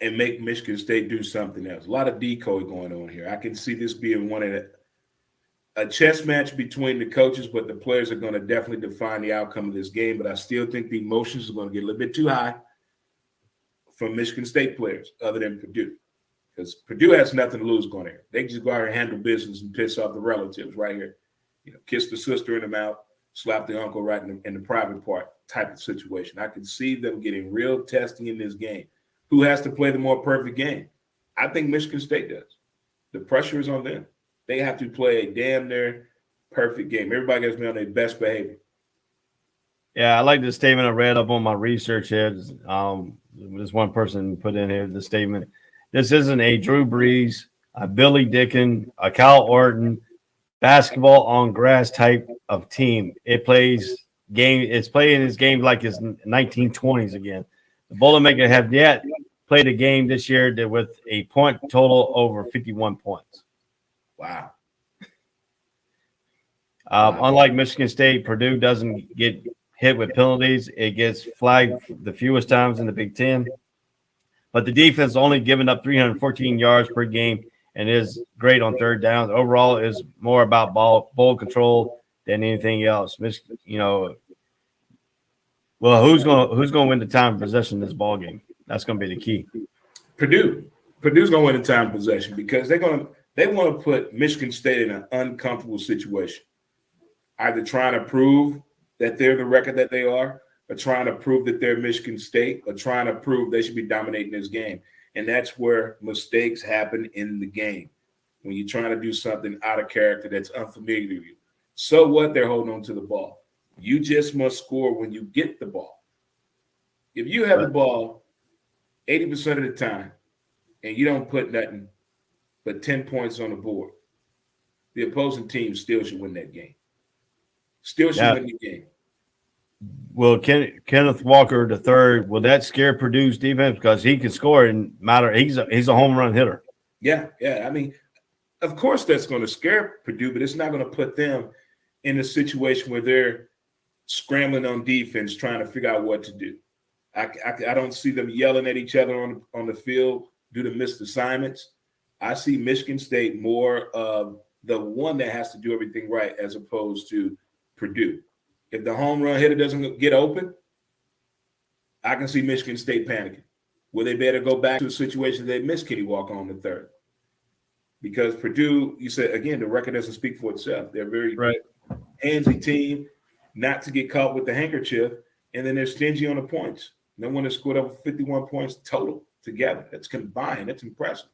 and make Michigan State do something else. A lot of decoy going on here. I can see this being a chess match between the coaches, but the players are going to definitely define the outcome of this game. But I still think the emotions are going to get a little bit too high from Michigan State players other than Purdue. Because Purdue has nothing to lose going there. They can just go out here and handle business and piss off the relatives right here. Kiss the sister in the mouth, slap the uncle right in the private part type of situation. I can see them getting real testing in this game. Who has to play the more perfect game? I think Michigan State does. The pressure is on them. They have to play a damn near perfect game. Everybody has to be on their best behavior. Yeah, I like the statement I read up on my research here. This one person put in here the statement. This isn't a Drew Brees, a Billy Dicken, a Kyle Orton basketball on grass type of team. It's playing this game like it's 1920s again. The Boilermakers have yet played a game this year with a point total over 51 points. Wow. Unlike Michigan State, Purdue doesn't get hit with penalties. It gets flagged the fewest times in the Big Ten. But the defense only given up 314 yards per game and is great on third downs. Overall, is more about ball control than anything else. Who's going to win the time of possession in this ball game? That's going to be the key. Purdue's going to win the time of possession because they want to put Michigan State in an uncomfortable situation, either trying to prove that they're the record that they are, or trying to prove that they're Michigan State, or trying to prove they should be dominating this game. And that's where mistakes happen in the game, when you're trying to do something out of character that's unfamiliar to you. So what? They're holding on to the ball. You just must score when you get the ball. If you have the ball 80% of the time and you don't put nothing but 10 points on the board, the opposing team still should win that game. Win the game. Will Kenneth Walker III, will that scare Purdue's defense? Because he can score and matter. He's a home run hitter. Yeah. I mean, of course that's going to scare Purdue, but it's not going to put them in a situation where they're scrambling on defense, trying to figure out what to do. I don't see them yelling at each other on the field due to missed assignments. I see Michigan State more of the one that has to do everything right as opposed to Purdue. If the home run hitter doesn't get open, I can see Michigan State panicking. Well, they better go back to a situation they missed Kenny Walker on the third. Because Purdue, you said, again, the record doesn't speak for itself. They're a very handsy team, not to get caught with the handkerchief, and then they're stingy on the points. No one has scored over 51 points total together. That's combined. That's impressive.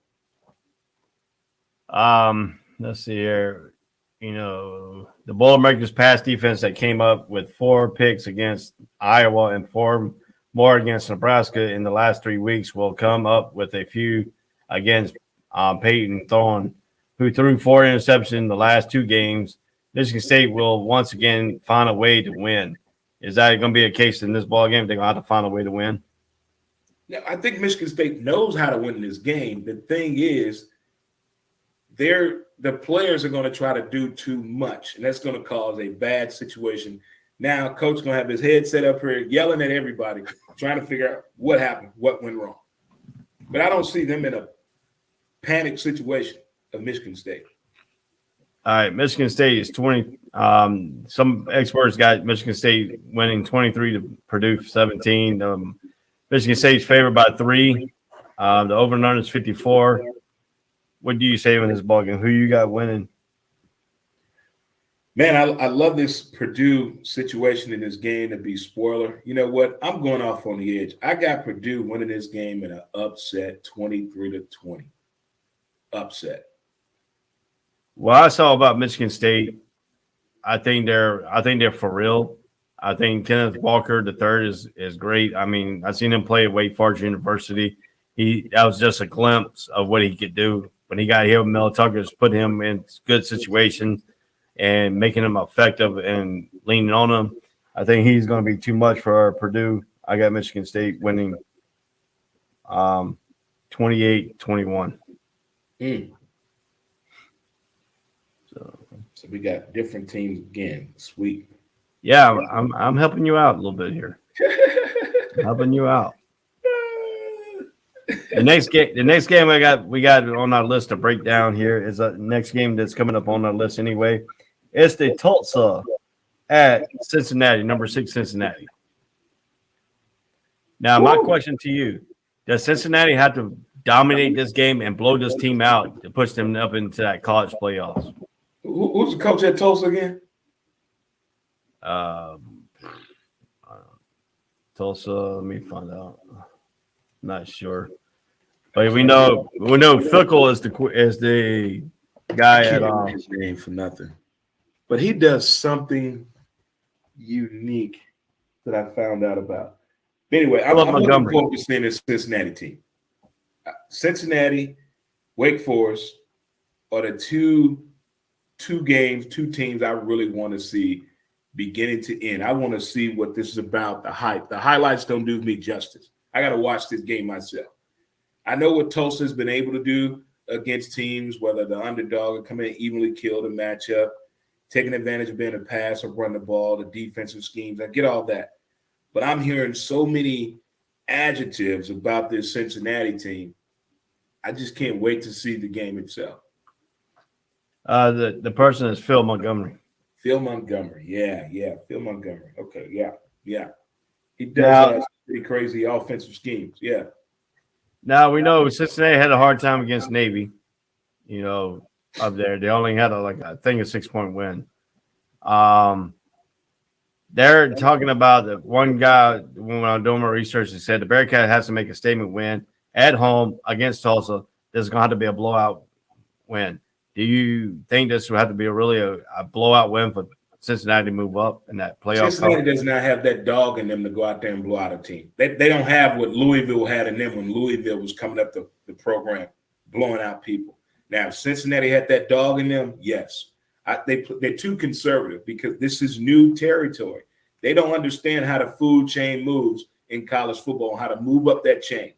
Let's see here. The Boilermakers pass defense that came up with 4 picks against Iowa and 4 more against Nebraska in the last 3 weeks will come up with a few against Peyton Thorne, who threw 4 interceptions in the last 2 games. Michigan State will once again find a way to win. Is that going to be a case in this ball game? They're going to have to find a way to win. Yeah, I think Michigan State knows how to win this game. The thing is, the players are going to try to do too much, and that's going to cause a bad situation. Now, coach is going to have his head set up here, yelling at everybody, trying to figure out what happened, what went wrong. But I don't see them in a panic situation of Michigan State. All right, Michigan State is 20. Some experts got Michigan State winning 23 to Purdue 17. Michigan State's favored by 3. The over and under is 54. What do you say in this ball game? Who you got winning? Man, I love this Purdue situation in this game to be spoiler. You know what? I'm going off on the edge. I got Purdue winning this game in an upset, 23-20. Upset. What I saw about Michigan State, I think they're for real. I think Kenneth Walker III is great. I mean, I've seen him play at Wake Forest University. That was just a glimpse of what he could do when he got here with Mel Tucker's put him in good situations and making him effective and leaning on him. I think he's going to be too much for Purdue. I got Michigan State winning 28-21. So we got different teams again. Sweet. Yeah, I'm helping you out a little bit here. Helping you out. The next game we got on our list to break down here is the next game that's coming up on our list anyway. It's the Tulsa at Cincinnati, number 6 Cincinnati. Now, my question to you, does Cincinnati have to dominate this game and blow this team out to push them up into that college playoffs? Who's the coach at Tulsa again? Tulsa, let me find out. Not sure. But we know Fickle is the guy at his name for nothing. But he does something unique that I found out about. Anyway, I'm looking forward to seeing this Cincinnati team. Cincinnati, Wake Forest are the two teams I really want to see beginning to end. I want to see what this is about, the hype. The highlights don't do me justice. I got to watch this game myself. I know what Tulsa's been able to do against teams, whether the underdog or come in evenly kill the matchup, taking advantage of being a pass or run the ball, the defensive schemes. I get all that. But I'm hearing so many adjectives about this Cincinnati team. I just can't wait to see the game itself. The person is Phil Montgomery. Phil Montgomery. Yeah. Phil Montgomery. Okay, yeah. He does have pretty crazy offensive schemes. Yeah. Now, we know Cincinnati had a hard time against Navy, up there. They only had a 6-point win. They're talking about the one guy, when I'm doing my research, he said the Bearcat has to make a statement win at home against Tulsa. This is going to have to be a blowout win. Do you think this will have to be a blowout win for Cincinnati to move up in that playoff? Cincinnati does not have that dog in them to go out there and blow out a team. They don't have what Louisville had in them when Louisville was coming up the program, blowing out people. Now, if Cincinnati had that dog in them, yes. They're too conservative because this is new territory. They don't understand how the food chain moves in college football, how to move up that chain.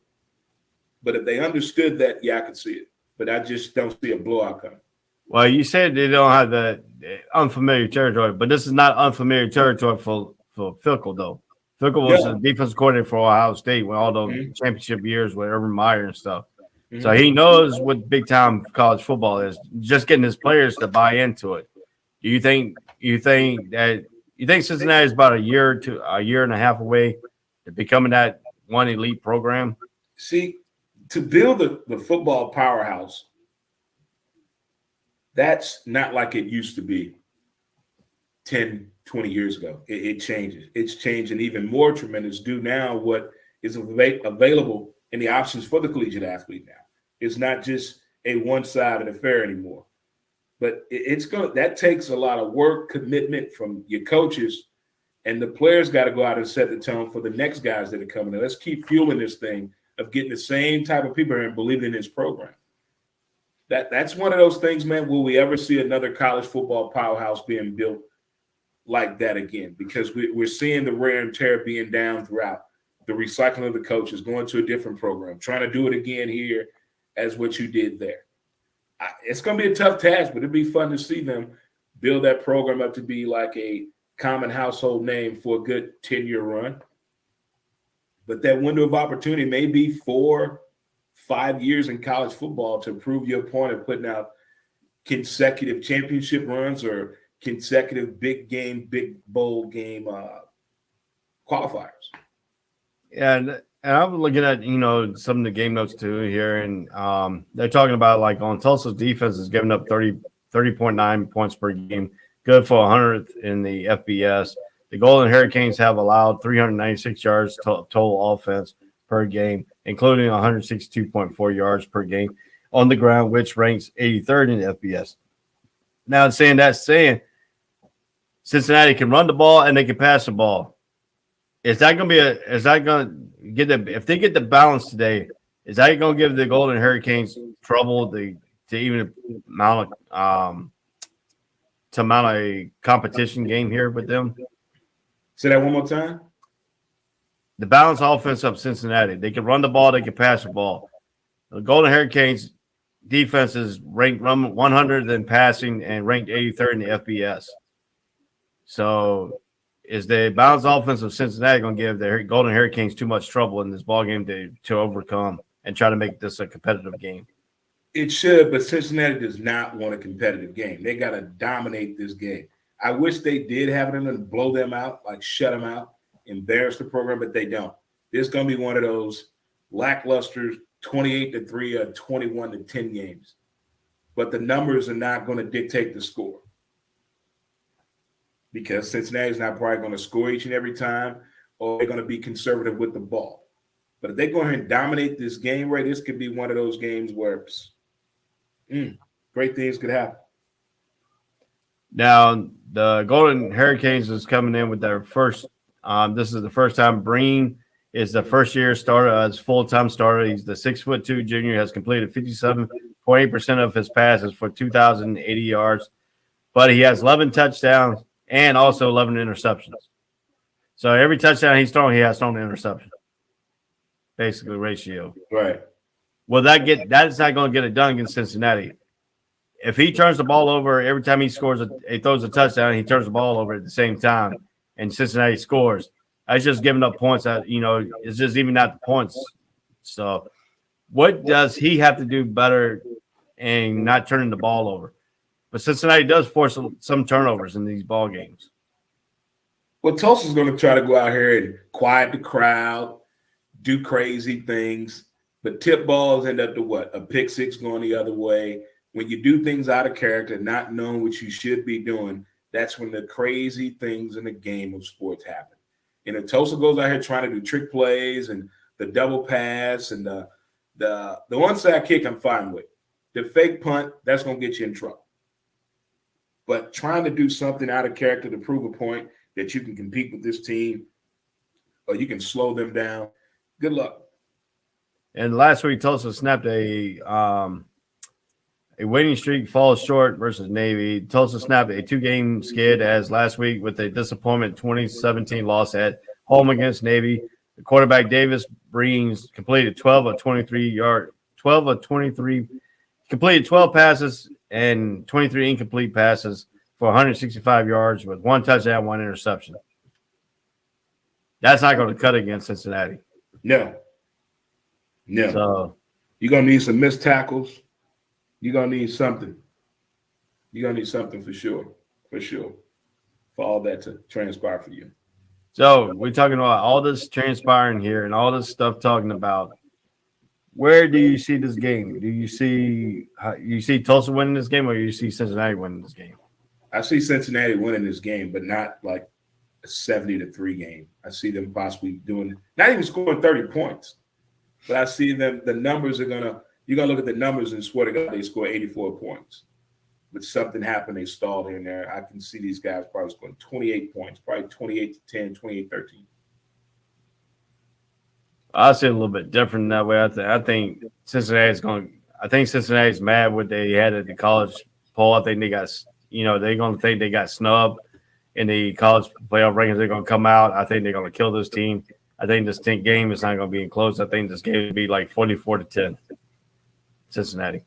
But if they understood that, yeah, I could see it. But I just don't see a blowout coming. Well, you said they don't have the unfamiliar territory, but this is not unfamiliar territory for Fickle, though. Fickle was the defensive coordinator for Ohio State with all those championship years with Urban Meyer and stuff. So he knows what big-time college football is. Just getting his players to buy into it. Do you think Cincinnati is about a year and a half away to becoming that one elite program? See, to build the football powerhouse, that's not like it used to be 10, 20 years ago. It changes. It's changing even more tremendous due now what is available in the options for the collegiate athlete now. It's not just a one-sided affair anymore. But that takes a lot of work, commitment from your coaches, and the players got to go out and set the tone for the next guys that are coming in. Let's keep fueling this thing of getting the same type of people here and believing in this program. That's one of those things, man. Will we ever see another college football powerhouse being built like that again? Because we're seeing the wear and tear being down throughout. The recycling of the coaches, going to a different program, trying to do it again here as what you did there. It's going to be a tough task, but it'd be fun to see them build that program up to be like a common household name for a good 10-year run. But that window of opportunity may be 4-5 years in college football to prove your point of putting out consecutive championship runs or consecutive big bowl game qualifiers. Yeah, and I was looking at some of the game notes too here, and they're talking about like on Tulsa's defense is giving up 30.9 points per game, good for 100th in the FBS. The Golden Hurricanes have allowed 396 yards total offense per game, including 162.4 yards per game on the ground, which ranks 83rd in the FBS. Now, saying Cincinnati can run the ball and they can pass the ball. If they get the balance today, is that going to give the Golden Hurricanes trouble to even mount a competition game here with them? Say that one more time. The balanced offense of Cincinnati. They can run the ball, they can pass the ball. The Golden Hurricanes defense is ranked 100th in passing and ranked 83rd in the FBS. So is the balanced offense of Cincinnati going to give the Golden Hurricanes too much trouble in this ballgame to overcome and try to make this a competitive game? It should, but Cincinnati does not want a competitive game. They got to dominate this game. I wish they did have it in them and blow them out, like shut them out, embarrass the program, but they don't. This is going to be one of those lackluster 28-3 or 21-10 games. But the numbers are not going to dictate the score because Cincinnati's not probably going to score each and every time, or they're going to be conservative with the ball. But if they go ahead and dominate this game, right, this could be one of those games where great things could happen. Now, the Golden Hurricanes is coming in with their first this is the first time Breen is the first-year starter as full-time starter. He's the 6'2" junior, has completed 57.8% of his passes for 2,080 yards, but he has 11 touchdowns and also 11 interceptions. So every touchdown he's thrown, he has thrown an interception. Basically, ratio. Right. Well, that is not going to get it done against Cincinnati. If he turns the ball over every time he throws a touchdown, he turns the ball over at the same time, and Cincinnati scores. That's just giving up points. It's just even not the points. So, what does he have to do better and not turning the ball over? But Cincinnati does force some turnovers in these ball games. Well, Tulsa's going to try to go out here and quiet the crowd, do crazy things, but tip balls end up to what? A pick six going the other way. When you do things out of character, not knowing what you should be doing, that's when the crazy things in the game of sports happen. And if Tulsa goes out here trying to do trick plays and the double pass and the onside kick, I'm fine with. The fake punt, that's going to get you in trouble. But trying to do something out of character to prove a point that you can compete with this team or you can slow them down, good luck. And last week, Tulsa snapped a winning streak falls short versus Navy. Tulsa snapped a 2-game skid as last week with a disappointment 2017 loss at home against Navy. The quarterback Davis Breens completed 12 of 23 completed 12 passes and 23 incomplete passes for 165 yards with 1 touchdown, 1 interception. That's not going to cut against Cincinnati. No. So you're going to need some missed tackles. You're going to need something. You're going to need something for sure, for all that to transpire for you. So we're talking about all this transpiring here and all this stuff talking about. Where do you see this game? Do you see Tulsa winning this game, or do you see Cincinnati winning this game? I see Cincinnati winning this game, but not like a 70-3 game. I see them possibly not even scoring 30 points, but I see them. The numbers are you're gonna look at the numbers and swear to God they score 84 points. But something happened, they stalled here and there. I can see these guys probably scoring 28 points, probably 28-10, 28-13. I see it a little bit different that way. I think Cincinnati is going. I think Cincinnati's mad what they had at the college poll. I think they got, they're going to think they got snubbed in the college playoff rankings. They're going to come out. I think they're going to kill this team. I think this game is not going to be close. I think this game will be like 44-10, Cincinnati.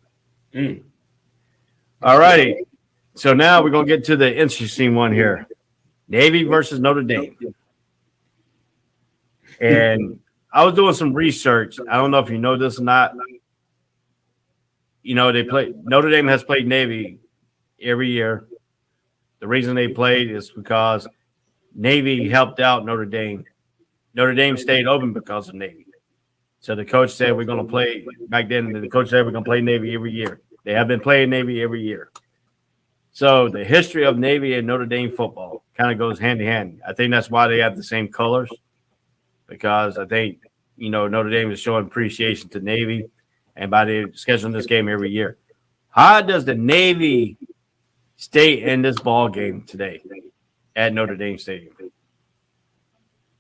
All righty. So now we're going to get to the interesting one here. Navy versus Notre Dame. And I was doing some research. I don't know if you know this or not. Notre Dame has played Navy every year. The reason they played is because Navy helped out Notre Dame. Notre Dame stayed open because of Navy. So the coach said we're going to play back then. The coach said we're going to play Navy every year. They have been playing Navy every year. So the history of Navy and Notre Dame football kind of goes hand in hand. I think that's why they have the same colors, because I think, Notre Dame is showing appreciation to Navy, and by the scheduling this game every year. How does the Navy stay in this ball game today at Notre Dame Stadium?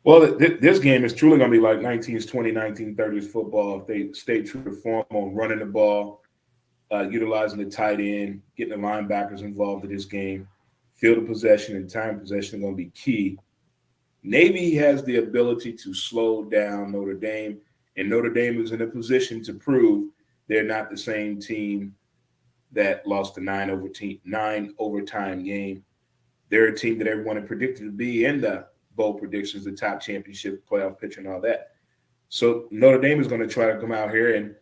Well, this game is truly going to be like 1920s, 1930s football if they stay true to form on running the ball, utilizing the tight end, getting the linebackers involved in this game. Field of possession and time possession are going to be key. Navy has the ability to slow down Notre Dame, and Notre Dame is in a position to prove they're not the same team that lost the 9 overtime game. They're a team that everyone had predicted to be in the bowl predictions, the top championship, playoff picture, and all that. So Notre Dame is going to try to come out here and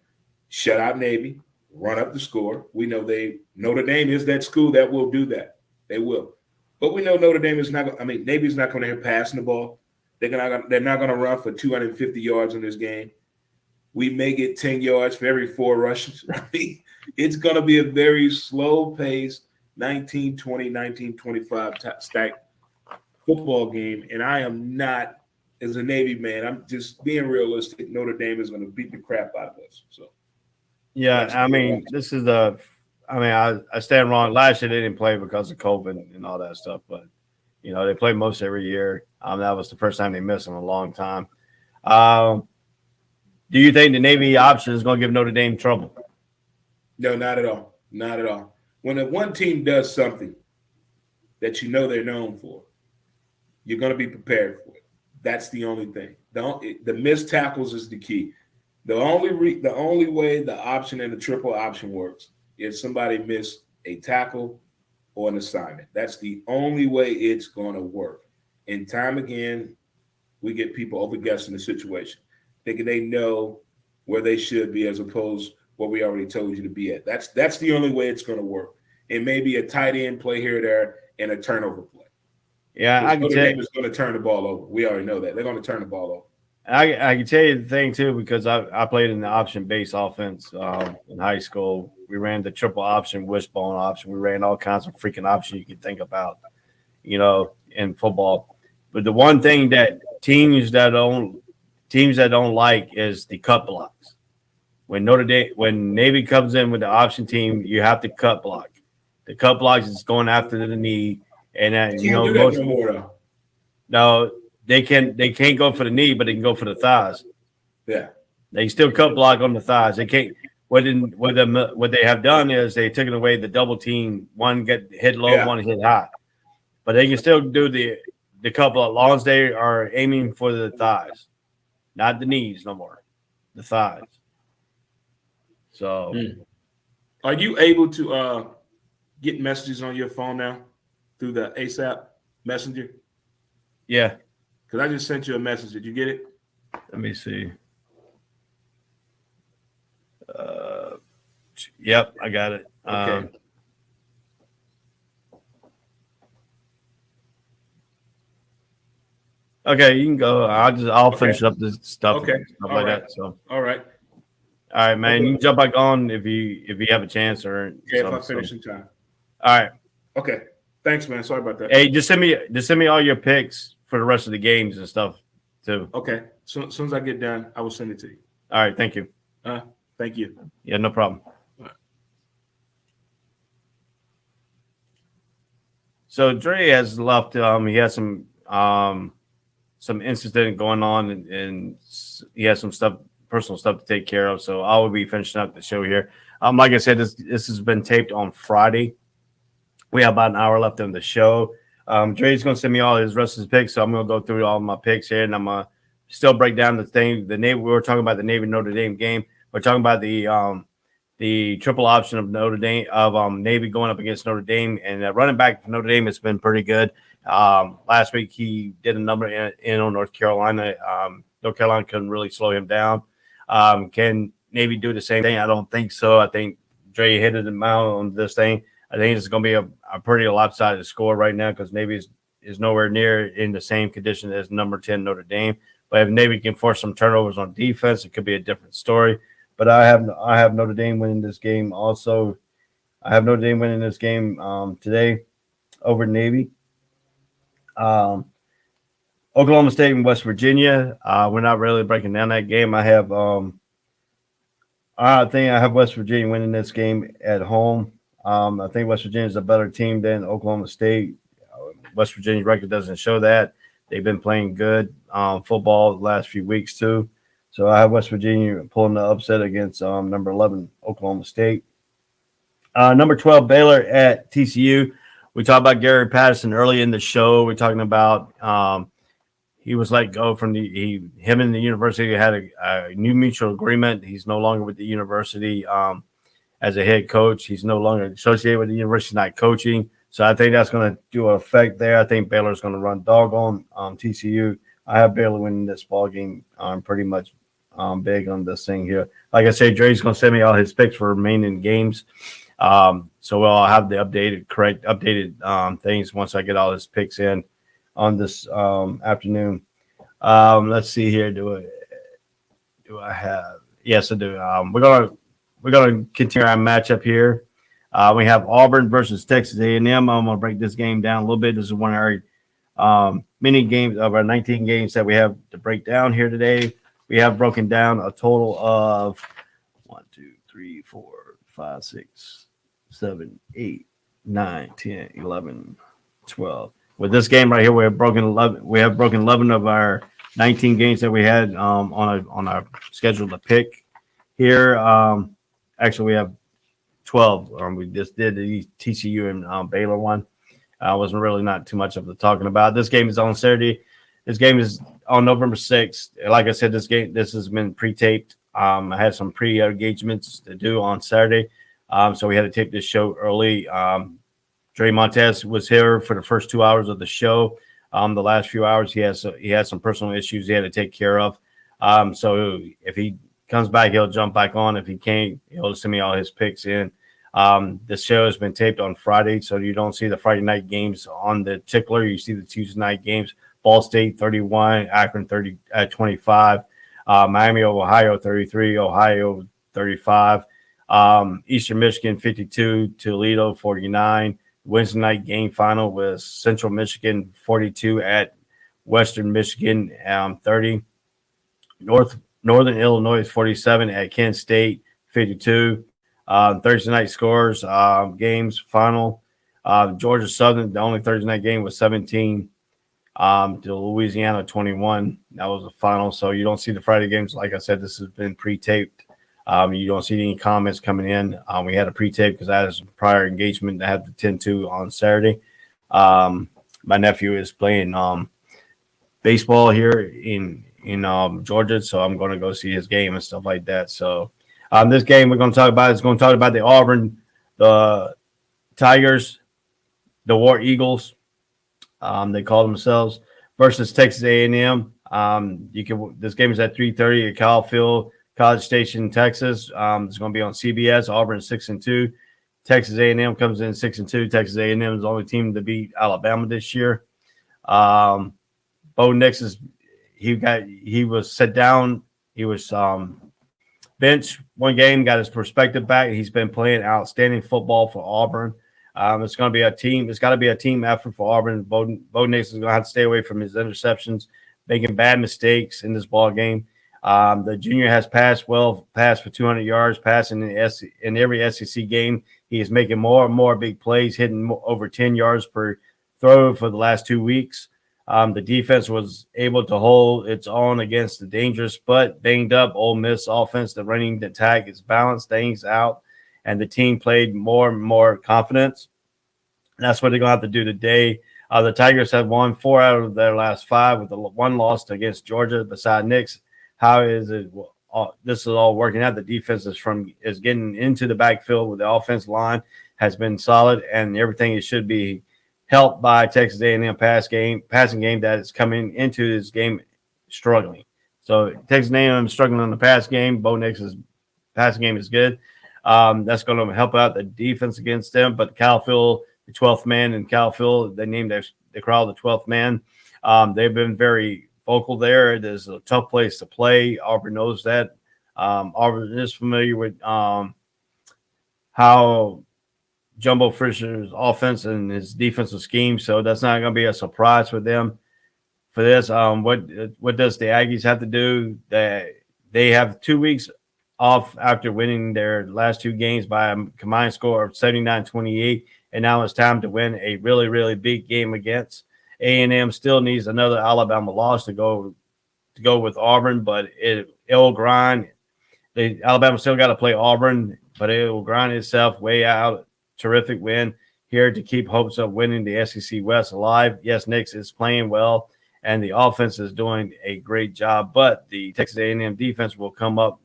shut out Navy, run up the score. We know Notre Dame is that school that will do that. They will. But we know Notre Dame is not – Navy's not going to have passing the ball. They're not going to run for 250 yards in this game. We may get 10 yards for every 4 rushes. It's going to be a very slow-paced 1920, 1925 stack football game, and I am not, as a Navy man, I'm just being realistic. Notre Dame is going to beat the crap out of us. So, yeah, this is I stand wrong. Last year they didn't play because of COVID and all that stuff, but they play most every year. That was the first time they missed in a long time. Do you think the Navy option is going to give Notre Dame trouble? No, not at all. Not at all. When one team does something that they're known for, you're going to be prepared for it. That's the only thing. The missed tackles is the key. The only way the option and the triple option works is somebody missed a tackle or an assignment. That's the only way it's going to work. And time again, we get people overguessing the situation, thinking they know where they should be as opposed to what we already told you to be at. That's the only way it's going to work. And maybe a tight end play here or there and a turnover play. Yeah, I can Notre tell Dame is going to turn the ball over. We already know that. They're going to turn the ball over. I can tell you the thing, too, because I played in the option-based offense in high school. We ran the triple option, wishbone option. We ran all kinds of freaking options you could think about, in football. But the one thing that teams that don't like is the cut blocks. When Navy comes in with the option team, you have to cut block. The cut blocks is going after the knee. And then, do that no more, though. No, they can't go for the knee, but they can go for the thighs. Yeah, they still cut block on the thighs. They can't. What they have done is they taken away the double team. One get hit low, one hit high, but they can still do the cut block as long as they are aiming for the thighs, not the knees no more, the thighs. So, are you able to get messages on your phone now through the ASAP Messenger? Yeah. Because I just sent you a message. Did you get it? Let me see. Yep, I got it. Okay. Okay, you can go. I'll finish up this stuff. Okay. Stuff like that. So. All right. All right, man. You can jump back on if you have a chance or. Okay, if I finish in time. All right. Okay. Thanks, man. Sorry about that. Hey, just send me all your picks for the rest of the games and stuff too. Okay. So as soon as I get done, I will send it to you. All right. Thank you. Thank you. Yeah, no problem. All right. So Dre has left. He has some incident going on, and he has some stuff personal stuff to take care of. So I will be finishing up the show here. Like I said, this has been taped on Friday. We have about an hour left in the show. Dre's going to send me all his rest of his picks, so I'm going to go through all my picks here, and I'm going to still break down the thing. The Navy, we were talking about the Navy Notre Dame game. We're talking about the triple option of Notre Dame Navy going up against Notre Dame, and running back for Notre Dame has been pretty good. Last week he did a number in on North Carolina. North Carolina couldn't really slow him down. Can Navy do the same thing? I don't think so. I think Dre hit it out on this thing. I think it's going to be a pretty lopsided score right now because Navy is nowhere near in the same condition as number 10 Notre Dame. But if Navy can force some turnovers on defense, it could be a different story. But I have Notre Dame winning this game also. I have Notre Dame winning this game today over Navy. Oklahoma State and West Virginia. We're not really breaking down that game. I think I have West Virginia winning this game at home. I think West Virginia is a better team than Oklahoma State. West Virginia's record doesn't show that. They've been playing good football the last few weeks too. So I have West Virginia pulling the upset against number 11 Oklahoma State. Number 12 Baylor at TCU. We talked about Gary Patterson early in the show. We're talking about he was let go from him and the university had a new mutual agreement. He's no longer with the university as a head coach. He's no longer associated with the university, not coaching. So I think that's going to do an effect there. I think Baylor's going to run dog on TCU. I have Baylor winning this ball game. I'm pretty much big on this thing here. Like I said, Dre's going to send me all his picks for remaining games. So I'll have the updated things once I get all his picks in on this afternoon. Let's see here. Do I have? Yes, I do. We're gonna continue our matchup here. We have Auburn versus Texas A&M. I'm gonna break this game down a little bit. This is one of our mini games of our 19 games that we have to break down here today. We have broken down a total of 1, 2, 3, 4, 5, 6, 7, 8, 9, 10, 11, 12. With this game right here, we have broken 11. We have broken 11 of our 19 games that we had on our schedule to pick here. Actually, we have 12. We just did the TCU and Baylor one. Wasn't really not too much of the talking about. This game is on Saturday. This game is on November 6th. Like I said, this has been pre-taped. I had some pre-engagements to do on Saturday, so we had to tape this show early. Dre Montez was here for the first 2 hours of the show. The last few hours, he had some personal issues he had to take care of. So if he comes back, he'll jump back on. If he can't, he'll send me all his picks in. This show has been taped on Friday, so you don't see the Friday night games on the tickler. You see the Tuesday night games. Ball State 31, Akron 25, Miami of Ohio 33, Ohio 35, Eastern Michigan 52, Toledo 49. Wednesday night game final was Central Michigan 42 at Western Michigan 30. Northern Illinois 47 at Kent State 52. Thursday night scores, games final. Georgia Southern, the only Thursday night game was 17 to Louisiana 21. That was the final. So you don't see the Friday games. Like I said, this has been pre-taped. You don't see any comments coming in. We had a pre-tape because I had some prior engagement that had the 10-2 on Saturday. My nephew is playing baseball here in Georgia, so I'm going to go see his game and stuff like that. So this game we're going to talk about is going to talk about the Auburn, the Tigers, the War Eagles. They call themselves versus Texas A&M. This game is at 3:30 at Kyle Field, College Station, Texas. It's going to be on CBS. Auburn 6-2. Texas A&M comes in 6-2. Texas A&M is the only team to beat Alabama this year. Bo Nix he was set down. He was benched one game, got his perspective back. He's been playing outstanding football for Auburn. It's going to be a team. It's got to be a team effort for Auburn. Bo Nix is going to have to stay away from his interceptions, making bad mistakes in this ball game. The junior has passed for 200 yards, passing in every SEC game. He is making more and more big plays, hitting over 10 yards per throw for the last 2 weeks. The defense was able to hold its own against the dangerous but banged up Ole Miss offense. The running attack is balanced things out, and the team played more and more confidence. And that's what they're going to have to do today. The Tigers have won 4 out of their last 5 with one loss against Georgia. Beside Knicks, how is it? This is all working out. The defense is getting into the backfield with the offensive line has been solid, and everything it should be helped by Texas A&M passing game that is coming into this game struggling. So Texas A&M struggling on the pass game. Bo Nix's passing game is good. That's going to help out the defense against them. But Calfield, the 12th man in Calfield, they named the crowd the 12th man. They've been very vocal there. It is a tough place to play. Auburn knows that. Auburn is familiar with how Jumbo Fisher's offense and his defensive scheme, so that's not going to be a surprise for them for this. What does the Aggies have to do? They have 2 weeks off after winning their last 2 games by a combined score of 79-28, and now it's time to win a really, really big game against A&M. Still needs another Alabama loss to go with Auburn, but it'll grind. Alabama still got to play Auburn, but it will grind itself way out. Terrific win here to keep hopes of winning the SEC West alive. Yes, Nix is playing well, and the offense is doing a great job, but the Texas A&M defense will come up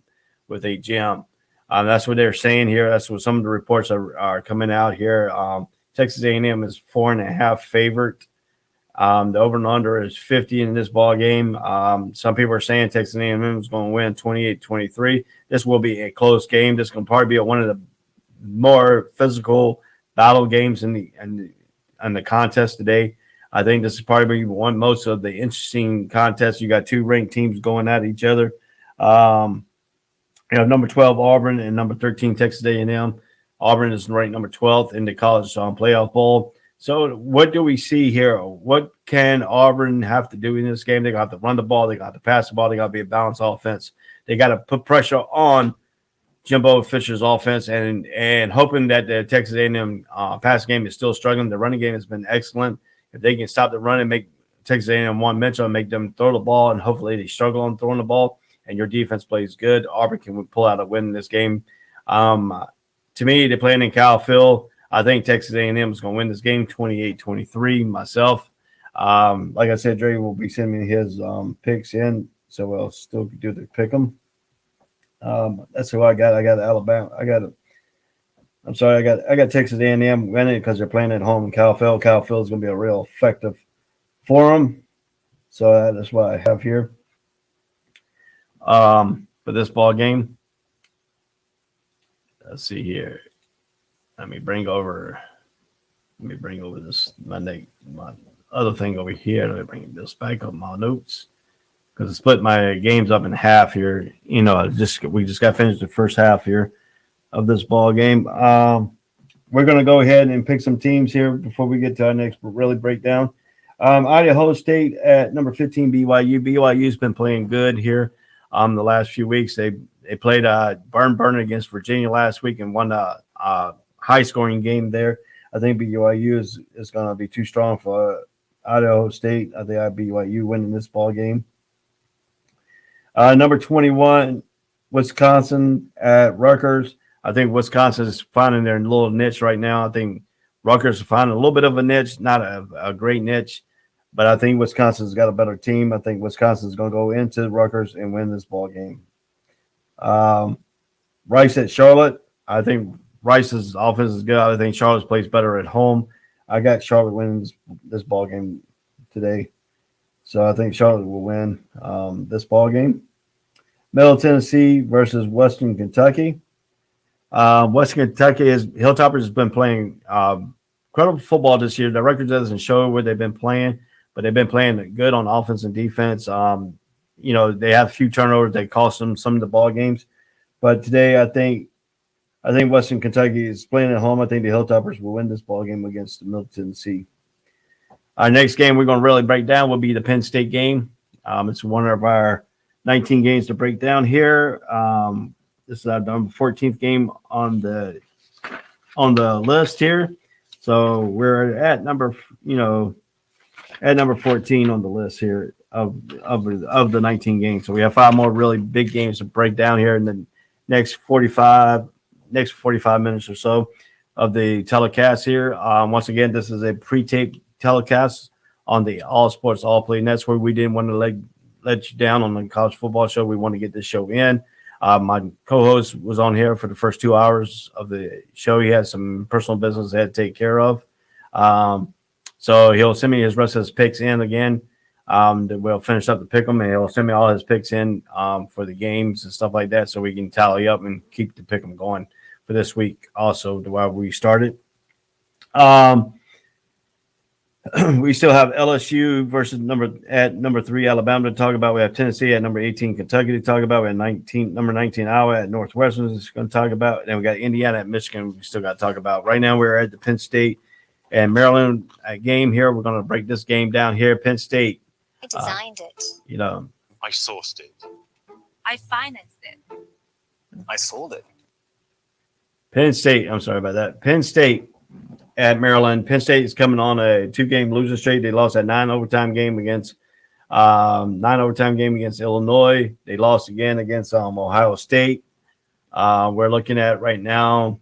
with a gem. That's what they're saying here. That's what some of the reports are coming out here. Texas A&M is 4.5 favorite. The over and under is 50 in this ball game. Some people are saying Texas A&M is going to win 28-23. This will be a close game. This can probably be one of the more physical battle games in the contest today. I think this is probably most of the interesting contests. You got 2 ranked teams going at each other. Number 12 Auburn and number 13 Texas A&M. Auburn is ranked number 12th in the college playoff bowl. So what do we see here? What can Auburn have to do in this game? They got to run the ball. They got to pass the ball. They got to be a balanced offense. They got to put pressure on Jimbo Fisher's offense and hoping that the Texas A&M pass game is still struggling. The running game has been excellent. If they can stop the run and make Texas A&M one-dimensional and make them throw the ball, and hopefully they struggle on throwing the ball, and your defense plays good, Auburn can pull out a win in this game. To me, they're playing in Calfield. I think Texas A&M is going to win this game 28-23 myself. Like I said, Dre will be sending me his picks in, so we'll still do the pick 'em. That's who I got. I got Alabama. I got Texas A&M winning because they're playing at home in Calfield. Calfield is going to be a real effective for them. So that's what I have here. For this ball game. Let's see here. Let me bring over this my other thing over here. Let me bring this back up my notes. Because I split my games up in half here. We just got finished the first half here of this ball game. We're going to go ahead and pick some teams here before we get to our next really breakdown. Idaho State at number 15, BYU. BYU's been playing good here the last few weeks. They played burn against Virginia last week and won a high-scoring game there. I think BYU is going to be too strong for Idaho State. I think BYU winning this ball game. Number 21, Wisconsin at Rutgers. I think Wisconsin is finding their little niche right now. I think Rutgers is finding a little bit of a niche, not a great niche, but I think Wisconsin's got a better team. I think Wisconsin's going to go into Rutgers and win this ball game. Rice at Charlotte. I think Rice's offense is good. I think Charlotte plays better at home. I got Charlotte winning this ball game today. So I think Charlotte will win this ball game. Middle Tennessee versus Western Kentucky. Western Kentucky Hilltoppers has been playing incredible football this year. The record doesn't show where they've been playing, but they've been playing good on offense and defense. They have a few turnovers that cost them some of the ball games. But today, I think Western Kentucky is playing at home. I think the Hilltoppers will win this ball game against the Middle Tennessee. Our next game we're going to really break down will be the Penn State game. It's one of our 19 games to break down here. This is our number 14th game on the list here. So we're at number, at number 14 on the list here of the 19 games. So we have 5 more really big games to break down here in the next 45 minutes or so of the telecast here. Once again, this is a pre-taped telecast on the All Sports All Play Network. We didn't want to let you down on the college football show. We want to get this show in. My co-host was on here for the first 2 hours of the show. He had some personal business he had to take care of. So he'll send me his rest of his picks in again. We'll finish up the pick 'em, and he'll send me all his picks in for the games and stuff like that, so we can tally up and keep the pick 'em going for this week. Also, while we started, we still have LSU versus number 3 Alabama to talk about. We have Tennessee at number 18 Kentucky to talk about. We have number 19 Iowa at Northwestern is going to talk about. Then we got Indiana at Michigan. We still got to talk about. Right now, we're at the Penn State and Maryland game here. We're going to break this game down here. Penn State. I designed it. I sourced it. I financed it. I sold it. Penn State. I'm sorry about that. Penn State at Maryland. Penn State is coming on a 2-game losing streak. They lost a 9 overtime game against Illinois. They lost again against Ohio State. We're looking at right now.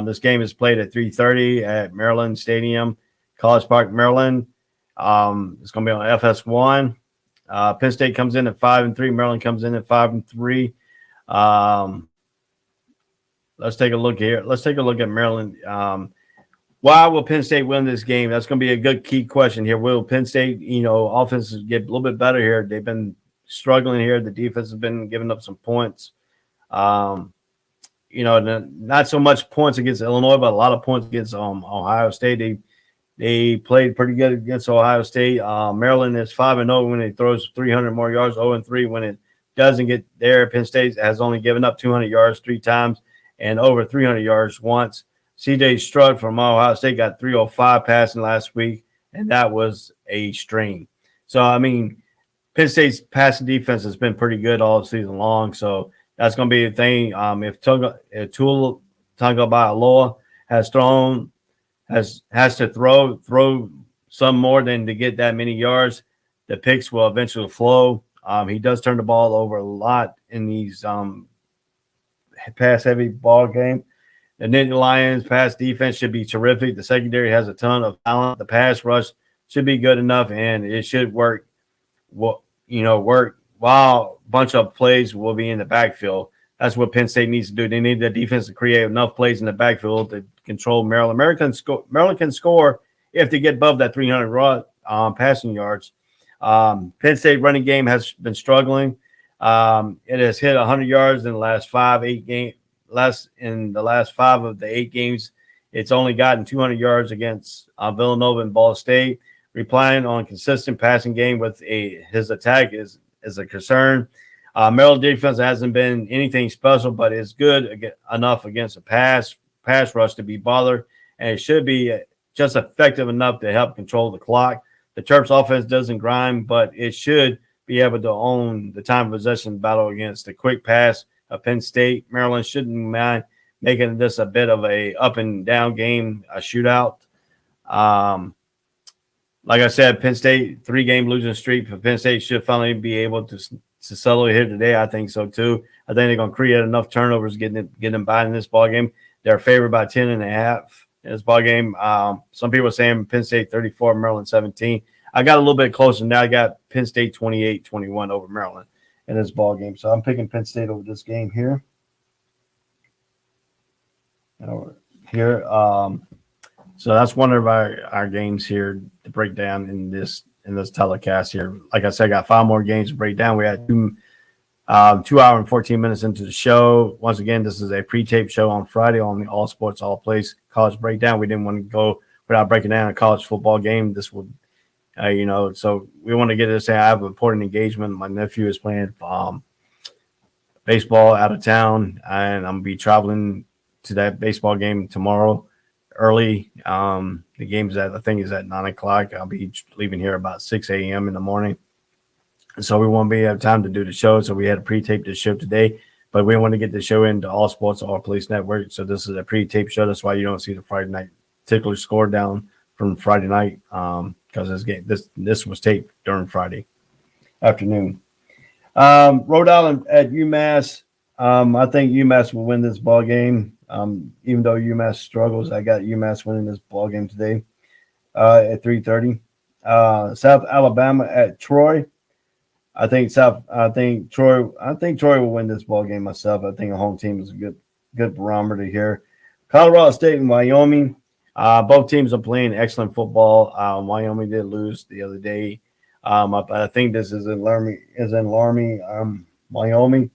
This game is played at 3:30 at Maryland Stadium, College Park, Maryland. It's going to be on FS1. Penn State comes in at 5-3. Maryland comes in at 5-3. Let's take a look here. Let's take a look at Maryland. Why will Penn State win this game? That's going to be a good key question here. Will Penn State, offenses get a little bit better here? They've been struggling here. The defense has been giving up some points. Not so much points against Illinois, but a lot of points against Ohio State. They played pretty good against Ohio State. Maryland is 5-0 when it throws 300 more yards, 0-3 when it doesn't get there. Penn State has only given up 200 yards 3 times and over 300 yards once. C.J. Stroud from Ohio State got 305 passing last week, and that was a string. So, Penn State's passing defense has been pretty good all season long, so that's going to be the thing. If Tua Tagovailoa has to throw some more than to get that many yards, the picks will eventually flow. He does turn the ball over a lot in these pass-heavy ball game. The Nittany Lions pass defense should be terrific. The secondary has a ton of talent. The pass rush should be good enough, and it should work. While a bunch of plays will be in the backfield. That's what Penn State needs to do. They need the defense to create enough plays in the backfield to control Maryland. Maryland can score if they get above that 300 passing yards. Penn State running game has been struggling. It has hit 100 yards in the last 5 of the 8 games. It's only gotten 200 yards against Villanova and Ball State. Relying on consistent passing game with his attack is a concern. Maryland defense hasn't been anything special, but it's good enough against a pass rush to be bothered, and it should be just effective enough to help control the clock. The Terps offense doesn't grind, but it should be able to own the time of possession battle against the quick pass of Penn State. Maryland shouldn't mind making this a bit of a up and down game, a shootout. Like I said, Penn State 3-game losing streak for Penn State should finally be able to settle here today. I think so too. I think they're going to create enough turnovers, getting them by in this ball game. They're favored by 10.5 in this ball game. Some people are saying Penn State 34, Maryland 17. I got a little bit closer now. I got Penn State 28-21 over Maryland in this ball game. So I'm picking Penn State over this game here. So that's one of our games here to break down in this telecast here. Like I said, I got 5 more games to break down. We had 2 hour and 14 minutes into the show. Once again, this is a pre-tape show on Friday on the All Sports All Plays College Breakdown. We didn't want to go without breaking down a college football game. This would so we want to get this. I have an important engagement. My nephew is playing baseball out of town, and I'm gonna be traveling to that baseball game tomorrow early. The game's I think is at 9:00. I'll be leaving here about 6 a.m. in the morning, and so we won't have time to do the show. So we had to pre-tape the show today, but we want to get the show into All Sports All Police Network. So this is a pre-tape show. That's why you don't see the Friday night tickler score down from Friday night because this was taped during Friday afternoon. Rhode Island at UMass. I think UMass will win this ball game. Even though UMass struggles, I got UMass winning this ball game today at 3:30. South Alabama at Troy. I think Troy will win this ball game myself. I think a home team is a good barometer here. Colorado State and Wyoming. Both teams are playing excellent football. Wyoming did lose the other day. I think this is in Laramie, Wyoming.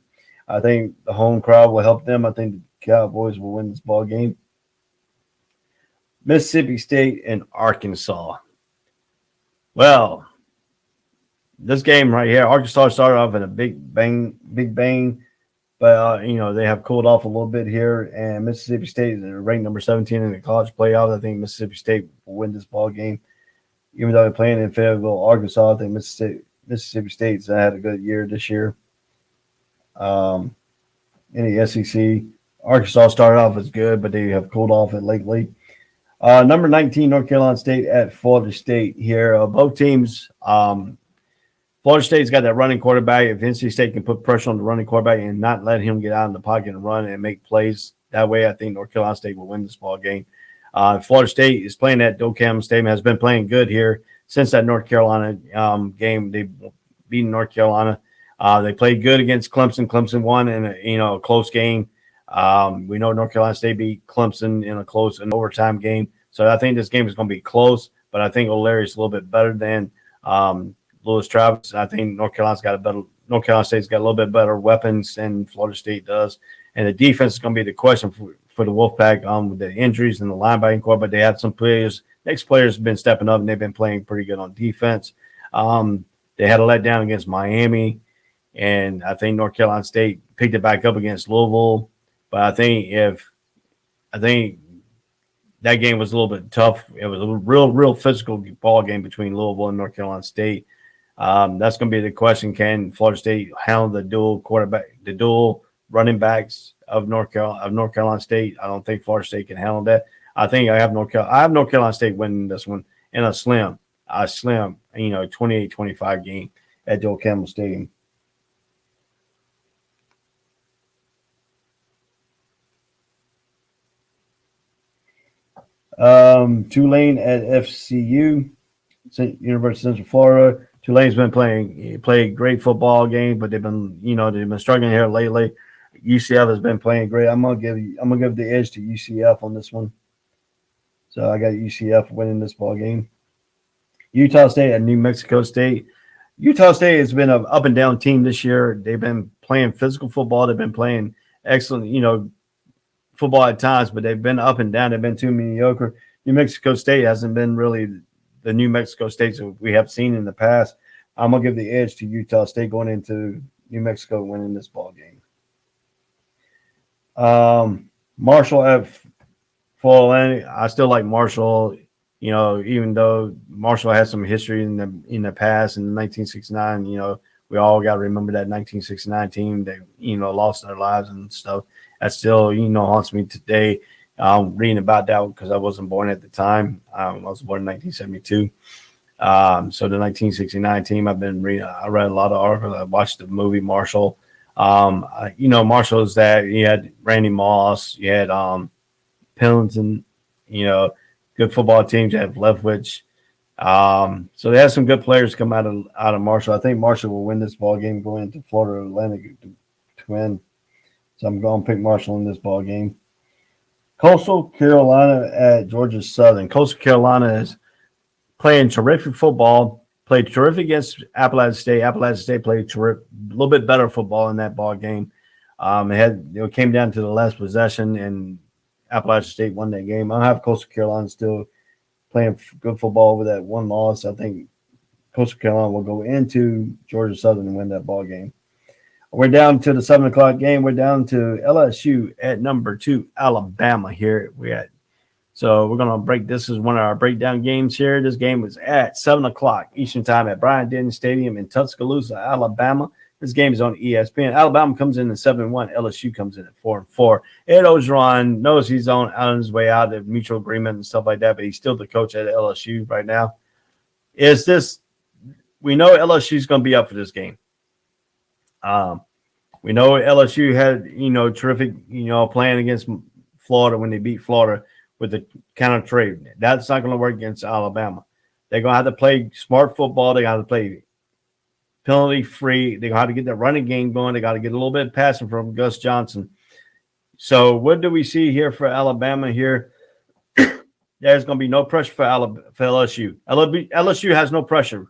I think the home crowd will help them. I think the Cowboys will win this ball game. Mississippi State and Arkansas. Well, this game right here, Arkansas started off in a big bang, but they have cooled off a little bit here. And Mississippi State is ranked number 17 in the college playoffs. I think Mississippi State will win this ball game, even though they're playing in Fayetteville, Arkansas. I think Mississippi State's had a good year this year. In the SEC, Arkansas started off as good, but they have cooled off it lately. Number 19, North Carolina State at Florida State here. Both teams, Florida State's got that running quarterback. If NC State can put pressure on the running quarterback and not let him get out in the pocket and run and make plays that way, I think North Carolina State will win this ball game. Florida State is playing at Docam Stadium, has been playing good here since that North Carolina game. They've beaten North Carolina. They played good against Clemson. Clemson won in a close game. We know North Carolina State beat Clemson in an overtime game. So I think this game is going to be close, but I think O'Leary's a little bit better than Lewis Travis. I think North Carolina State's got a little bit better weapons than Florida State does. And the defense is going to be the question for the Wolfpack with the injuries and the linebacking core, but they have some players. Next players have been stepping up, and they've been playing pretty good on defense. They had a letdown against Miami, and I think North Carolina State picked it back up against Louisville. But I think that game was a little bit tough. It was a real physical ball game between Louisville and North Carolina State. That's going to be the question. Can Florida State handle the dual running backs of North Carolina State? I don't think Florida State can handle that. I think I have North Carolina State winning this one in a slim, 28-25 game at Joe Campbell Stadium. Tulane at FCU, University of Central Florida. Tulane's been played great football game, but they've been struggling here lately. UCF has been playing great. I'm gonna give the edge to UCF on this one. So I got UCF winning this ball game. Utah State at New Mexico State. Utah State has been an up and down team this year. They've been playing physical football. They've been playing excellent, football at times, but they've been up and down. They've been too mediocre. New Mexico State hasn't been really the New Mexico States we have seen in the past. I'm going to give the edge to Utah State going into New Mexico winning this ball game. Marshall at Florida. I still like Marshall, even though Marshall has some history in the past. In 1969, we all got to remember that 1969 team that, lost their lives and stuff. That still, haunts me today. Reading about that because I wasn't born at the time. I was born in 1972. So the 1969 team, I've been reading. I read a lot of articles. I watched the movie Marshall. Marshall is that you had Randy Moss, you had Pendleton, good football teams. You have Leftwich. So they have some good players come out of Marshall. I think Marshall will win this ball game going into Florida Atlantic to win. So I'm going to pick Marshall in this ball game. Coastal Carolina at Georgia Southern. Coastal Carolina is playing terrific football, played terrific against Appalachian State. Appalachian State played a little bit better football in that ball game. It came down to the last possession, and Appalachian State won that game. I have Coastal Carolina still playing good football with that one loss. I think Coastal Carolina will go into Georgia Southern and win that ball game. We're down to the 7 o'clock game. We're down to LSU at number 2, Alabama here. So we're going to break. This is one of our breakdown games here. This game is at 7 o'clock Eastern time at Bryant-Denny Stadium in Tuscaloosa, Alabama. This game is on ESPN. Alabama comes in at 7-1. LSU comes in at 4-4. Ed Orgeron knows he's on his way out of mutual agreement and stuff like that, but he's still the coach at LSU right now. We know LSU is going to be up for this game. We know LSU had, terrific, playing against Florida when they beat Florida with the counter trade. That's not going to work against Alabama. They're going to have to play smart football. They got to play penalty free. They got to get that running game going. They got to get a little bit of passing from Gus Johnson. So what do we see here for Alabama here? There's going to be no pressure for LSU. LSU has no pressure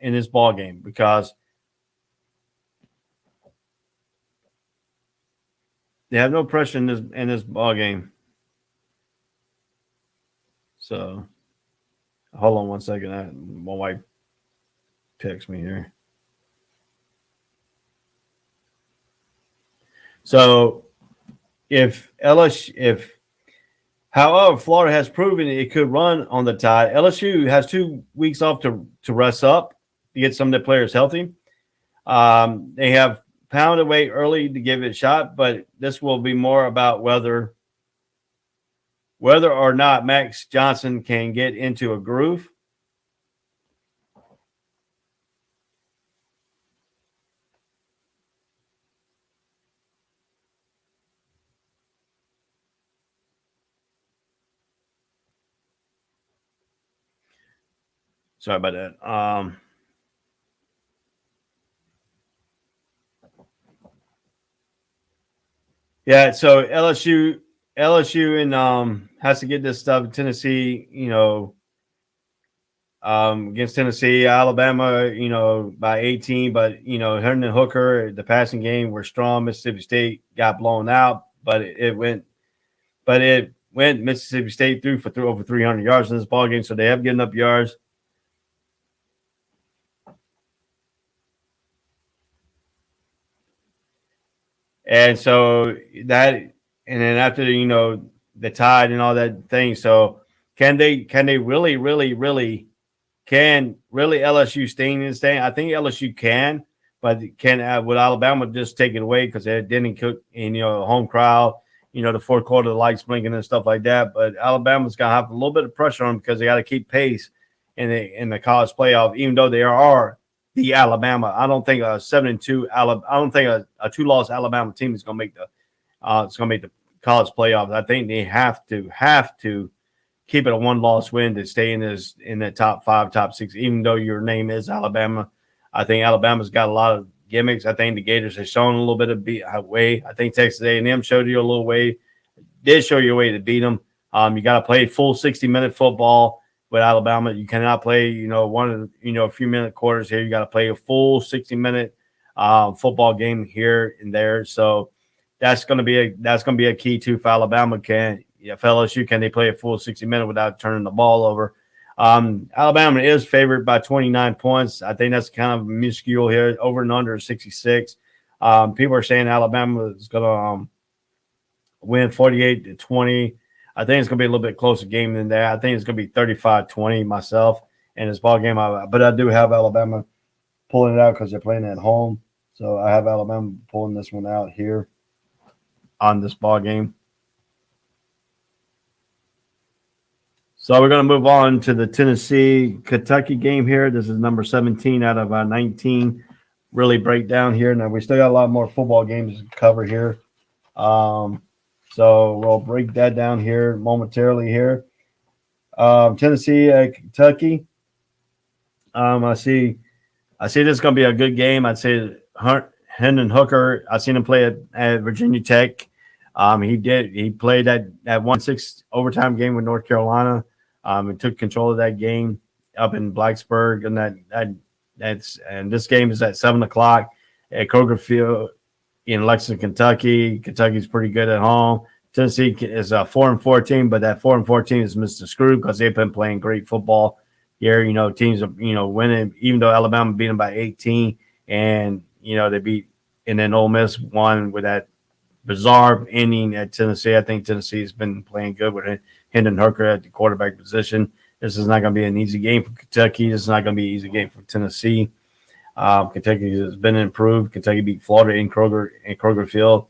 in this ball game because they have no pressure in this ball game. So hold on one second. My wife texts me here. So however, Florida has proven it could run on the Tide. LSU has 2 weeks off to rest up to get some of their players healthy. They have pounded away early to give it a shot, but this will be more about whether or not Max Johnson can get into a groove. Sorry about that. Yeah, so LSU and has to get this stuff. Tennessee, against Tennessee, Alabama, by 18, but Herndon Hooker, the passing game were strong. Mississippi State got blown out, but it went Mississippi State threw for over 300 yards in this ball game, so they have getting up yards. And so that, and then after, the Tide and all that thing. So can they really LSU stay in this thing? I think LSU can, but would Alabama just take it away because they didn't cook in, home crowd, the fourth quarter, the lights blinking and stuff like that. But Alabama's going to have a little bit of pressure on them because they got to keep pace in the college playoff, even though they are the Alabama. I don't think a 7-2 I don't think a 2-loss Alabama team is going to make the college playoffs. I think they have to keep it a 1-loss win to stay in the top 5, top 6. Even though your name is Alabama, I think Alabama's got a lot of gimmicks. I think the Gators have shown a little bit of way. I think Texas A&M showed you a little way. Did show you a way to beat them. You got to play full 60-minute football. With Alabama, you cannot play, a few minute quarters here. You got to play a full 60-minute football game here and there. So that's going to be a key too for Alabama. Can LSU they play a full 60-minute without turning the ball over? Alabama is favored by 29 points. I think that's kind of minuscule here. Over and under 66. People are saying Alabama is going to win 48-20. I think it's going to be a little bit closer game than that. I think it's going to be 35-20 myself in this ball game. But I do have Alabama pulling it out because they're playing at home. So I have Alabama pulling this one out here on this ball game. So we're going to move on to the Tennessee-Kentucky game here. This is number 17 out of 19. Really break down here. Now we still got a lot more football games to cover here. So we'll break that down here momentarily here. Tennessee, Kentucky. I see this is going to be a good game. I'd say Hendon Hooker. I've seen him play at Virginia Tech. He played that 1-6 overtime game with North Carolina. He took control of that game up in Blacksburg, and this game is at 7:00 at Kroger Field in Lexington, Kentucky. Kentucky's pretty good at home. Tennessee is a 4-4 team, but that 4-4 team is Mr. Screw because they've been playing great football here. Teams are winning, even though Alabama beat them by 18, and they beat, and then Ole Miss won with that bizarre ending at Tennessee. I think Tennessee has been playing good with Hendon Hooker at the quarterback position. This is not going to be an easy game for Kentucky. This is not going to be an easy game for Tennessee. Kentucky has been improved. Kentucky beat Florida in Kroger Field.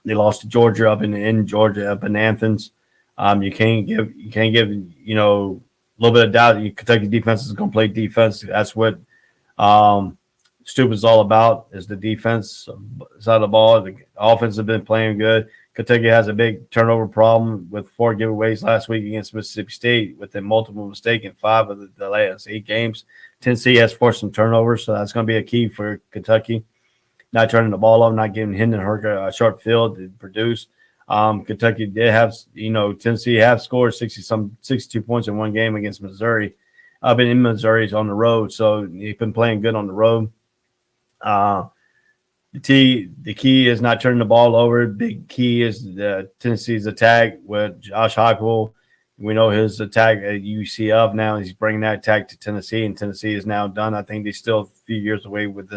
They lost to Georgia up in Georgia, up in Athens. You can't give a little bit of doubt that Kentucky defense is going to play defense. That's what Stupid's all about, is the defense side of the ball. The offense has been playing good. Kentucky has a big turnover problem with 4 giveaways last week against Mississippi State with a multiple mistake in 5 of the last 8 games. Tennessee has forced some turnovers, so that's going to be a key for Kentucky. Not turning the ball over, not giving Hendon Hooker a short field to produce. Kentucky did have, Tennessee have scored 62 points in one game against Missouri. I've been in Missouri on the road, so he's been playing good on the road. The key is not turning the ball over. Big key is Tennessee's attack with Josh Heupel. We know his attack at UCF now. He's bringing that attack to Tennessee, and Tennessee is now done. I think they're still a few years away with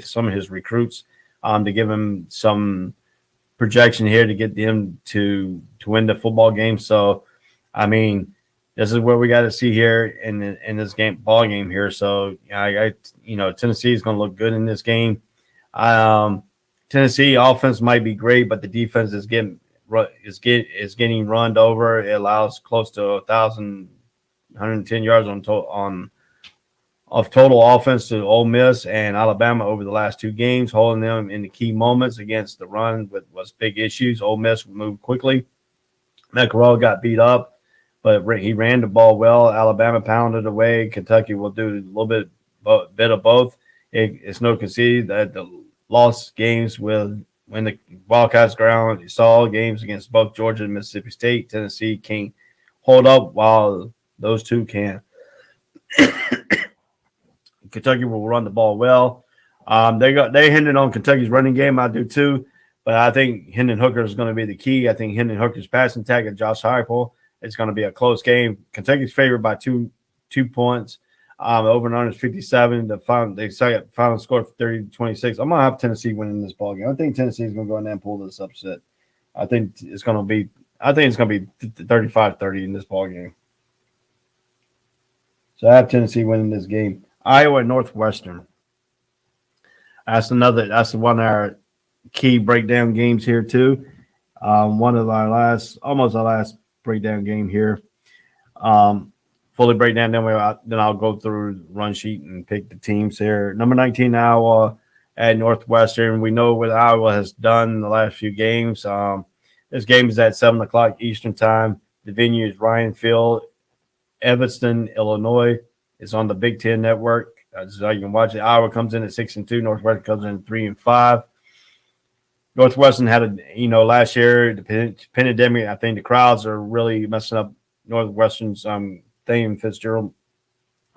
some of his recruits to give him some projection here to get them to win the football game. So, I mean, this is what we got to see here in this ball game here. So, Tennessee is going to look good in this game. Tennessee offense might be great, but the defense is getting runned over. It allows close to 1,110 yards of total offense to Ole Miss and Alabama over the last 2 games, holding them in the key moments against the run was big issues. Ole Miss moved quickly. McElroy got beat up, but he ran the ball well. Alabama pounded away. Kentucky will do a little bit of both. It's no conceit that the lost games when the Wildcats ground. You saw games against both Georgia and Mississippi State. Tennessee can't hold up while those two can. Kentucky will run the ball well. They hindered on Kentucky's running game. I do too, but I think Hendon Hooker is going to be the key. I think Hendon Hooker's passing attack at Josh Heupel. It's going to be a close game. Kentucky's favored by 2 points. Over and under is 57. The final score 30-26. I'm gonna have Tennessee winning this ball game. I think Tennessee is gonna go in there and pull this upset. I think it's gonna be 35-30 in this ball game. So I have Tennessee winning this game. Iowa and Northwestern. That's one of our key breakdown games here too. One of almost our last breakdown game here. Fully break down, then I'll go through the run sheet and pick the teams here. Number 19, Iowa at Northwestern. We know what Iowa has done in the last few games. This game is at 7 o'clock Eastern time. The venue is Ryan Field, Evanston, Illinois. It's on the Big Ten Network. So you can watch it. Iowa comes in at 6-2. Northwestern comes in at 3-5. Northwestern had last year, the pandemic. I think the crowds are really messing up Northwestern's thing, Fitzgerald.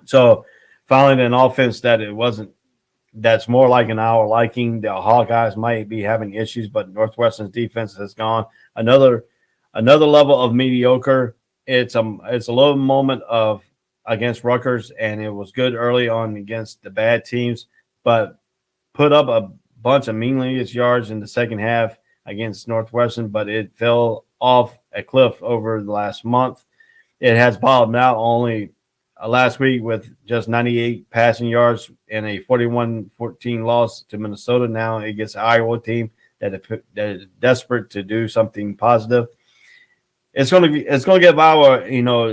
So finally, an offense that's more like an Iowa liking. The Hawkeyes might be having issues, but Northwestern's defense has gone another level of mediocre. It's a little moment of against Rutgers, and it was good early on against the bad teams, but put up a bunch of meaningless yards in the second half against Northwestern, but it fell off a cliff over the last month. It has bottomed out only last week with just 98 passing yards and a 41-14 loss to Minnesota. Now it gets an Iowa team that is desperate to do something positive. It's going to give Iowa,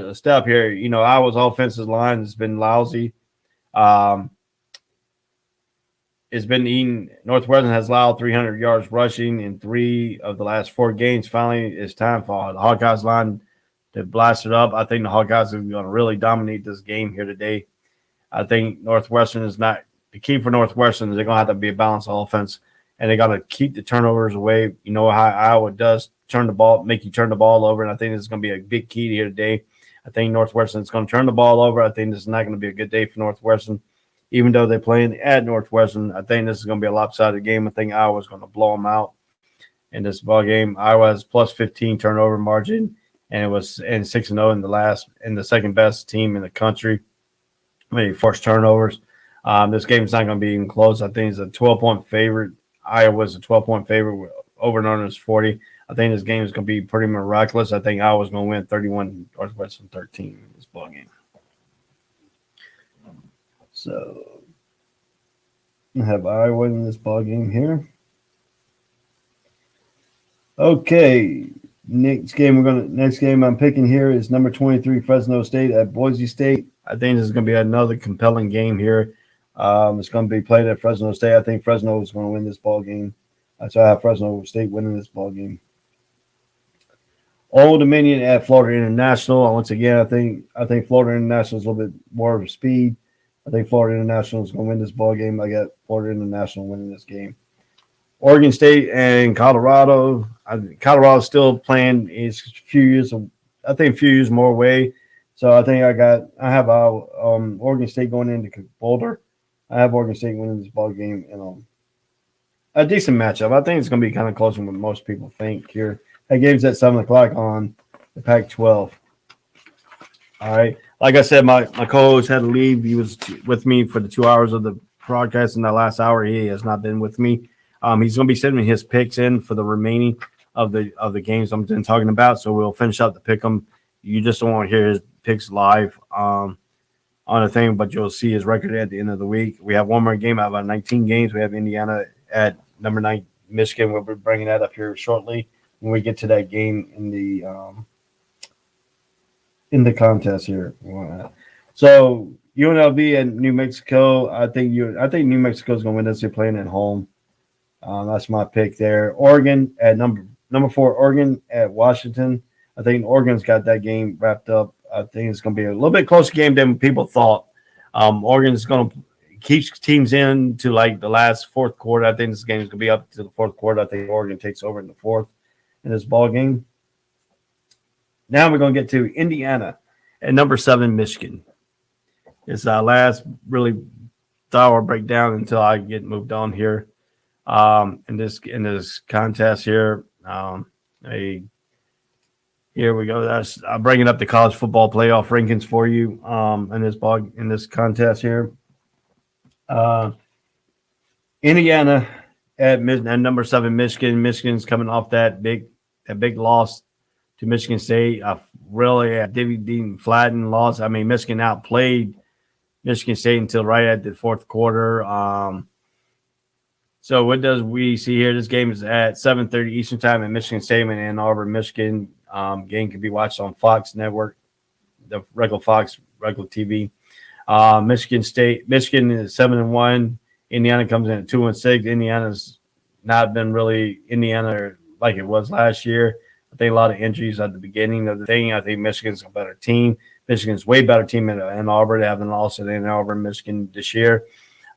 a step here. Iowa's offensive line has been lousy. It's been eating. Northwestern has allowed 300 yards rushing in 3 of the last 4 games. Finally, it's time for the Hawkeyes line to blast it up. I think the Hawkeyes are going to really dominate this game here today. I think Northwestern is not – the key for Northwestern is they're going to have to be a balanced offense, and they got to keep the turnovers away. You know how Iowa does make you turn the ball over, and I think this is going to be a big key here today. I think Northwestern is going to turn the ball over. I think this is not going to be a good day for Northwestern. Even though they're playing at Northwestern, I think this is going to be a lopsided game. I think Iowa's going to blow them out in this ball game. Iowa has plus 15 turnover margin, and it was in 6-0 in the second best team in the country. Many forced turnovers. This game is not going to be even close. I think it's a 12-point favorite. Iowa's a 12-point favorite. Over and under is 40. I think this game is going to be pretty miraculous. I think Iowa's going to win 31, Northwestern 13 in this ball game. So I have Iowa in this ball game here. Okay, next game I'm picking here is number 23 Fresno State at Boise State. I think this is going to be another compelling game here. It's going to be played at Fresno State. I think Fresno is going to win this ball game. So I have Fresno State winning this ball game. Old Dominion at Florida International. Once again, I think Florida International is a little bit more of speed. I think Florida International is going to win this ball game. I got Florida International winning this game. Oregon State and Colorado. Colorado's still playing. It's a few years more away. So I think I have Oregon State going into Boulder. I have Oregon State winning this ball game and a decent matchup. I think it's going to be kind of closer than what most people think here. That game's at 7:00 on the Pac-12. All right. Like I said, my co-host had to leave. He was with me for the 2 hours of the broadcast. In that last hour, he has not been with me. He's going to be sending his picks in for the remaining of the games I'm talking about. So we'll finish up the pick 'em. You just don't want to hear his picks live on a thing, but you'll see his record at the end of the week. We have one more game out of 19 games. We have Indiana at number 9, Michigan. We'll be bringing that up here shortly when we get to that game in the contest here. So UNLV and New Mexico. I think New Mexico is going to win this. They're playing at home. That's my pick there. Oregon at number 4. Oregon at Washington. I think Oregon's got that game wrapped up. I think it's going to be a little bit closer game than people thought. Oregon's going to keep teams in to like the last fourth quarter. I think this game is going to be up to the fourth quarter. I think Oregon takes over in the fourth in this ball game. Now we're going to get to Indiana at number 7, Michigan. It's our last really thorough breakdown until I get moved on here. In this contest here, here we go. I'm bringing up the college football playoff rankings for you in this contest here. Indiana at number 7, Michigan. Michigan's coming off that big loss to Michigan State. Really a Dean flattened loss. I mean, Michigan outplayed Michigan State until right at the fourth quarter. So what does we see here? This game is at 7:30 Eastern Time at Michigan Stadium in Ann Arbor, Michigan. Game can be watched on Fox Network, the regular Fox, regular TV. Michigan is 7-1. Indiana comes in at 2-6. Indiana's not been really Indiana like it was last year. I think a lot of injuries at the beginning of the thing. I think Michigan's a better team. Michigan's way better team in Ann Arbor. They haven't lost at Ann Arbor, Michigan this year.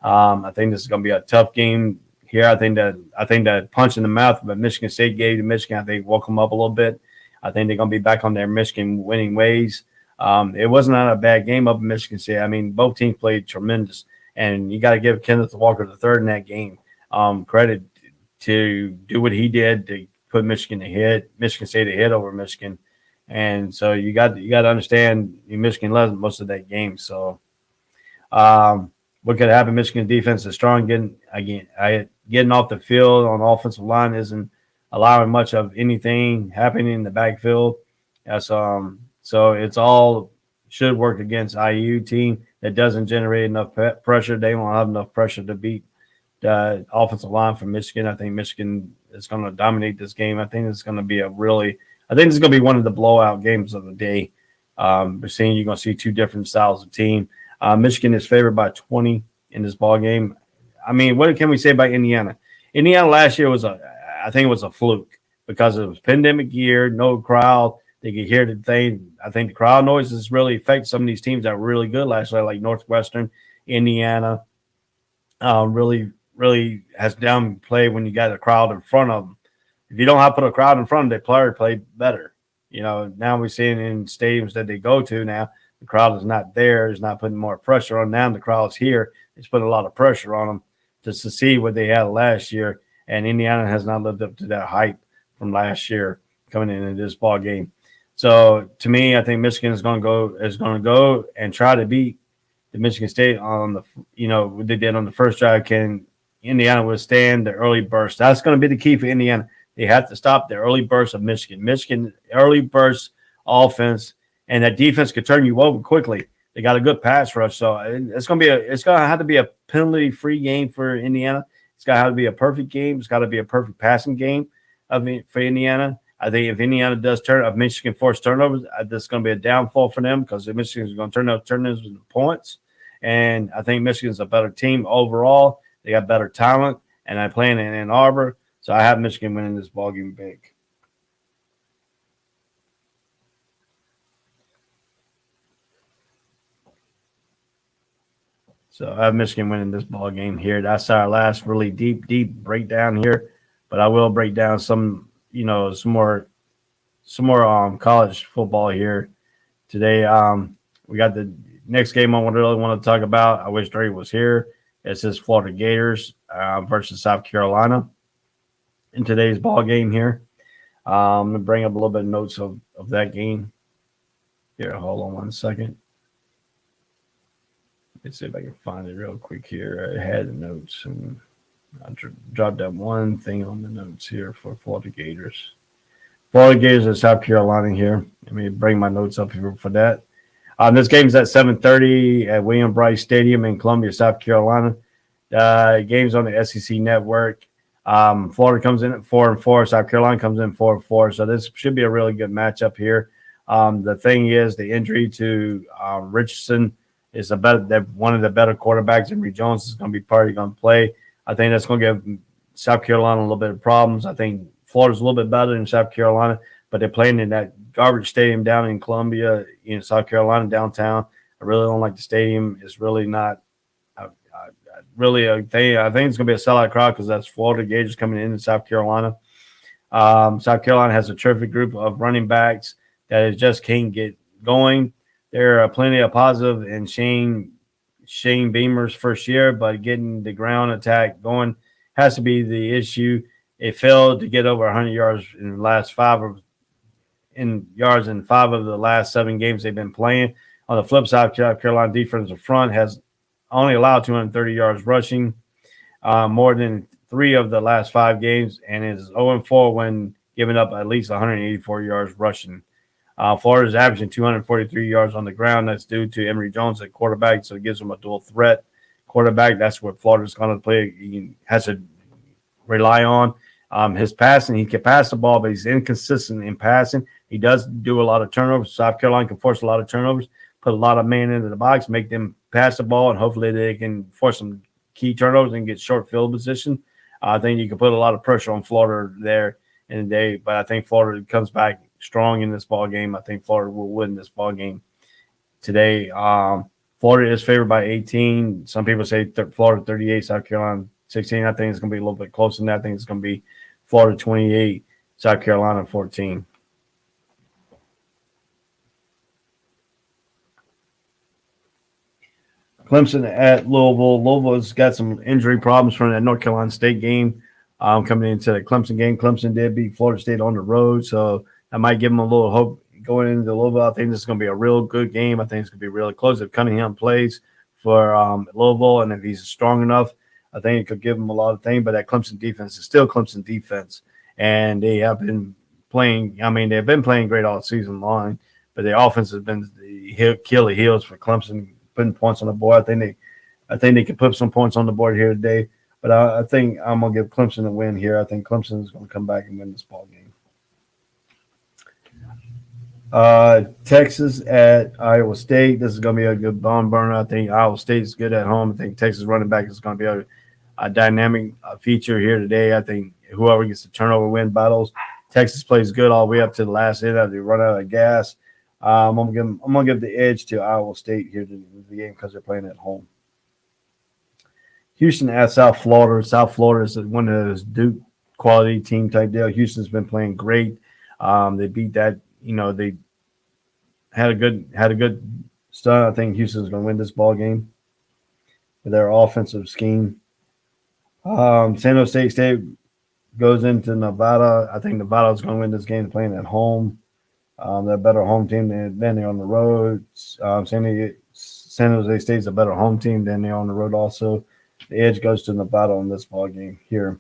I think this is going to be a tough game here. I think that punch in the mouth that Michigan State gave to Michigan, I think woke them up a little bit. I think they're going to be back on their Michigan winning ways. It wasn't a bad game up in Michigan State. I mean, both teams played tremendous, and you got to give Kenneth Walker III in that game credit to do what he did to put Michigan State ahead over Michigan. And so you got to understand Michigan led most of that game. So what could happen? Michigan defense is strong. Getting off the field on the offensive line isn't allowing much of anything happening in the backfield. So it's all should work against IU team that doesn't generate enough pressure. They won't have enough pressure to beat the offensive line from Michigan. I think Michigan is going to dominate this game. I think it's going to be one of the blowout games of the day. You're going to see two different styles of team. Michigan is favored by 20 in this ball game. I mean, what can we say about Indiana? Indiana last year was I think it was a fluke because it was pandemic year, no crowd. They could hear the thing. I think the crowd noises really affect some of these teams that were really good last year, like Northwestern, Indiana. Really has downplayed when you got a crowd in front of them. If you don't have to put a crowd in front of them, they play better. Now we're seeing in stadiums that they go to now, the crowd is not there. It's not putting more pressure on them. The crowd's here. It's putting a lot of pressure on them just to see what they had last year. And Indiana has not lived up to that hype from last year coming into this ball game. So to me, I think Michigan is going to go and try to beat the Michigan State on what they did on the first drive. Can Indiana withstand the early burst? That's going to be the key for Indiana. They have to stop the early burst of Michigan. Michigan early burst offense, and that defense could turn you over quickly. They got a good pass rush, so it's going to have to be a penalty-free game for Indiana. It's got to have to be a perfect game. It's got to be a perfect passing game for Indiana. I think if Indiana does if Michigan force turnovers, that's going to be a downfall for them because Michigan is going to turn those into points. And I think Michigan's a better team overall. They got better talent, and I'm playing in Ann Arbor, so I have Michigan winning this ball game big. So I have Michigan winning this ball game here. That's our last really deep breakdown here, but I will break down some more college football here today. We got the next game I really want to talk about. I wish Dre was here. It's this Florida Gators versus South Carolina in today's ball game here. I'm going to bring up a little bit of notes of that game. Here, hold on one second. Let's see if I can find it real quick here. I had the notes, and I dropped that one thing on the notes here for Florida Gators. Florida Gators and South Carolina here. Let me bring my notes up here for that. This game's at 7:30 at William Bryce Stadium in Columbia, South Carolina. Game's on the SEC Network. Florida comes in at 4-4. South Carolina comes in 4-4. So this should be a really good matchup here. The thing is, the injury to Richardson is one of the better quarterbacks. Emory Jones is going to be probably going to play. I think that's going to give South Carolina a little bit of problems. I think Florida's a little bit better than South Carolina, but they're playing in that garbage stadium down in Columbia, South Carolina, downtown. I really don't like the stadium. It's really not really a thing. I think it's going to be a sellout crowd because that's Florida Gators coming into South Carolina. South Carolina has a terrific group of running backs that just can't get going. There are plenty of positive in Shane Beamer's first year, but getting the ground attack going has to be the issue. They failed to get over 100 yards in the last 5 of the last 7 games they've been playing. On the flip side, South Carolina defensive front has only allowed 230 yards rushing, more than 3 of the last 5 games, and is 0-4 when giving up at least 184 yards rushing. Florida is averaging 243 yards on the ground. That's due to Emory Jones at quarterback, so it gives them a dual threat quarterback. That's what Florida's going to play. He has to rely on. His passing, he can pass the ball, but he's inconsistent in passing. He does do a lot of turnovers. South Carolina can force a lot of turnovers, put a lot of men into the box, make them pass the ball, and hopefully they can force some key turnovers and get short field position. I think you can put a lot of pressure on Florida there in the day, but I think Florida comes back strong in this ball game. I think Florida will win this ball game today. Florida is favored by 18. Some people say Florida 38, South Carolina 16. I think it's going to be a little bit closer than that. I think it's going to be Florida 28, South Carolina 14. Clemson at Louisville. Louisville's got some injury problems from that North Carolina State game coming into the Clemson game. Clemson did beat Florida State on the road, so that might give them a little hope going into Louisville. I think this is going to be a real good game. I think it's going to be really close. If Cunningham plays for Louisville, and if he's strong enough, I think it could give them a lot of things. But that Clemson defense is still Clemson defense, and they have been playing. I mean, they've been playing great all season long, but their offense has been the Achilles heels for Clemson, putting points on the board. I think they can put some points on the board here today. But I think I'm gonna give Clemson a win here. I think Clemson is going to come back and win this ball game. Texas at Iowa State. This is going to be a good barn burner. I think Iowa State is good at home. I think Texas running back is going to be a dynamic feature here today. I think whoever gets the turnover win battles. Texas plays good all the way up to the last inning. They run out of gas. I'm gonna give the edge to Iowa State here to the game because they're playing at home. Houston at South Florida. South Florida is one of those Duke quality team type deal. Houston's been playing great. They beat that. They had a good start. I think Houston's going to win this ball game with their offensive scheme. San Jose State goes into Nevada. I think Nevada's going to win this game playing at home. They're a better home team than they're on the road. San Jose State's a better home team than they're on the road also. The edge goes to Nevada on this ball game here.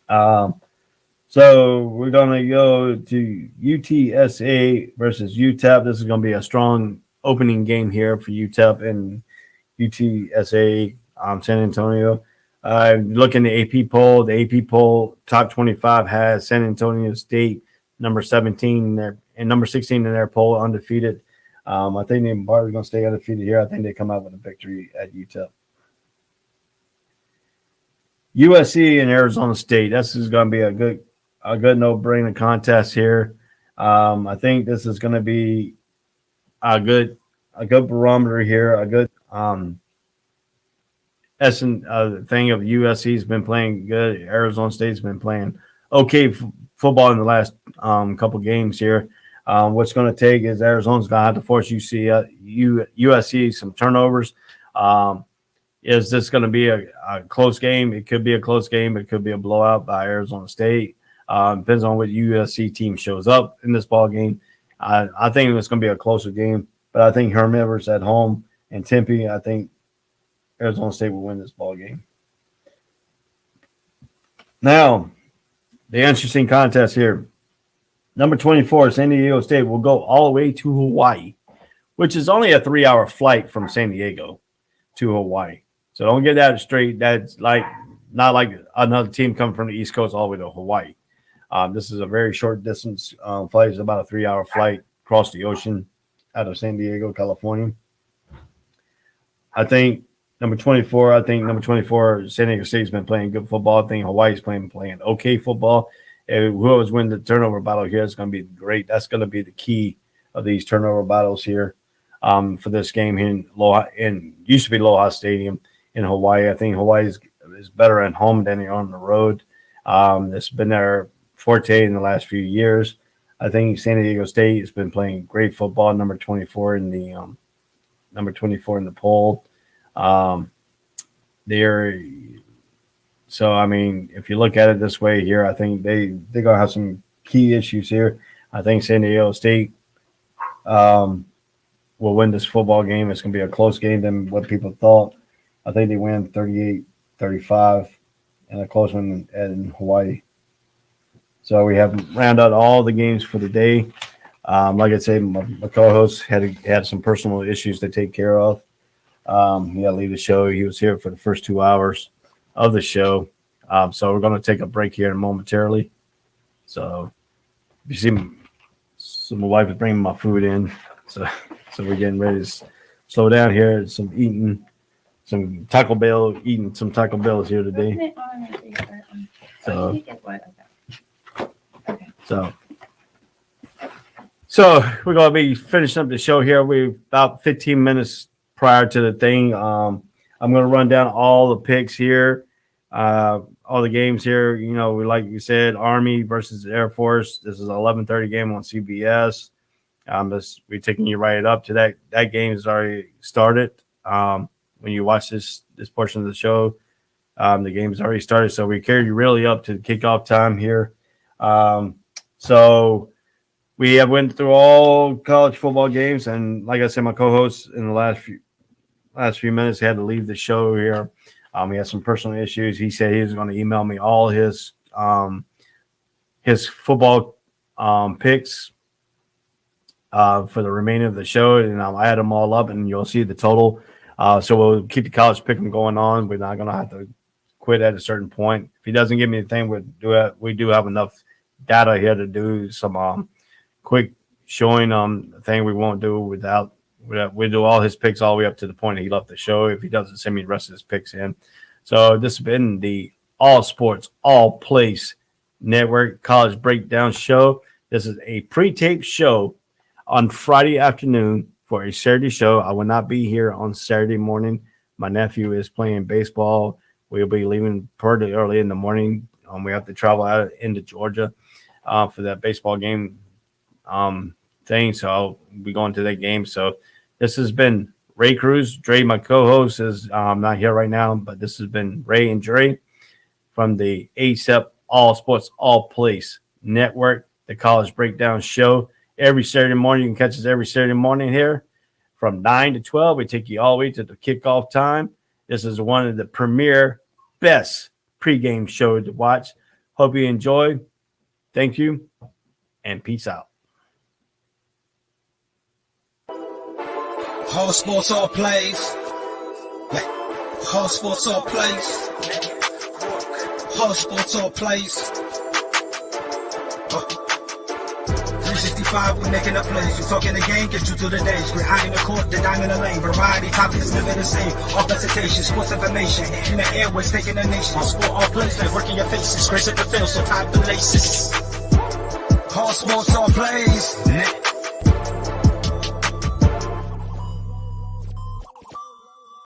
So we're going to go to UTSA versus UTEP. This is going to be a strong opening game here for UTEP and UTSA San Antonio. Look in the AP poll. The AP poll top 25 has San Antonio State number 17 there and number 16 in their poll, undefeated. I think they're probably going to stay undefeated here. I think they come out with a victory at UTEP. USC and Arizona State. This is going to be a good no-brainer contest here. I think this is going to be a good barometer here. A good thing of USC's been playing good. Arizona State's been playing okay football in the last couple games here. What's going to take is Arizona's going to have to force USC some turnovers. Is this going to be a close game? It could be a close game. It could be a blowout by Arizona State. Depends on what USC team shows up in this ball game. I think it's going to be a closer game, but I think Herm Edwards at home and Tempe, I think Arizona State will win this ball game. Now, the interesting contest here. Number 24, San Diego State will go all the way to Hawaii, which is only a 3-hour flight from San Diego to Hawaii. So don't get that straight. That's not like another team coming from the East Coast all the way to Hawaii. This is a very short distance flight. It's about a 3-hour flight across the ocean out of San Diego, California. I think number 24, San Diego State's been playing good football. I think Hawaii's playing okay football. Whoever's winning the turnover battle here is going to be great. That's going to be the key of these turnover battles here for this game here in used to be Aloha Stadium in Hawaii. I think Hawaii is better at home than on the road. It's been their forte in the last few years. I think San Diego State has been playing great football. Number 24 in the poll. So I mean, if you look at it this way here, I think they're gonna have some key issues here. I think San Diego State will win this football game. It's gonna be a close game than what people thought. I think they win 38-35 and a close one in Hawaii. So we have round out all the games for the day. Like I said, my co-host had some personal issues to take care of. He had to leave the show. He was here for the first 2 hours of the show. So we're going to take a break here momentarily. So you see, my wife is bringing my food in. So we're getting ready to slow down here. Eating some Taco Bells here today. So we're going to be finishing up the show here. We're about 15 minutes prior to the thing. I'm going to run down all the picks here, all the games here. You know, like you said, Army versus Air Force. This is an 11:30 game on CBS. We're taking you right up to that. That game has already started. When you watch this portion of the show, the game has already started. So we carried you really up to the kickoff time here. So we have went through all college football games, and like I said, my co-host in the last few minutes had to leave the show here. He had some personal issues. He said he was going to email me all his football picks for the remainder of the show, and I'll add them all up, and you'll see the total. So we'll keep the college pick going on. We're not going to have to quit at a certain point. If he doesn't give me anything, we do have enough data here to do some quick showing thing. We won't do without. We do all his picks all the way up to the point he left the show. If he doesn't send me the rest of his picks in. So this has been the All Sports, All Place Network College Breakdown Show. This is a pre-taped show on Friday afternoon for a Saturday show. I will not be here on Saturday morning. My nephew is playing baseball. We'll be leaving pretty early in the morning. We have to travel out into Georgia for that baseball game thing. So I'll be going to that game. So this has been Ray Cruz. Dre, my co-host, is not here right now, but this has been Ray and Dre from the ASEP All Sports, All Place Network, the College Breakdown Show. Every Saturday morning, you can catch us every Saturday morning here from 9 to 12. We take you all the way to the kickoff time. This is one of the premier, best pregame shows to watch. Hope you enjoy. Thank you, and peace out. All sports, all plays. All sports, all plays. All sports, all plays. 365, we making up plays. You talking the game, get you to the days. We're high in the court, the dime in the lane. Variety, topics, living the same. All presentation, sports information. Hitting the airways, taking the nation. All sport, all plays, like working your faces. Grace at the field, so tie the laces. All sports, all plays.